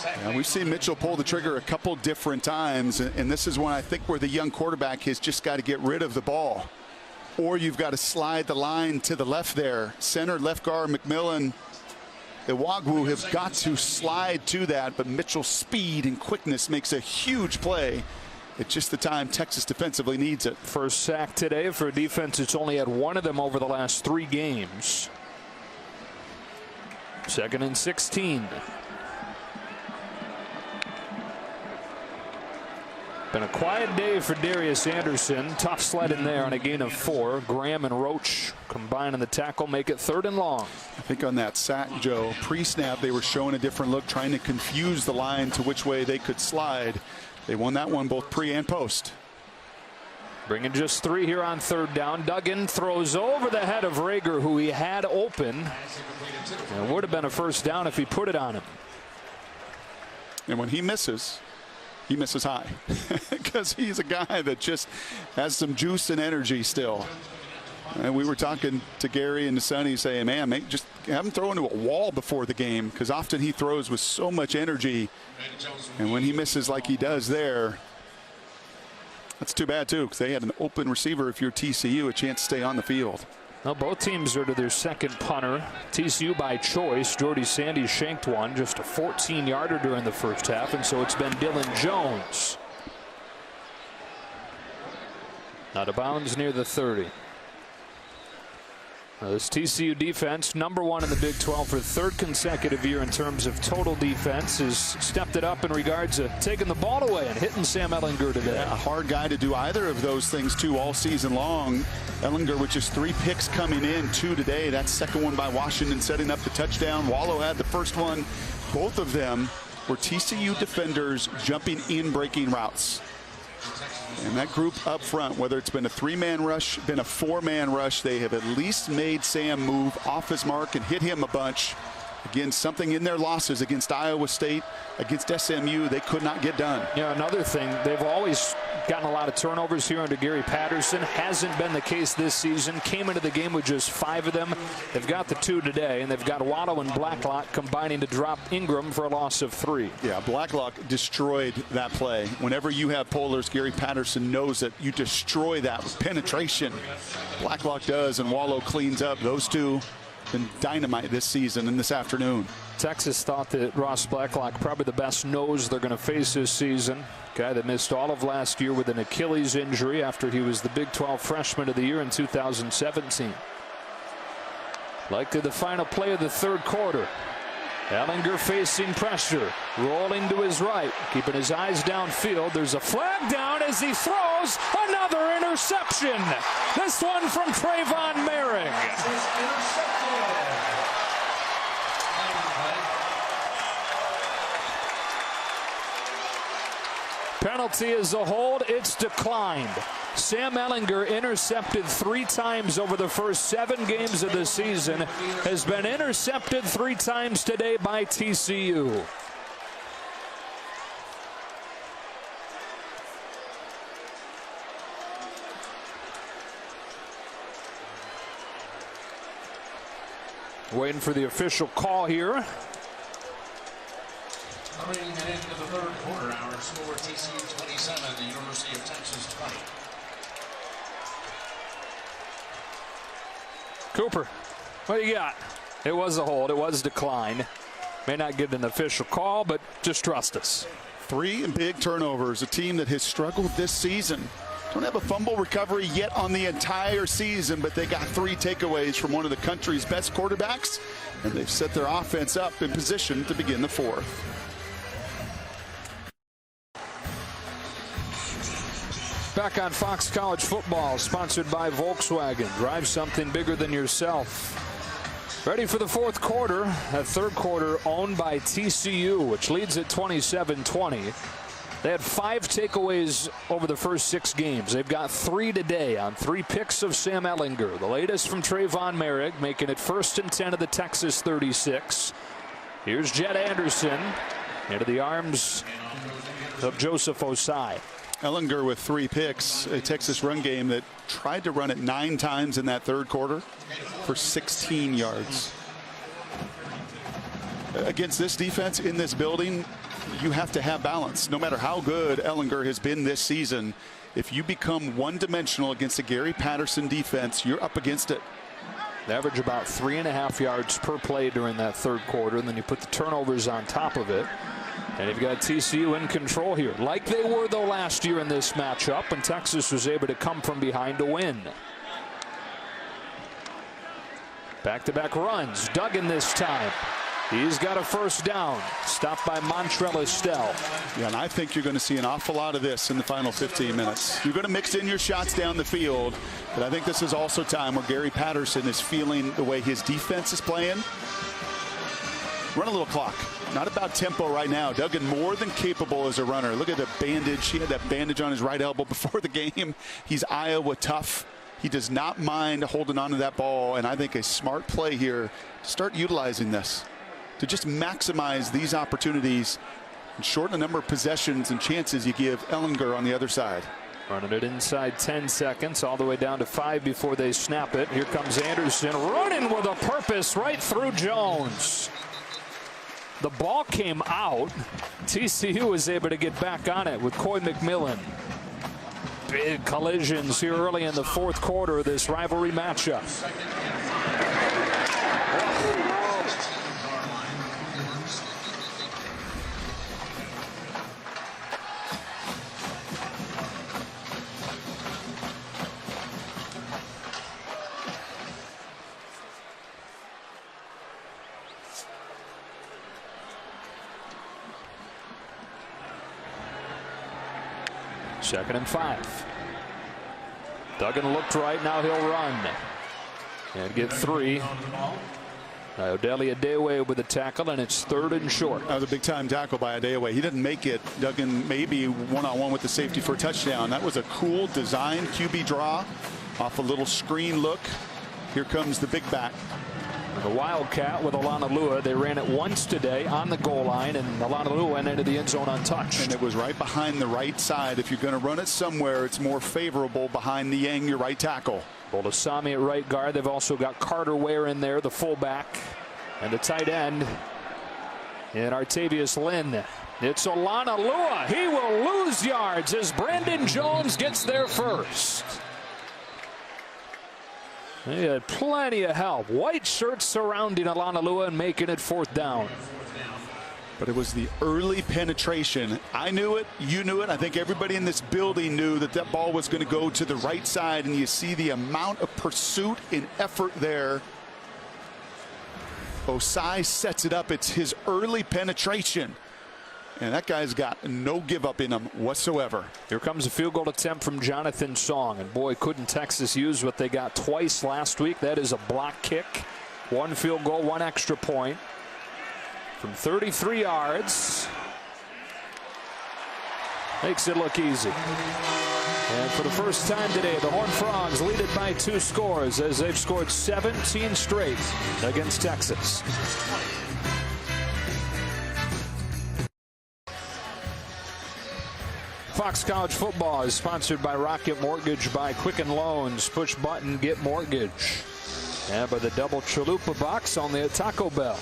Yeah, we've seen Mitchell pull the trigger a couple different times, and this is one I think where the young quarterback has just got to get rid of the ball. Or you've got to slide the line to the left there. Center, left guard, McMillan, Iwagwu have got to slide to that, but Mitchell's speed and quickness makes a huge play at just the time Texas defensively needs it.
First sack today for a defense that's only had one of them over the last 3 games. 2nd and 16. Been a quiet day for Darius Anderson. Tough sledding there on a gain of 4. Graham and Roach combining the tackle, make it 3rd and long.
I think on that sack, Joe, pre-snap they were showing a different look, trying to confuse the line to which way they could slide. They won that one both pre and post.
Bringing just 3 here on 3rd down. Duggan throws over the head of Rager, who he had open. It would have been a first down if he put it on him.
And when he misses high because he's a guy that just has some juice and energy still. And we were talking to Gary and to Sonny saying, man, just have him throw into a wall before the game, because often he throws with so much energy. And when he misses like he does there, that's too bad, too, because they had an open receiver, if you're TCU, a chance to stay on the field.
Well, both teams are to their second punter. TCU by choice. Jordy Sandy shanked one, just a 14-yarder during the first half, and so it's been Dylan Jones. Out of bounds near the 30. This TCU defense, number 1 in the Big 12 for 3rd consecutive year in terms of total defense, has stepped it up in regards to taking the ball away and hitting Sam Ehlinger today.
Yeah, a hard guy to do either of those things, too, all season long. Ehlinger with just 3 picks coming in, 2 today. That second one by Washington setting up the touchdown. Wallow had the first one. Both of them were TCU defenders jumping in, breaking routes. And that group up front, whether it's been a 3-man rush, been a 4-man rush, they have at least made Sam move off his mark and hit him a bunch. Again, something in their losses against Iowa State, against SMU, they could not get done.
Yeah, another thing, they've always gotten a lot of turnovers here under Gary Patterson. Hasn't been the case this season. Came into the game with just 5 of them. They've got the 2 today, and they've got Wallow and Blacklock combining to drop Ingram for a loss of 3.
Yeah, Blacklock destroyed that play. Whenever you have pullers, Gary Patterson knows that you destroy that with penetration. Blacklock does, and Wallow cleans up. Those two been dynamite this season and this afternoon.
Texas thought that Ross Blacklock probably the best nose they're going to face this season. Guy that missed all of last year with an Achilles injury after he was the Big 12 Freshman of the Year in 2017. Likely the final play of the 3rd quarter. Ehlinger facing pressure, rolling to his right, keeping his eyes downfield. There's a flag down as he throws another interception. This one from Trayvon Merring. Penalty is a hold. It's declined. Sam Ehlinger, intercepted 3 times over the first 7 games of the season, has been intercepted 3 times today by TCU. Waiting for the official call here.
Coming into the third quarter, our score TCU 27, the University of Texas 20.
Cooper, what do you got? It was a hold. It was decline. May not get an official call, but just trust us.
3 big turnovers. A team that has struggled this season. Don't have a fumble recovery yet on the entire season, but they got 3 takeaways from one of the country's best quarterbacks, and they've set their offense up in position to begin the 4th.
Back on Fox College Football, sponsored by Volkswagen. Drive something bigger than yourself. Ready for the 4th quarter. That 3rd quarter owned by TCU, which leads at 27-20. They had 5 takeaways over the first 6 games. They've got 3 today on 3 picks of Sam Ehlinger. The latest from Trayvon Merrick, making it 1st and 10 of the Texas 36. Here's Jett Anderson into the arms of Joseph Osai.
Ehlinger with 3 picks, a Texas run game that tried to run it 9 times in that 3rd quarter for 16 yards. Against this defense in this building, you have to have balance. No matter how good Ehlinger has been this season, if you become one-dimensional against a Gary Patterson defense, you're up against it.
They average about 3.5 yards per play during that 3rd quarter, and then you put the turnovers on top of it. And you've got TCU in control here, like they were, though, last year in this matchup, and Texas was able to come from behind to win. Back-to-back runs. Duggan this time. He's got a 1st down. Stopped by Montrell Estelle.
Yeah, and I think you're going to see an awful lot of this in the final 15 minutes. You're going to mix in your shots down the field, but I think this is also time where Gary Patterson is feeling the way his defense is playing. Run a little clock. Not about tempo right now. Duggan more than capable as a runner. Look at the bandage. He had that bandage on his right elbow before the game. He's Iowa tough. He does not mind holding on to that ball, and I think a smart play here, start utilizing this to just maximize these opportunities and shorten the number of possessions and chances you give Ehlinger on the other side.
Running it inside 10 seconds, all the way down to 5 before they snap it. Here comes Anderson running with a purpose right through Jones. The ball came out. TCU was able to get back on it with Coy McMillan. Big collisions here early in the 4th quarter of this rivalry matchup. Second and 5. Duggan looked right. Now he'll run and get 3. Odeli Adewe with a tackle, and it's 3rd and short.
That was a big-time tackle by Adewe. He didn't make it. Duggan maybe one-on-one with the safety for a touchdown. That was a cool design QB draw off a little screen look. Here comes the big back.
The Wildcat with Alana Lua. They ran it once today on the goal line, and Alana Lua went into the end zone untouched.
And it was right behind the right side. If you're going to run it somewhere, it's more favorable behind Niang, your right tackle.
Bolasami at right guard. They've also got Carter Ware in there, the fullback, and the tight end. And Artavius Lynn. It's Alana Lua. He will lose yards as Brandon Jones gets there first. He had plenty of help. White shirts surrounding Alana Lua and making it 4th down.
But it was the early penetration. I knew it. You knew it. I think everybody in this building knew that that ball was going to go to the right side, and you see the amount of pursuit and effort there. Osai sets it up. It's his early penetration. And that guy's got no give up in him whatsoever.
Here comes a field goal attempt from Jonathan Song. And boy, couldn't Texas use what they got twice last week. That is a block kick. 1 field goal, 1 extra point. From 33 yards. Makes it look easy. And for the first time today, the Horned Frogs lead it by 2 scores as they've scored 17 straight against Texas. Fox College Football is sponsored by Rocket Mortgage by Quicken Loans. Push button, get mortgage. And by the double chalupa box only at Taco Bell.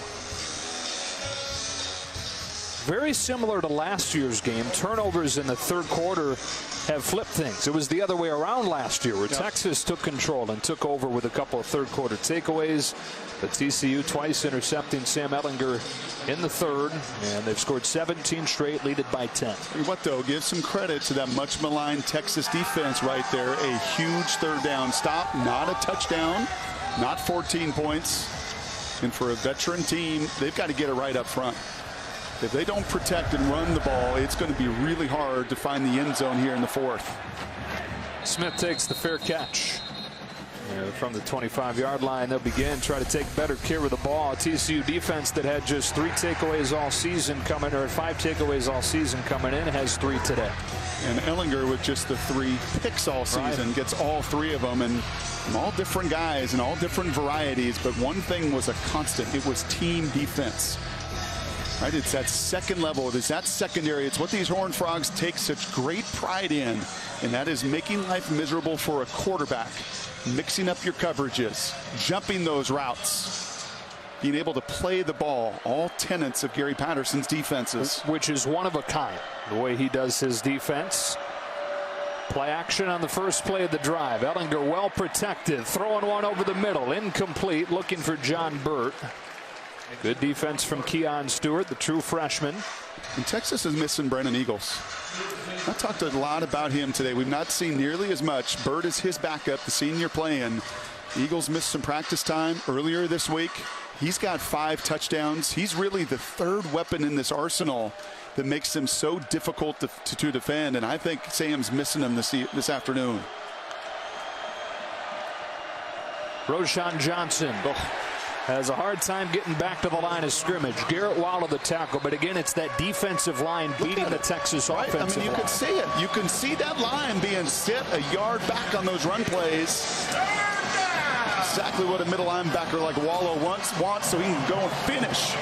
Very similar to last year's game. Turnovers in the third quarter have flipped things. It was the other way around last year, where Texas took control and took over with a couple of third quarter takeaways. But TCU twice intercepting Sam Ehlinger in the third, and they've scored 17 straight, lead it by 10.
What though, give some credit to that much maligned Texas defense right there. A huge third down stop, not a touchdown, not 14 points. And for a veteran team, they've got to get it right up front. If they don't protect and run the ball, it's going to be really hard to find the end zone here in the fourth.
Smith takes the fair catch. From the 25-yard line, they'll begin try to take better care of the ball. TCU defense that had just 3 takeaways all season coming, or 5 takeaways all season coming in, has 3 today.
And Ehlinger with just the 3 picks all season gets all 3 of them, and from all different guys and all different varieties. But one thing was a constant. It was team defense. Right, it's that second level. It is that secondary. It's what these Horned Frogs take such great pride in, and that is making life miserable for a quarterback. Mixing up your coverages, jumping those routes, being able to play the ball. All tenets of Gary Patterson's defenses.
Which is one of a kind, the way he does his defense. Play action on the first play of the drive. Ehlinger well protected, throwing one over the middle, incomplete, looking for John Burt. Good defense from Keon Stewart, the true freshman.
And Texas is missing Brennan Eagles. I talked a lot about him today. We've not seen nearly as much. Burt is his backup, the senior playing. Eagles missed some practice time earlier this week. He's got 5 touchdowns. He's really the third weapon in this arsenal that makes him so difficult to defend. And I think Sam's missing him this afternoon.
Roshan Johnson has a hard time getting back to the line of scrimmage. Garrett Waller the tackle, but again, it's that defensive line beating the Texas offensive line.
You can see it. You can see that line being set a yard back on those run plays. Exactly what a middle linebacker like Waller wants, so he can go and finish.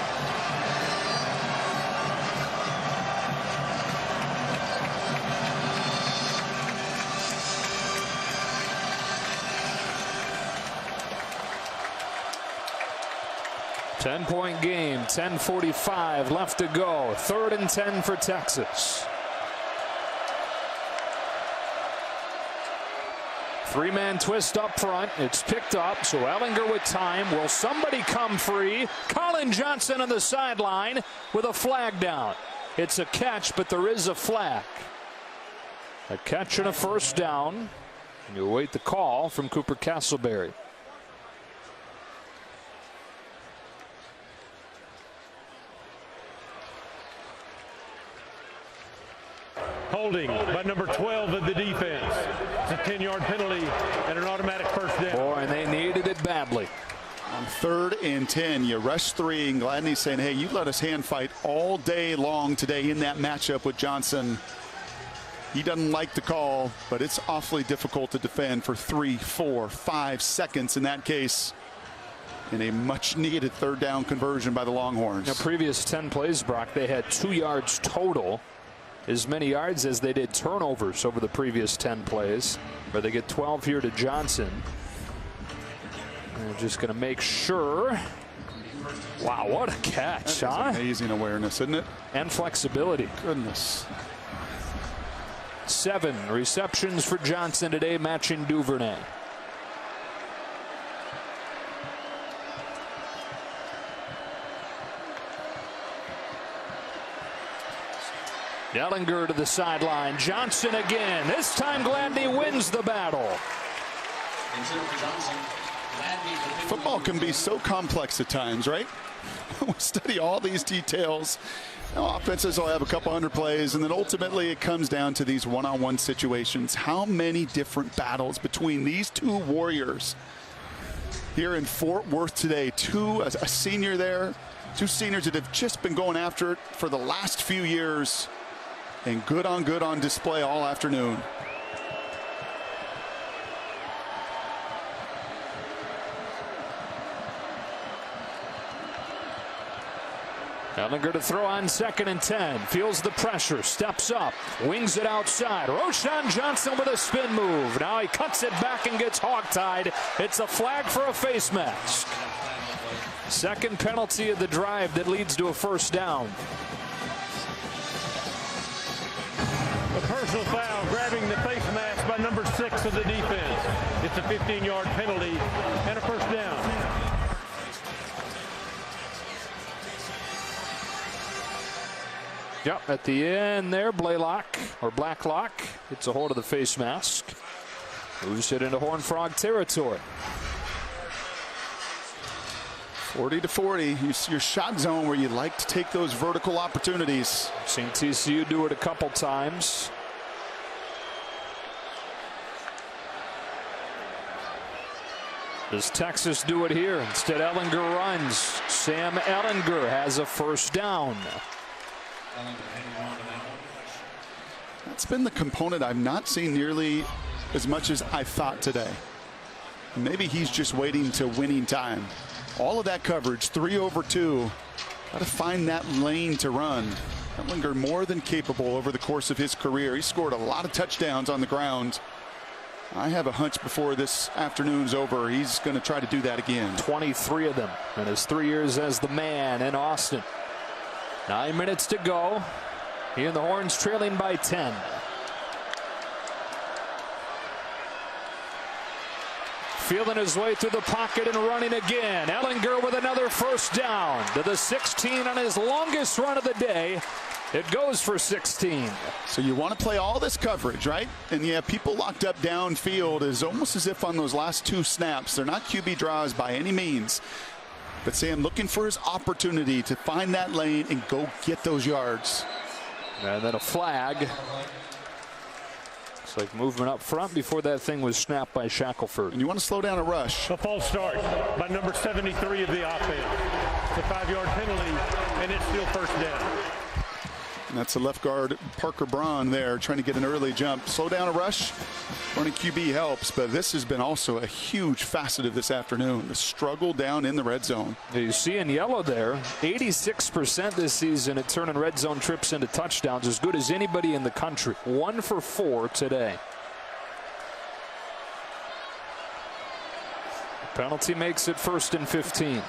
Ten-point game, 10:45 left to go. 3rd and 10 for Texas. 3-man twist up front. It's picked up, so Ehlinger with time. Will somebody come free? Colin Johnson on the sideline with a flag down. It's a catch, but there is a flag. A catch and a first down. And you await the call from Cooper Castleberry.
Holding by number 12 of the defense. It's a 10-yard penalty and an automatic first down.
Boy, and they needed it badly.
On 3rd and 10, you rush 3, and Gladney's saying, hey, you let us hand fight all day long today in that matchup with Johnson. He doesn't like the call, but it's awfully difficult to defend for 3, 4, 5 seconds in that case. In a much-needed 3rd down conversion by the Longhorns.
Now, previous 10 plays, Brock, they had 2 yards total. As many yards as they did turnovers over the previous 10 plays, where they get 12 here to Johnson. They're just going to make sure. Wow, what a catch, huh?
Amazing awareness, isn't it?
And flexibility.
Goodness.
7 receptions for Johnson today, matching Duvernay. Ehlinger to the sideline. Johnson again. This time Gladney wins the battle.
Football can be so complex at times, right? We study all these details. Offenses will have a couple hundred plays, and then ultimately it comes down to these one-on-one situations. How many different battles between these 2 warriors here in Fort Worth today? A senior there, 2 seniors that have just been going after it for the last few years. And good on display all afternoon.
Ehlinger to throw on 2nd and 10. Feels the pressure. Steps up. Wings it outside. Roshan Johnson with a spin move. Now he cuts it back and gets hogtied. It's a flag for a face mask. 2nd penalty of the drive that leads to a first down.
A personal foul, grabbing the face mask by number 6 of the defense. It's a 15-yard penalty and a first down.
Yep, at the end there, Blacklock hits a hold of the face mask. Moves it into Horned Frog territory.
40 to 40, your shot zone where you like to take those vertical opportunities.
Seen TCU do it a couple times. Does Texas do it here? Instead, Ellinger runs. Sam Ellinger has a first down.
That's been the component I've not seen nearly as much as I thought today. Maybe he's just waiting to winning time. All of that coverage, 3 over 2. Got to find that lane to run. Ellinger more than capable over the course of his career. He scored a lot of touchdowns on the ground. I have a hunch before this afternoon's over, he's going to try to do that again.
23 of them in his 3 years as the man in Austin. 9 minutes to go. He and the Horns trailing by 10. Feeling his way through the pocket and running again. Ellinger with another first down to the 16 on his longest run of the day. It goes for 16.
So you want to play all this coverage, right? And yeah, people locked up downfield is almost as if on those last 2 snaps, they're not QB draws by any means. But Sam looking for his opportunity to find that lane and go get those yards.
And then a flag. Looks like movement up front before that thing was snapped by Shackelford.
And you want to slow down a rush.
A false start by number 73 of the offense. It's a 5-yard penalty, and it's still first down.
And that's a left guard, Parker Braun there, trying to get an early jump. Slow down a rush. Running QB helps, but this has been also a huge facet of this afternoon. The struggle down in the red zone.
You see in yellow there, 86% this season at turning red zone trips into touchdowns, as good as anybody in the country. 1 for 4 today. Penalty makes it 1st and 15.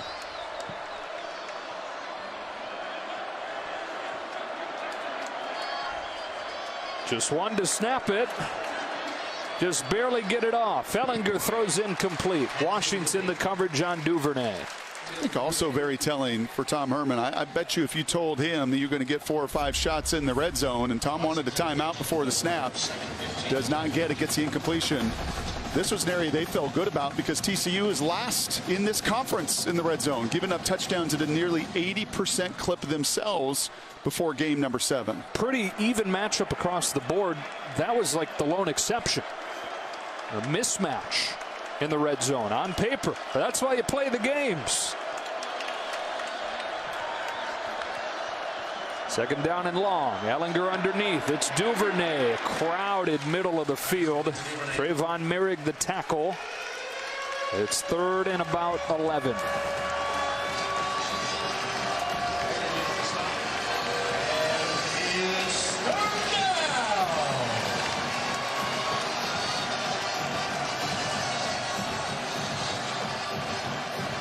Just one to snap it. Just barely get it off. Ellinger throws incomplete. Washington the coverage on Duvernay.
I think also very telling for Tom Herman. I bet you if you told him that you're going to get 4 or 5 shots in the red zone and Tom wanted a timeout before the snap, does not get it, gets the incompletion. This was an area they felt good about because TCU is last in this conference in the red zone, giving up touchdowns at a nearly 80% clip themselves before game number 7.
Pretty even matchup across the board. That was like the lone exception. A mismatch in the red zone on paper. That's why you play the games. 2nd down and long. Ellinger underneath. It's Duvernay. Crowded middle of the field. Trayvon Merrick the tackle. It's 3rd and about 11.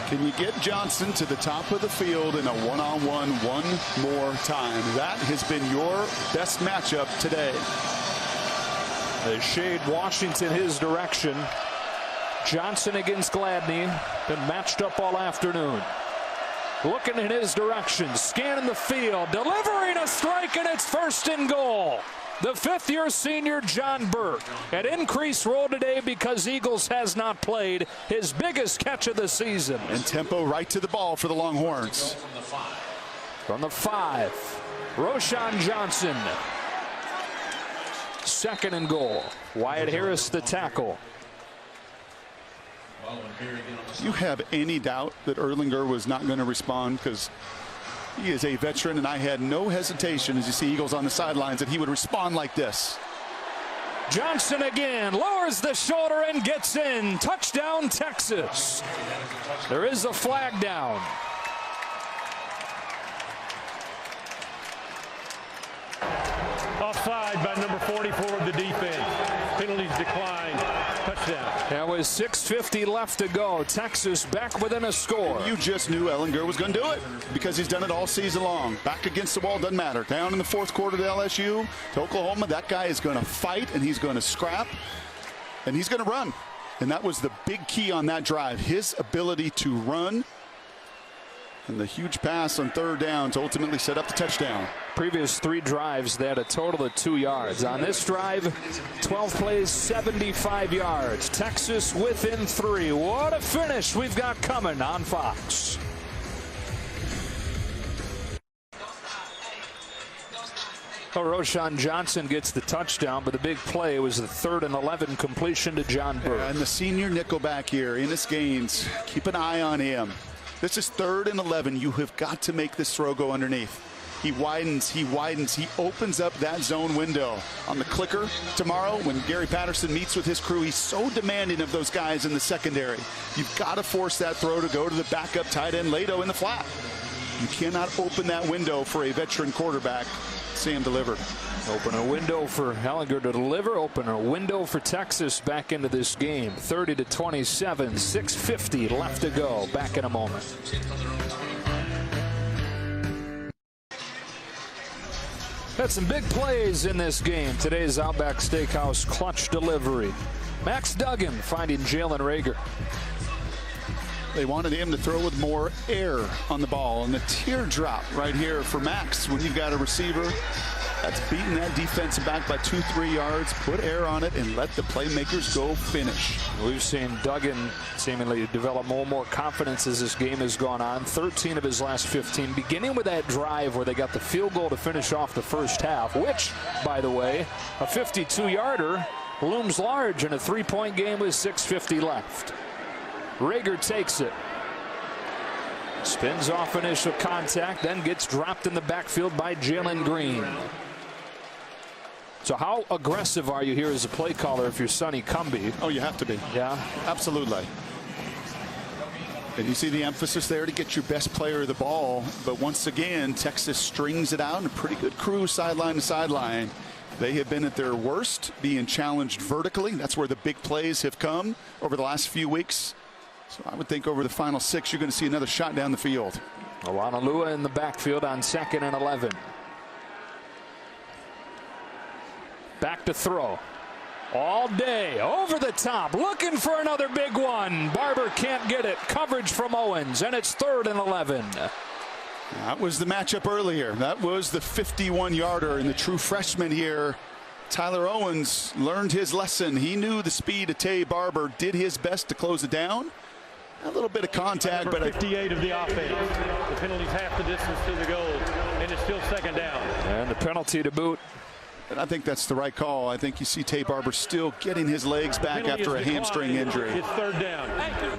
Can you get Johnson to the top of the field in a one-on-one one more time? That has been your best matchup today.
They shade Washington his direction. Johnson against Gladney. Been matched up all afternoon. Looking in his direction. Scanning the field. Delivering a strike, and it's 1st and goal. The 5th-year senior John Burke. An increased role today because Eagles has not played. His biggest catch of the season.
And tempo right to the ball for the Longhorns.
From the 5, Roshan Johnson. 2nd and goal. Wyatt Harris the tackle.
Do you have any doubt that Erlinger was not going to respond? Because he is a veteran, and I had no hesitation as you see Eagles on the sidelines that he would respond like this.
Johnson again lowers the shoulder and gets in. Touchdown, Texas. There is a flag down.
Offside by number 44 of the defense. Penalties declined. Touchdown.
That was 6:50 left to go. Texas back within a score.
You just knew Ellinger was going to do it because he's done it all season long. Back against the wall, doesn't matter. Down in the fourth quarter to LSU, to Oklahoma, that guy is going to fight and he's going to scrap and he's going to run. And that was the big key on that drive, his ability to run. And the huge pass on third down to ultimately set up the touchdown.
Previous 3 drives, they had a total of 2 yards. On this drive, 12 plays, 75 yards. Texas within 3. What a finish we've got coming on Fox. Well, Roshan Johnson gets the touchdown, but the big play was the 3rd and 11 completion to John Burke.
And the senior nickelback here, Ennis Gaines, keep an eye on him. This is 3rd and 11. You have got to make this throw go underneath. He widens, he opens up that zone window. On the clicker tomorrow, when Gary Patterson meets with his crew, he's so demanding of those guys in the secondary. You've got to force that throw to go to the backup tight end Lato in the flat. You cannot open that window for a veteran quarterback. Sam delivered.
Open a window for Ellinger to deliver. Open a window for Texas back into this game. 30-27, 6:50 left to go. Back in a moment. Had some big plays in this game. Today's Outback Steakhouse clutch delivery. Max Duggan finding Jalen Reagor.
They wanted him to throw with more air on the ball. And the teardrop right here for Max when you've got a receiver that's beating that defensive back by 2-3 yards. Put air on it and let the playmakers go finish.
We've seen Duggan seemingly develop more and more confidence as this game has gone on. 13 of his last 15, beginning with that drive where they got the field goal to finish off the first half, which, by the way, a 52-yarder looms large in a 3-point game with 6:50 left. Reagor takes it. Spins off initial contact, then gets dropped in the backfield by Jalen Green. So how aggressive are you here as a play caller if you're Sonny Cumbie?
Oh, you have to be.
Yeah.
Absolutely. And you see the emphasis there to get your best player of the ball. But once again, Texas strings it out, and a pretty good crew sideline to sideline. They have been at their worst, being challenged vertically. That's where the big plays have come over the last few weeks. So I would think over the final 6, you're going to see another shot down the field.
Alanalua in the backfield on 2nd and 11. Back to throw. All day, over the top, looking for another big one. Barber can't get it. Coverage from Owens, and it's 3rd and 11.
That was the matchup earlier. That was the 51-yarder, and the true freshman here, Tyler Owens, learned his lesson. He knew the speed of Tay Barber, did his best to close it down. A little bit of contact, but
58 of the offense. The penalty's half the distance to the goal, and it's still 2nd down.
And the penalty to boot.
And I think that's the right call. I think you see Tay Barber still getting his legs back after a hamstring injury.
It's 3rd down.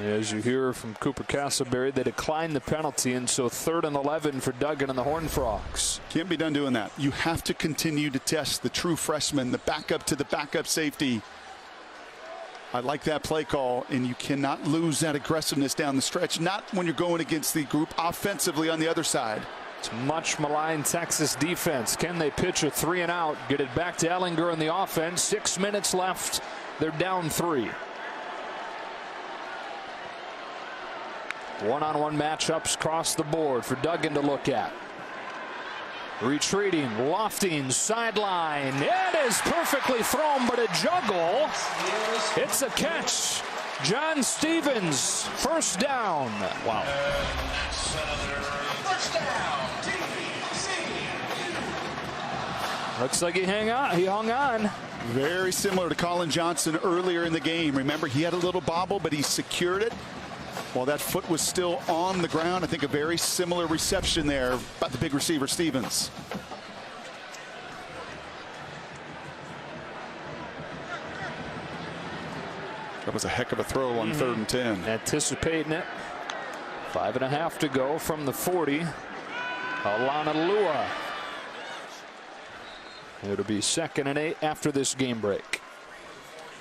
As you hear from Cooper Castleberry, they declined the penalty, and so 3rd and 11 for Duggan and the Horned Frogs.
Can't be done doing that. You have to continue to test the true freshman, the backup to the backup safety. I like that play call, and you cannot lose that aggressiveness down the stretch, not when you're going against the group offensively on the other side.
It's much maligned Texas defense. Can they pitch a 3 and out? Get it back to Ellinger in the offense. 6 minutes left. They're down 3. One-on-one matchups across the board for Duggan to look at. Retreating, lofting, sideline. It is perfectly thrown, but a juggle. It's a catch. John Stevens, 1st down. Wow.
First down,
Looks like he hung on.
Very similar to Colin Johnson earlier in the game. Remember, he had a little bobble, but he secured it while that foot was still on the ground. I think a very similar reception there by the big receiver Stevens. That was a heck of a throw on 3rd and 10.
Anticipating it. 5.5 to go from the 40. Alanalua. It'll be 2nd and 8 after this game break.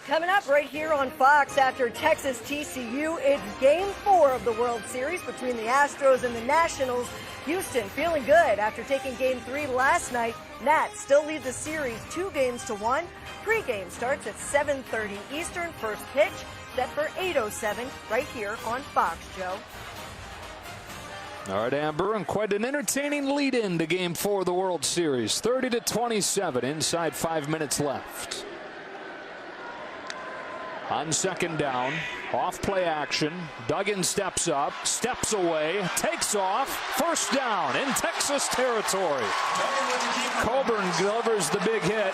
Coming up right here on Fox after Texas TCU, it's Game 4 of the World Series between the Astros and the Nationals. Houston feeling good after taking Game 3 last night. Nats still lead the series 2-1. Pre-game starts at 7:30 Eastern. First pitch set for 8:07 right here on Fox, Joe.
All right, Amber, and quite an entertaining lead-in to Game 4 of the World Series. 30-27, inside 5 minutes left. On second down, off play action. Duggan steps up, steps away, takes off. First down in Texas territory. Coburn delivers the big hit,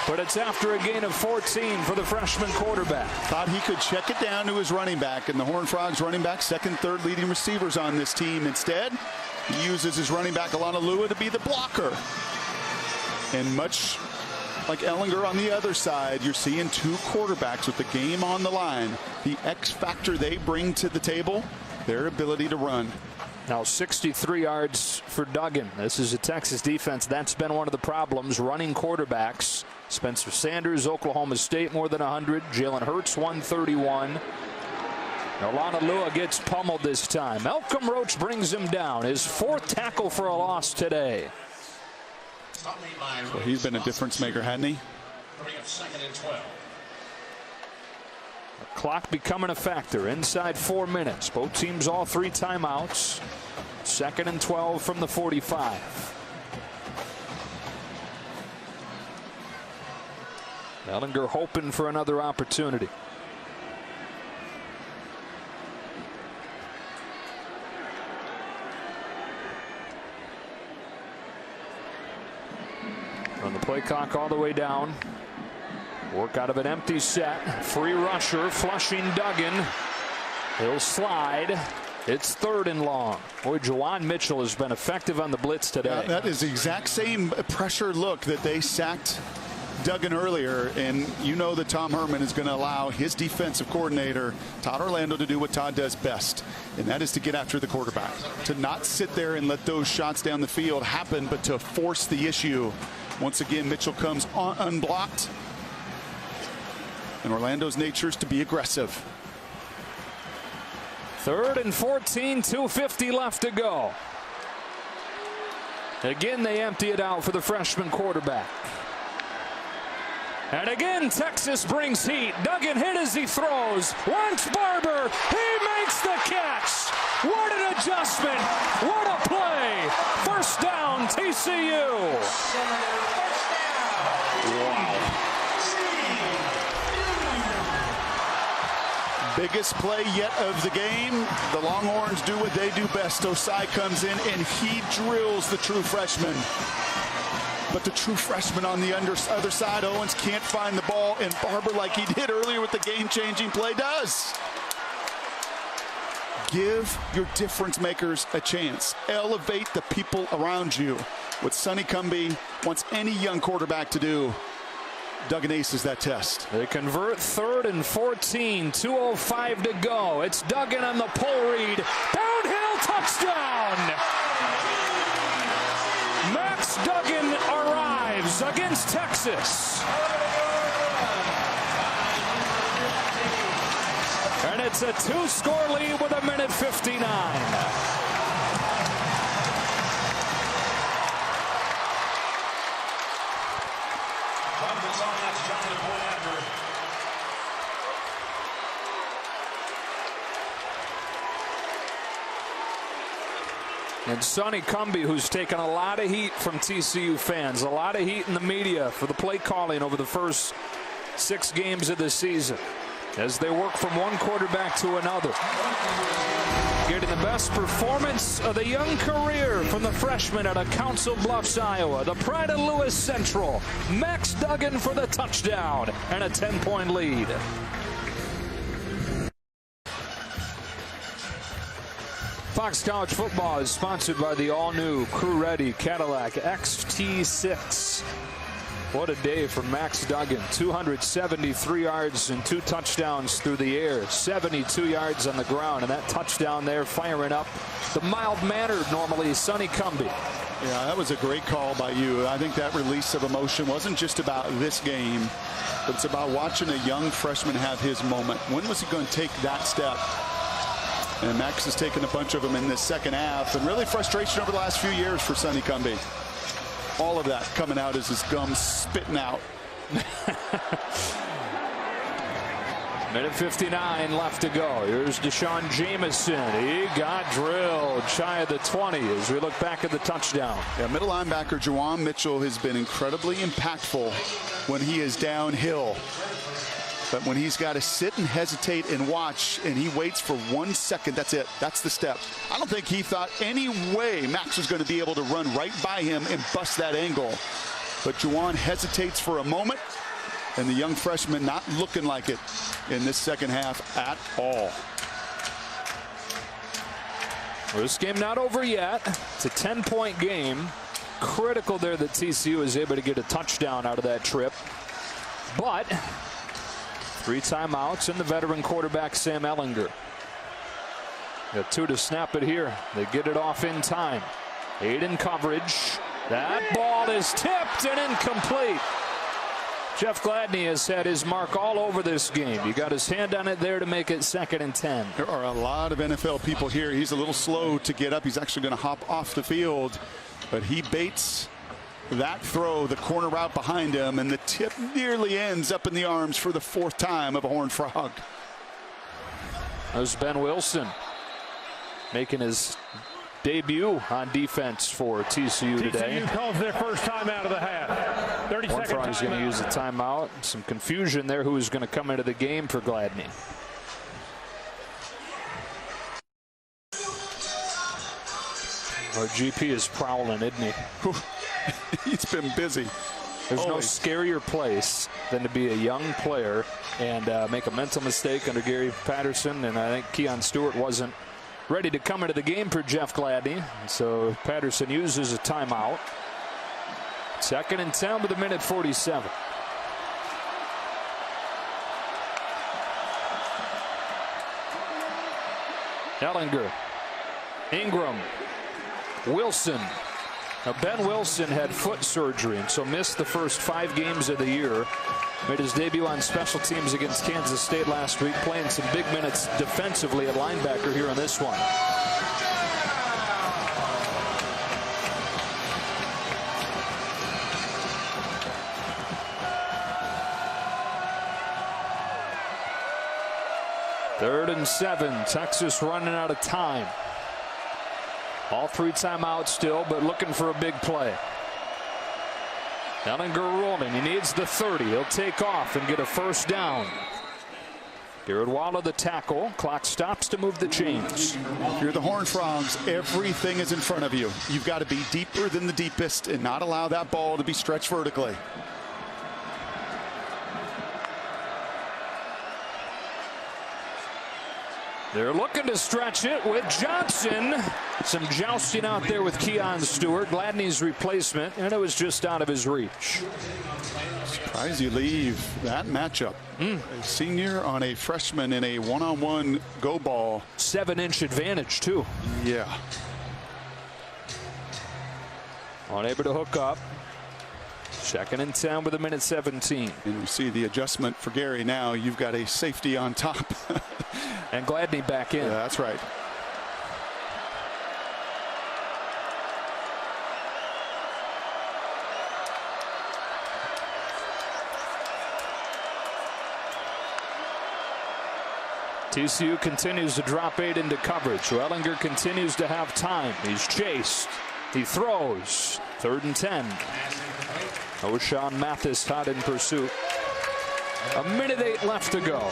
but it's after a gain of 14 for the freshman quarterback.
Thought he could check it down to his running back, and the Horned Frogs running back, second, third leading receivers on this team. Instead, he uses his running back, Alana Lua, to be the blocker. And much like Ellinger on the other side, you're seeing two quarterbacks with the game on the line. The X factor they bring to the table, their ability to run.
Now 63 yards for Duggan. This is a Texas defense. That's been one of the problems, running quarterbacks. Spencer Sanders, Oklahoma State, more than 100. Jalen Hurts, 131. Alana Lua gets pummeled this time. Malcolm Roach brings him down. His fourth tackle for a loss today.
Well, he's been a difference maker, hasn't he?
Second and 12.
The clock becoming a factor inside 4 minutes. Both teams all 3 timeouts. Second and 12 from the 45. Ellinger hoping for another opportunity. Run the play clock all the way down. Work out of an empty set. Free rusher, flushing Duggan. He'll slide. It's third and long. Boy, Juwan Mitchell has been effective on the blitz today.
That is the exact same pressure look that they sacked Duggan earlier, and you know that Tom Herman is going to allow his defensive coordinator, Todd Orlando, to do what Todd does best, and that is to get after the quarterback, to not sit there and let those shots down the field happen, but to force the issue. Once again, Mitchell comes unblocked, and Orlando's nature is to be aggressive.
Third and 14, 2:50 left to go. Again, they empty it out for the freshman quarterback. And again, Texas brings heat. Duggan hit as he throws. Watch Barber. He makes the catch. What an adjustment. What a play. First down, TCU.
Wow. Biggest play yet of the game. The Longhorns do what they do best. Osai comes in and he drills the true freshman. But the true freshman on the other side, Owens can't find the ball, and Barber, like he did earlier with the game-changing play, does. Give your difference makers a chance. Elevate the people around you. What Sonny Cumbie wants any young quarterback to do, Duggan aces that test.
They convert third and 14, 2:05 to go. It's Duggan on the pull read. Downhill touchdown. Max Duggan arrives against Texas. And it's a 2-score lead with 1:59. And Sonny Cumbie, who's taken a lot of heat from TCU fans, a lot of heat in the media for the play calling over the first 6 games of the season, as they work from one quarterback to another. Getting the best performance of the young career from the freshman out of Council Bluffs, Iowa. The pride of Lewis Central. Max Duggan for the touchdown and a 10-point lead. Fox College Football is sponsored by the all-new crew-ready Cadillac XT6. What a day for Max Duggan. 273 yards and 2 touchdowns through the air. 72 yards on the ground, and that touchdown there firing up the mild-mannered, normally, Sonny Cumbie.
Yeah, that was a great call by you. I think that release of emotion wasn't just about this game, but it's about watching a young freshman have his moment. When was he going to take that step? And Max has taken a bunch of them in this second half, and really frustration over the last few years for Sonny Cumbie. All of that coming out as his gums spitting out.
Minute 59 left to go. Here's Deshaun Jameson. He got drilled shy of the 20 as we look back at the touchdown.
Yeah, middle linebacker Juwan Mitchell has been incredibly impactful when he is downhill. But when he's got to sit and hesitate and watch, and he waits for 1 second, that's it. That's the step. I don't think he thought any way Max was going to be able to run right by him and bust that angle. But Juwan hesitates for a moment, and the young freshman not looking like it in this second half at all.
Well, this game not over yet. It's a 10-point game. Critical there that TCU is able to get a touchdown out of that trip. But 3 timeouts and the veteran quarterback Sam Ehlinger. Got 2 to snap it here. They get it off in time. 8 in coverage. That ball is tipped and incomplete. Jeff Gladney has had his mark all over this game. He got his hand on it there to make it 2nd and 10.
There are a lot of NFL people here. He's a little slow to get up. He's actually going to hop off the field, but he baits that throw, the corner route behind him, and the tip nearly ends up in the arms for the 4th time of a Horned Frog.
There's Ben Wilson making his debut on defense for TCU today.
TCU calls their first time out of the half. 30
Horned
second
Frog's going to use a timeout. Some confusion there who is going to come into the game for Gladney. Our GP is prowling, isn't he?
He's been busy.
There's no scarier place than to be a young player and make a mental mistake under Gary Patterson, and I think Keon Stewart wasn't ready to come into the game for Jeff Gladney, so Patterson uses a timeout. 2nd and 10 with a minute 47. Ehlinger, Ingram, Wilson. Now Ben Wilson had foot surgery and so missed the first 5 games of the year. Made his debut on special teams against Kansas State last week, playing some big minutes defensively at linebacker here on this one. Third and 7. Texas running out of time. All 3 timeouts still, but looking for a big play. Ehlinger rolling. He needs the 30. He'll take off and get a first down. Garrett Waller the tackle. Clock stops to move the chains.
If you're the Horned Frogs, everything is in front of you. You've got to be deeper than the deepest and not allow that ball to be stretched vertically.
They're looking to stretch it with Johnson. Some jousting out there with Keon Stewart, Gladney's replacement, and it was just out of his reach.
Surprised you leave that matchup. A senior on a freshman in a one-on-one go ball.
7-inch advantage, too.
Yeah.
Unable to hook up. 2nd and 10 with a minute 17.
And you see the adjustment for Gary now. You've got a safety on top.
And Gladney back in.
Yeah, that's right.
TCU continues to drop 8 into coverage. Ehlinger continues to have time. He's chased. He throws. 3rd and 10. O'Shawn Mathis hot in pursuit. A minute 8 left to go.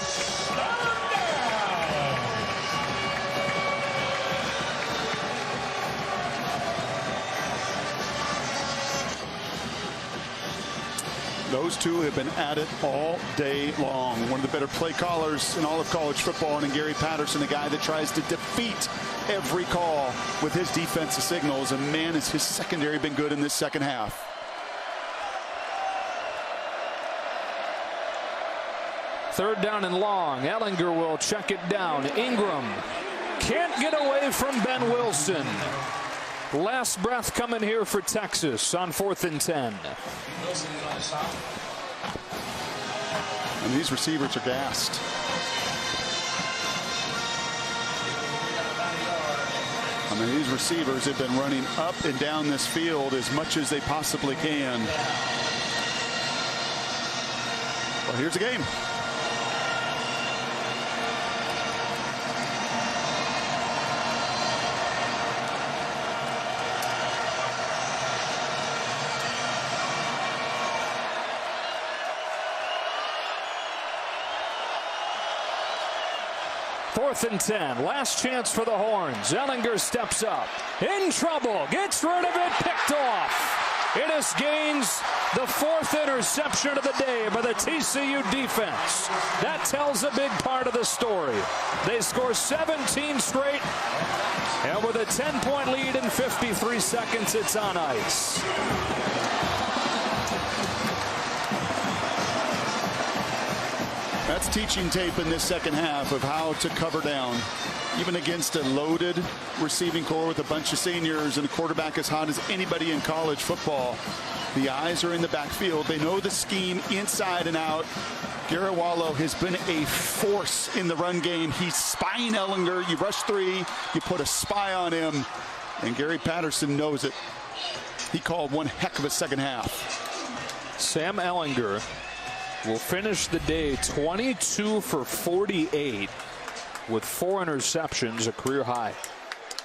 Those two have been at it all day long. One of the better play callers in all of college football, and Gary Patterson, a guy that tries to defeat every call with his defensive signals. And man, has his secondary been good in this second half.
Third down and long. Ehlinger will check it down. Ingram can't get away from Ben Wilson. Last breath coming here for Texas on 4th and 10.
And these receivers are gassed. I mean, these receivers have been running up and down this field as much as they possibly can. Well, here's the game.
Fourth and 10. Last chance for the Horns. Ellinger steps up. In trouble. Gets rid of it. Picked off. Ennis gains the 4th interception of the day by the TCU defense. That tells a big part of the story. They score 17 straight. And with a 10-point lead in 53 seconds, it's on ice.
That's teaching tape in this second half of how to cover down, even against a loaded receiving corps with a bunch of seniors and a quarterback as hot as anybody in college football. The eyes are in the backfield. They know the scheme inside and out. Garawalo has been a force in the run game. He's spying Ellinger. You rush 3, you put a spy on him, and Gary Patterson knows it. He called one heck of a second half.
Sam Ellinger will finish the day 22 for 48 with 4 interceptions, a career high.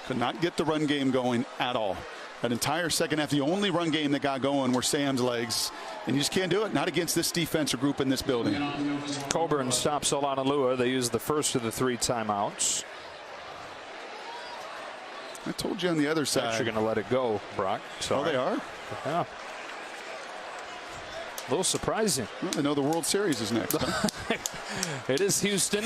Could not get the run game going at all. That entire second half, the only run game that got going were Sam's legs. And you just can't do it, not against this defensive group in this building.
Coburn stops Olanalua. They use the first of the 3 timeouts.
I told you on the other side.
Actually going to let it go, Brock. Sorry.
Oh, they are?
Yeah. A little surprising.
Well, I know the World Series is next. Huh?
It is Houston.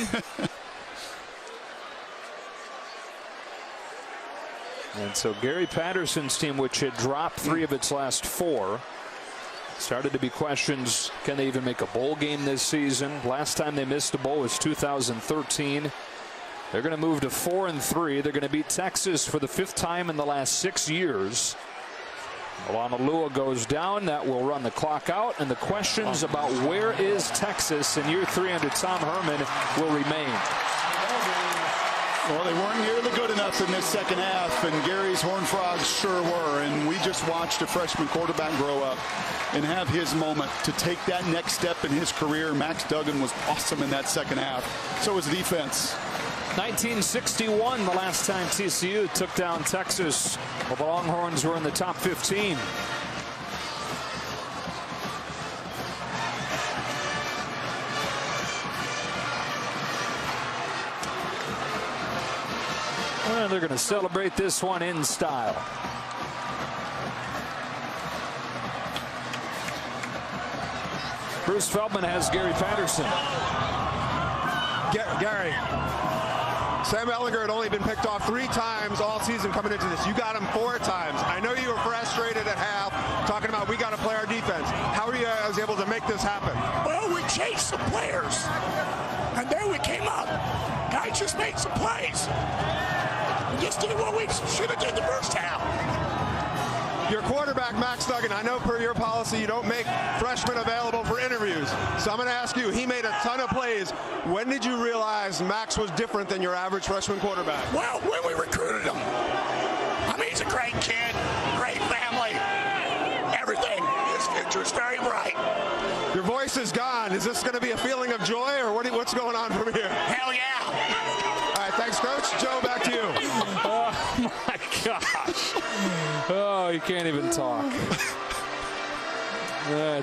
And so Gary Patterson's team, which had dropped 3 of its last 4, started to be questions. Can they even make a bowl game this season? Last time they missed a bowl was 2013. They're going to move to 4-3. They're going to beat Texas for the 5th time in the last 6 years. Olanalua goes down. That will run the clock out. And the questions about where is Texas in year 3 under Tom Herman will remain.
Well, they weren't nearly good enough in this second half, and Gary's Horned Frogs sure were. And we just watched a freshman quarterback grow up and have his moment to take that next step in his career. Max Duggan was awesome in that second half. So was the defense.
1961, the last time TCU took down Texas. Well, the Longhorns were in the top 15. Well, they're going to celebrate this one in style. Bruce Feldman has Gary Patterson.
Gary, Sam Ellinger had only been picked off 3 times all season coming into this. You got him 4 times. I know you were frustrated at half, talking about we got to play our defense. How are you guys able to make this happen?
Well, we chased some players, and then we came up. Guys just made some plays. We just did what we should have did the first half.
Your quarterback, Max Duggan, I know per your policy you don't make freshmen available for interviews. So I'm going to ask you, he made a ton of plays. When did you realize Max was different than your average freshman quarterback?
Well, when we recruited him. I mean, he's a great kid, great family, everything. His future is very bright.
Your voice is gone. Is this going to be a feeling of joy, or what's going on from here?
Hell yeah.
All right, thanks, Coach. Joe, back to you.
Oh, my gosh. Oh, you can't even talk.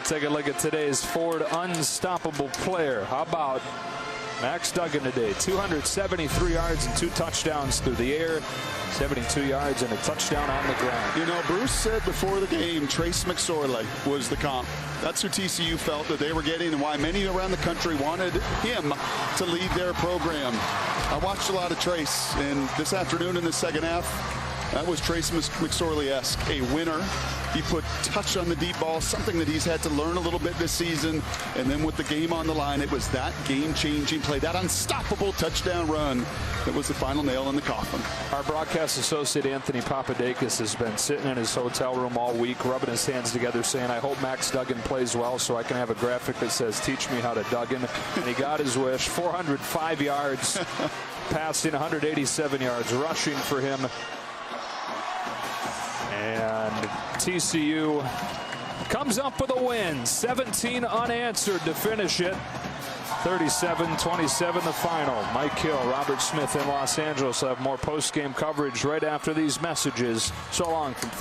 Take a look at today's Ford unstoppable player. How about Max Duggan today? 273 yards and 2 touchdowns through the air, 72 yards and a touchdown on the ground.
You know, Bruce said before the game, Trace McSorley was the comp. That's who TCU felt that they were getting, and why many around the country wanted him to lead their program. I watched a lot of Trace, and this afternoon in the second half, That was Trace McSorley-esque, a winner. He put touch on the deep ball, something that he's had to learn a little bit this season. And then with the game on the line, it was that game-changing play, that unstoppable touchdown run that was the final nail in the coffin.
Our broadcast associate Anthony Papadakis has been sitting in his hotel room all week, rubbing his hands together, saying, I hope Max Duggan plays well so I can have a graphic that says, teach me how to Duggan. And he got his wish. 405 yards passing, 187 yards rushing for him. And TCU comes up with a win. 17 unanswered to finish it. 37-27 the final. Mike Hill, Robert Smith in Los Angeles will have more post-game coverage right after these messages. So long from